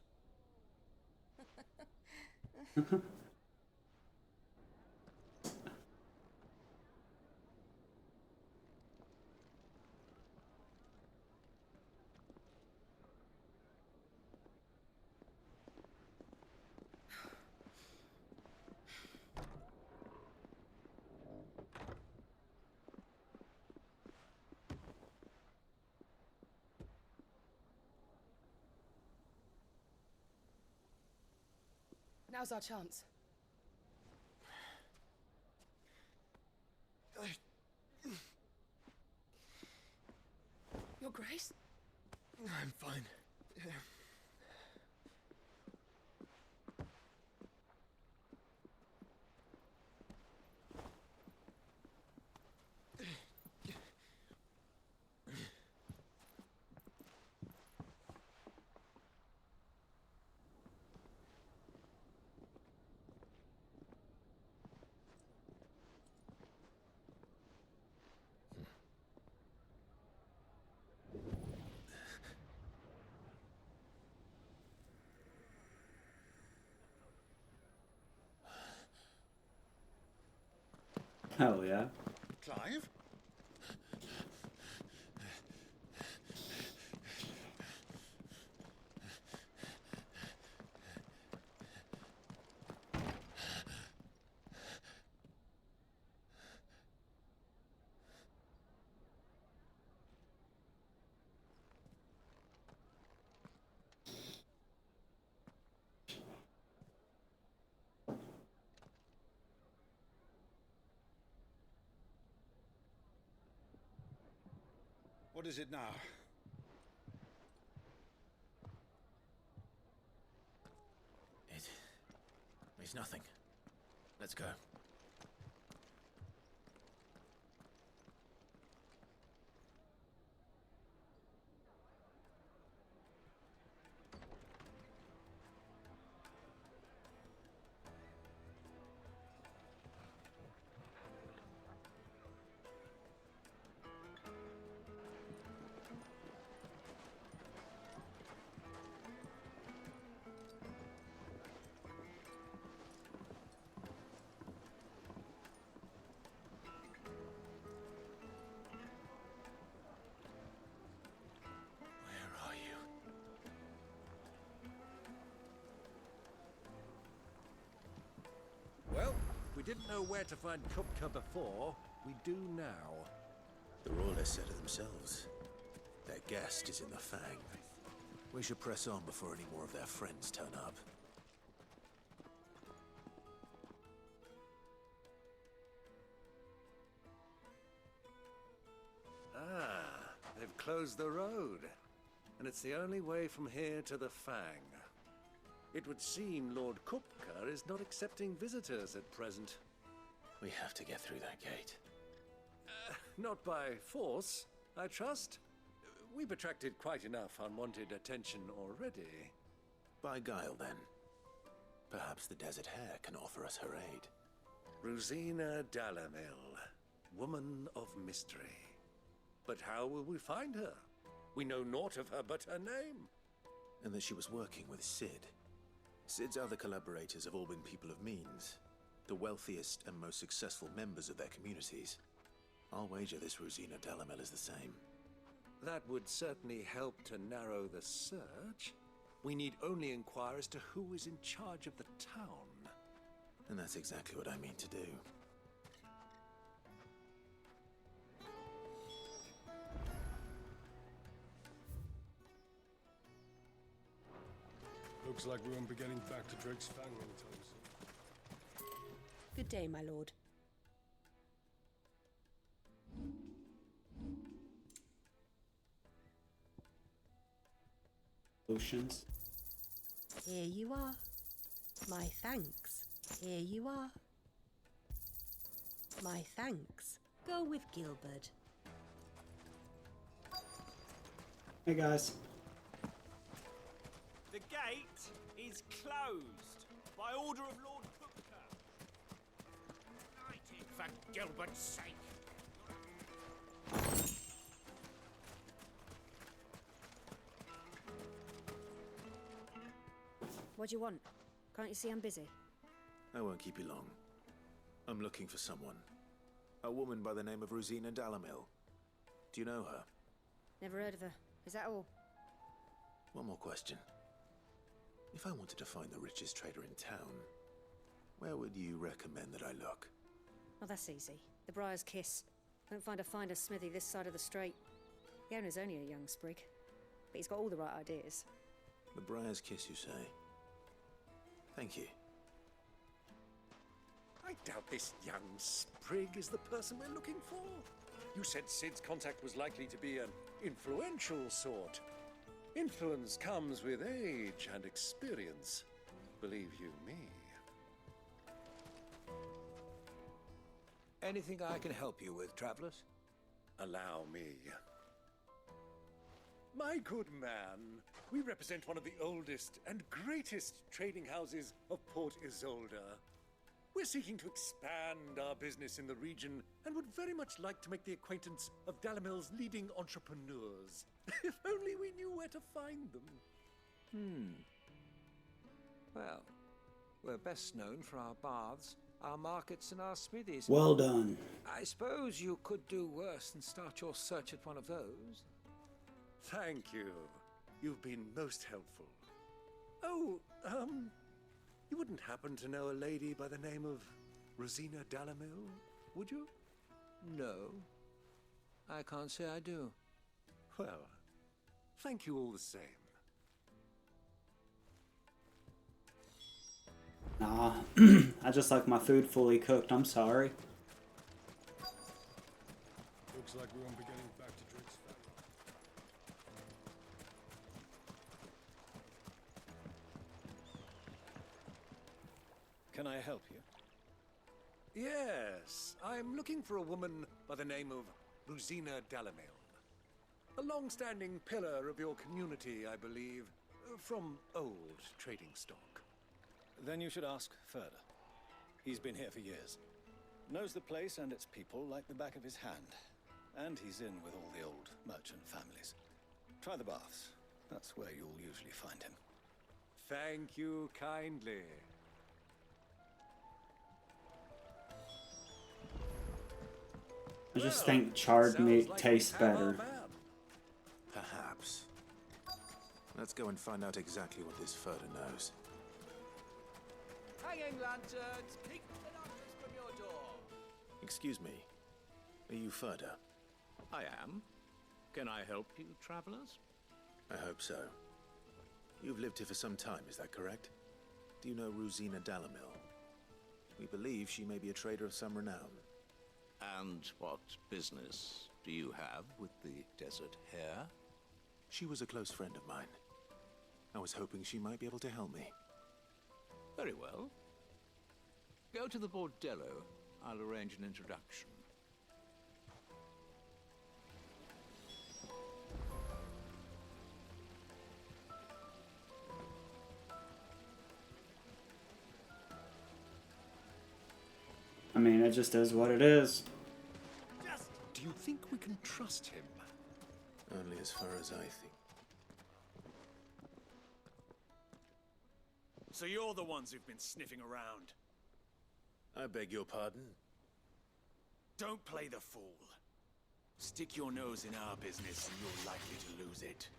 Now's our chance. Your Grace?
I'm fine.
Hell yeah.
Clive? What is it now?
It's nothing. Let's go.
Well, we didn't know where to find Kupka before. We do now.
The Royalists said it themselves. Their guest is in the Fang. We should press on before any more of their friends turn up.
Ah, they've closed the road. And it's the only way from here to the Fang. It would seem Lord Kupka is not accepting visitors at present.
We have to get through that gate.
Not by force, I trust. We've attracted quite enough unwanted attention already.
By guile, then. Perhaps the Desert Hare can offer us her aid.
Rosina Dalamil, woman of mystery. But how will we find her? We know naught of her but her name.
And that she was working with Sid. Sid's other collaborators have all been people of means, the wealthiest and most successful members of their communities. I'll wager this Rosina Dalamel is the same.
That would certainly help to narrow the search. We need only inquire as to who is in charge of the town.
And that's exactly what I mean to do.
Looks like we won't be getting back to Drake's Fang anytime soon.
Good day, my lord.
Potions.
Here you are. My thanks. Here you are. My thanks. Go with Gilbert.
Hey guys.
The gate is closed by order of Lord Kupka.
United for Gilbert's sake.
What do you want? Can't you see I'm busy?
I won't keep you long. I'm looking for someone. A woman by the name of Rosina Dalamil. Do you know her?
Never heard of her. Is that all?
One more question. If I wanted to find the richest trader in town, where would you recommend that I look?
Oh, that's easy. The Briar's Kiss. Don't find a finer smithy this side of the strait. The owner's only a young sprig, but he's got all the right ideas.
The Briar's Kiss, you say? Thank you.
I doubt this young sprig is the person we're looking for. You said Sid's contact was likely to be an influential sort. Influence comes with age and experience. Believe you me.
Anything I can help you with, travelers?
Allow me. My good man, we represent one of the oldest and greatest trading houses of Port Isolde. We're seeking to expand our business in the region and would very much like to make the acquaintance of Dalamil's leading entrepreneurs. If only we knew where to find them.
Well, we're best known for our baths our markets and our smithies.
Well done.
I suppose you could do worse than start your search at one of those.
Thank you. You've been most helpful. Oh, you wouldn't happen to know a lady by the name of Rosina Dalamil, would you?
No, I can't say I do.
Well, thank you all the same.
Nah, I just like my food fully cooked. I'm sorry.
Looks like we won't be getting back to Drake's family.
Can I help you? Yes, I'm looking for a woman by the name of Rosina Dalamil. A long-standing pillar of your community, I believe, from old trading stock.
Then you should ask further. He's been here for years. Knows the place and its people like the back of his hand. And he's in with all the old merchant families. Try the baths. That's where you'll usually find him.
Thank you kindly.
I just think charred meat tastes better.
Perhaps. Let's go and find out exactly what this Furter knows.
Hanging lanterns, peek binoculars from your door.
Excuse me. Are you Furter?
I am. Can I help you, travelers?
I hope so. You've lived here for some time, is that correct? Do you know Rosina Dalamil? We believe she may be a trader of some renown.
And what business do you have with the desert hare?
She was a close friend of mine. I was hoping she might be able to help me.
Very well. Go to the bordello. I'll arrange an introduction.
I mean, it just is what it is.
Do you think we can trust him?
Only as far as I think.
So you're the ones who've been sniffing around.
I beg your pardon?
Don't play the fool. Stick your nose in our business and you're likely to lose it.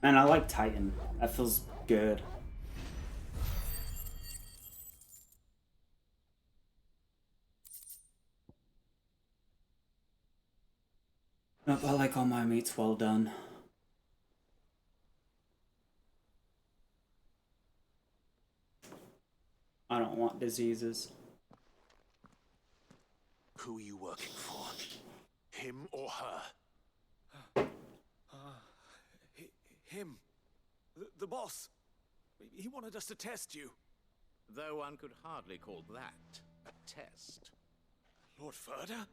Man, I like Titan. That feels good. Nope, I like all my meats well done. I don't want diseases.
Who are you working for? Him or her?
Him. The boss. He wanted us to test you.
Though one could hardly call that a test.
Lord Furter?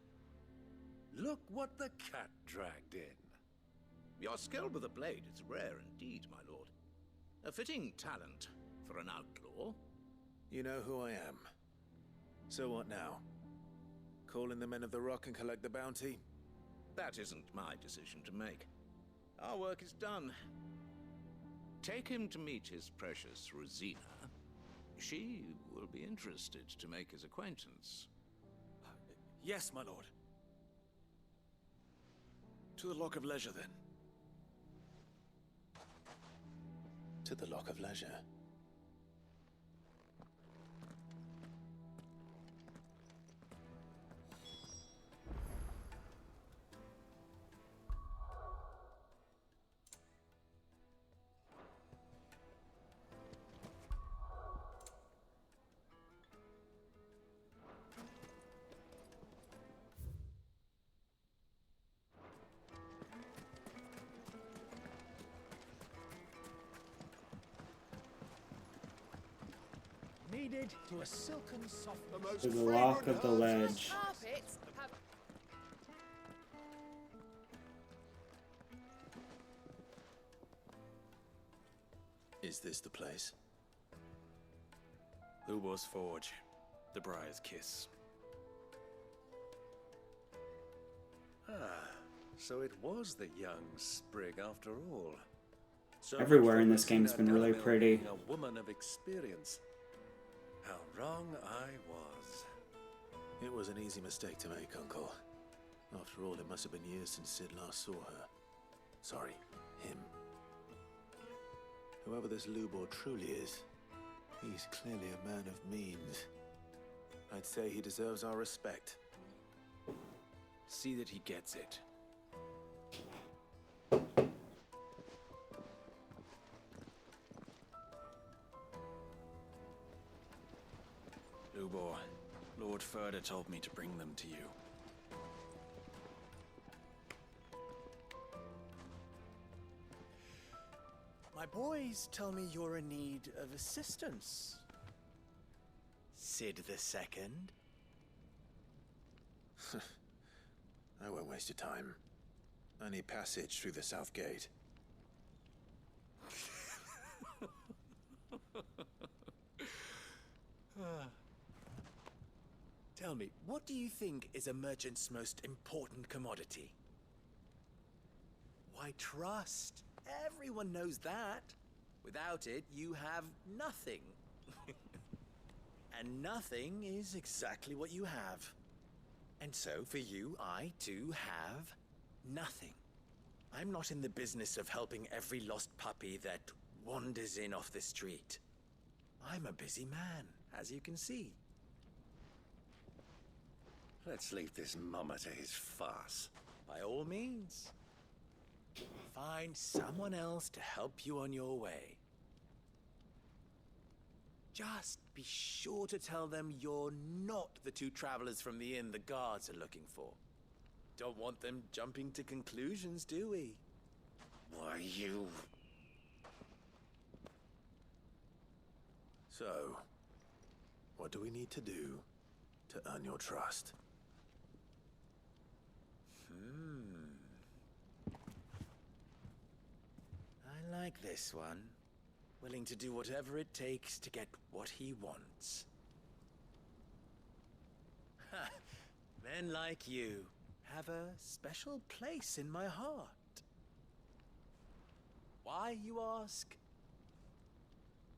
Look what the cat dragged in.
Your skill with the blade is rare indeed, my lord. A fitting talent for an outlaw.
You know who I am. So what now? Call in the men of the Rock and collect the bounty?
That isn't my decision to make. Our work is done. Take him to meet his precious Rosina. She will be interested to make his acquaintance.
Yes, my lord. To the Lock of Leisure, then.
to the Lock of Leisure.
Needed to a silken soft.
To the Lock of the Ledge.
Carpets have
Is this the place?
Lubor's Forge, the Briar's Kiss.
Ah, so it was the young sprig after all. So
Everywhere in
much
this
for
game's
Rosina
been really
Dalamil
pretty.
being a woman of experience. How wrong I was.
It was an easy mistake to make, Uncle. After all, it must have been years since Sid last saw her. Sorry, him. Whoever this Lubor truly is, he's clearly a man of means. I'd say he deserves our respect.
See that he gets it. Lubor, Lord Furder told me to bring them to you.
My boys tell me you're in need of assistance. Sid the Second?
I won't waste your time. I need passage through the south gate.
Tell me, what do you think is a merchant's most important commodity? Why, trust. Everyone knows that. Without it, you have nothing. And nothing is exactly what you have. And so, for you, I, too, have nothing. I'm not in the business of helping every lost puppy that wanders in off the street. I'm a busy man, as you can see.
Let's leave this mummer to his farce.
By all means. Find someone else to help you on your way. Just be sure to tell them you're not the two travelers from the inn the guards are looking for. Don't want them jumping to conclusions, do we?
Why, you...
So, what do we need to do to earn your trust?
I like this one. Willing to do whatever it takes to get what he wants. Men like you have a special place in my heart. Why, you ask?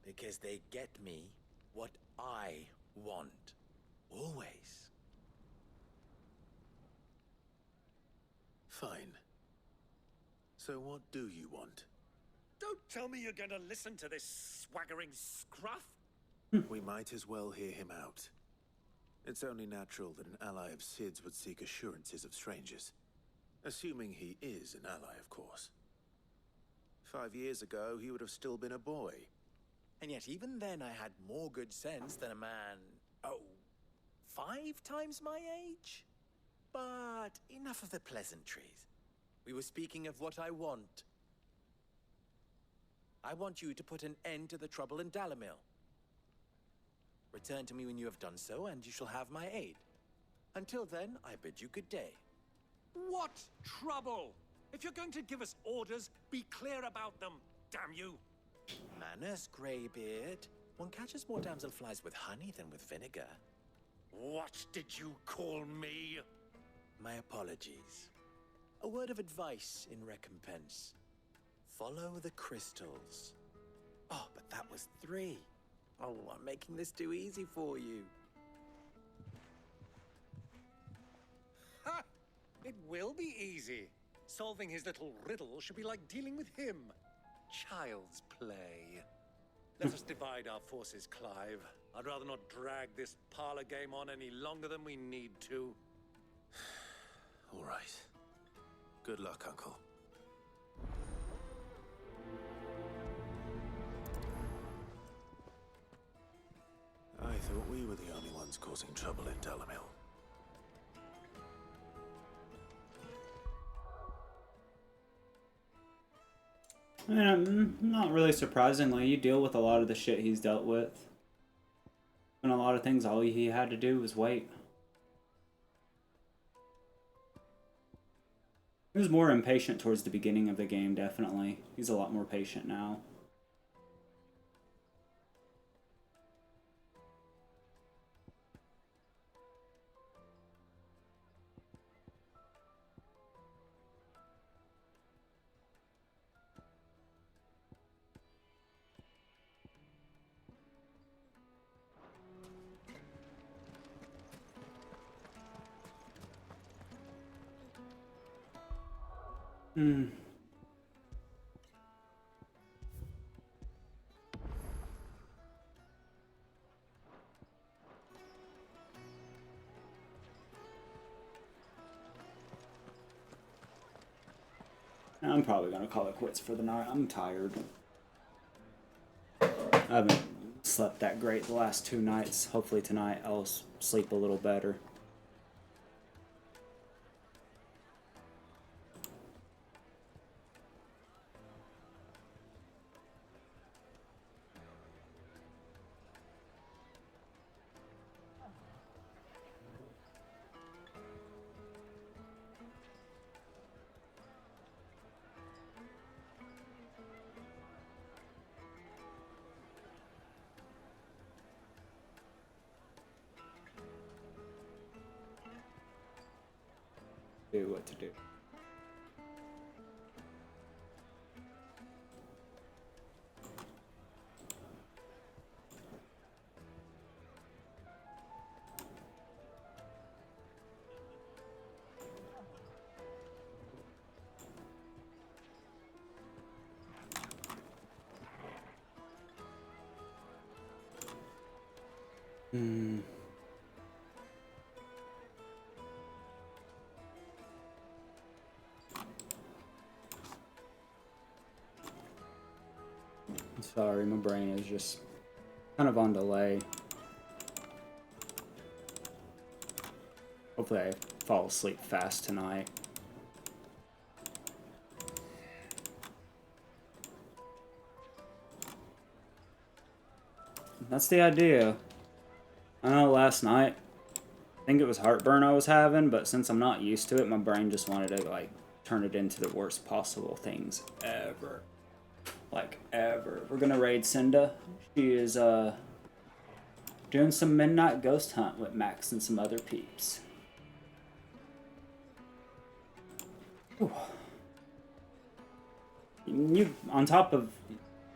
Because they get me what I want. Always.
Fine. So what do you want?
Don't tell me you're gonna listen to this swaggering scruff!
We might as well hear him out. It's only natural that an ally of Sid's would seek assurances of strangers. Assuming he is an ally, of course. 5 years ago, he would have still been a boy.
And yet even then I had more good sense than a man, 5 times my age? But enough of the pleasantries. We were speaking of what I want. I want you to put an end to the trouble in Dalamil. Return to me when you have done so, and you shall have my aid. Until then, I bid you good day.
What trouble? If you're going to give us orders, be clear about them, damn you!
Manners, Greybeard. One catches more damselflies with honey than with vinegar.
What did you call me?
My apologies. A word of advice in recompense. Follow the crystals. Oh, but that was 3. Oh, I'm making this too easy for you.
Ha! It will be easy. Solving his little riddle should be like dealing with him. child's play. Let us divide our forces, Clive. I'd rather not drag this parlor game on any longer than we need to.
All right. Good luck, Uncle. I thought we were the only ones causing trouble in Delamil.
And not really surprisingly, you deal with a lot of the shit he's dealt with. And a lot of things, all he had to do was wait. He was more impatient towards the beginning of the game, definitely. He's a lot more patient now. Hmm. I'm probably gonna call it quits for the night. I'm tired. I haven't slept that great the last 2 nights. Hopefully tonight I'll sleep a little better. Do what to do. Hmm. Sorry, my brain is just kind of on delay. Hopefully I fall asleep fast tonight. That's the idea. I know last night, I think it was heartburn I was having, but since I'm not used to it, my brain just wanted to, like, turn it into the worst possible things ever. Like, ever. We're gonna raid Cinda. She is, doing some midnight ghost hunt with Max and some other peeps. Whew. You, on top of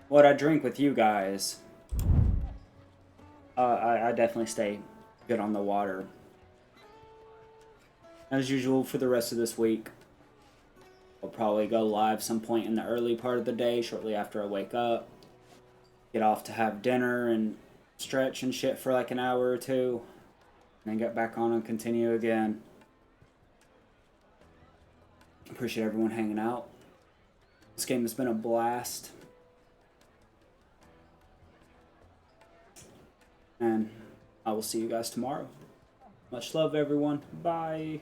what I drink with you guys, I definitely stay good on the water. As usual for the rest of this week, I'll probably go live some point in the early part of the day, shortly after I wake up. Get off to have dinner and stretch and shit for like an hour or two. And then get back on and continue again. Appreciate everyone hanging out. This game has been a blast. And I will see you guys tomorrow. Much love, everyone. Bye.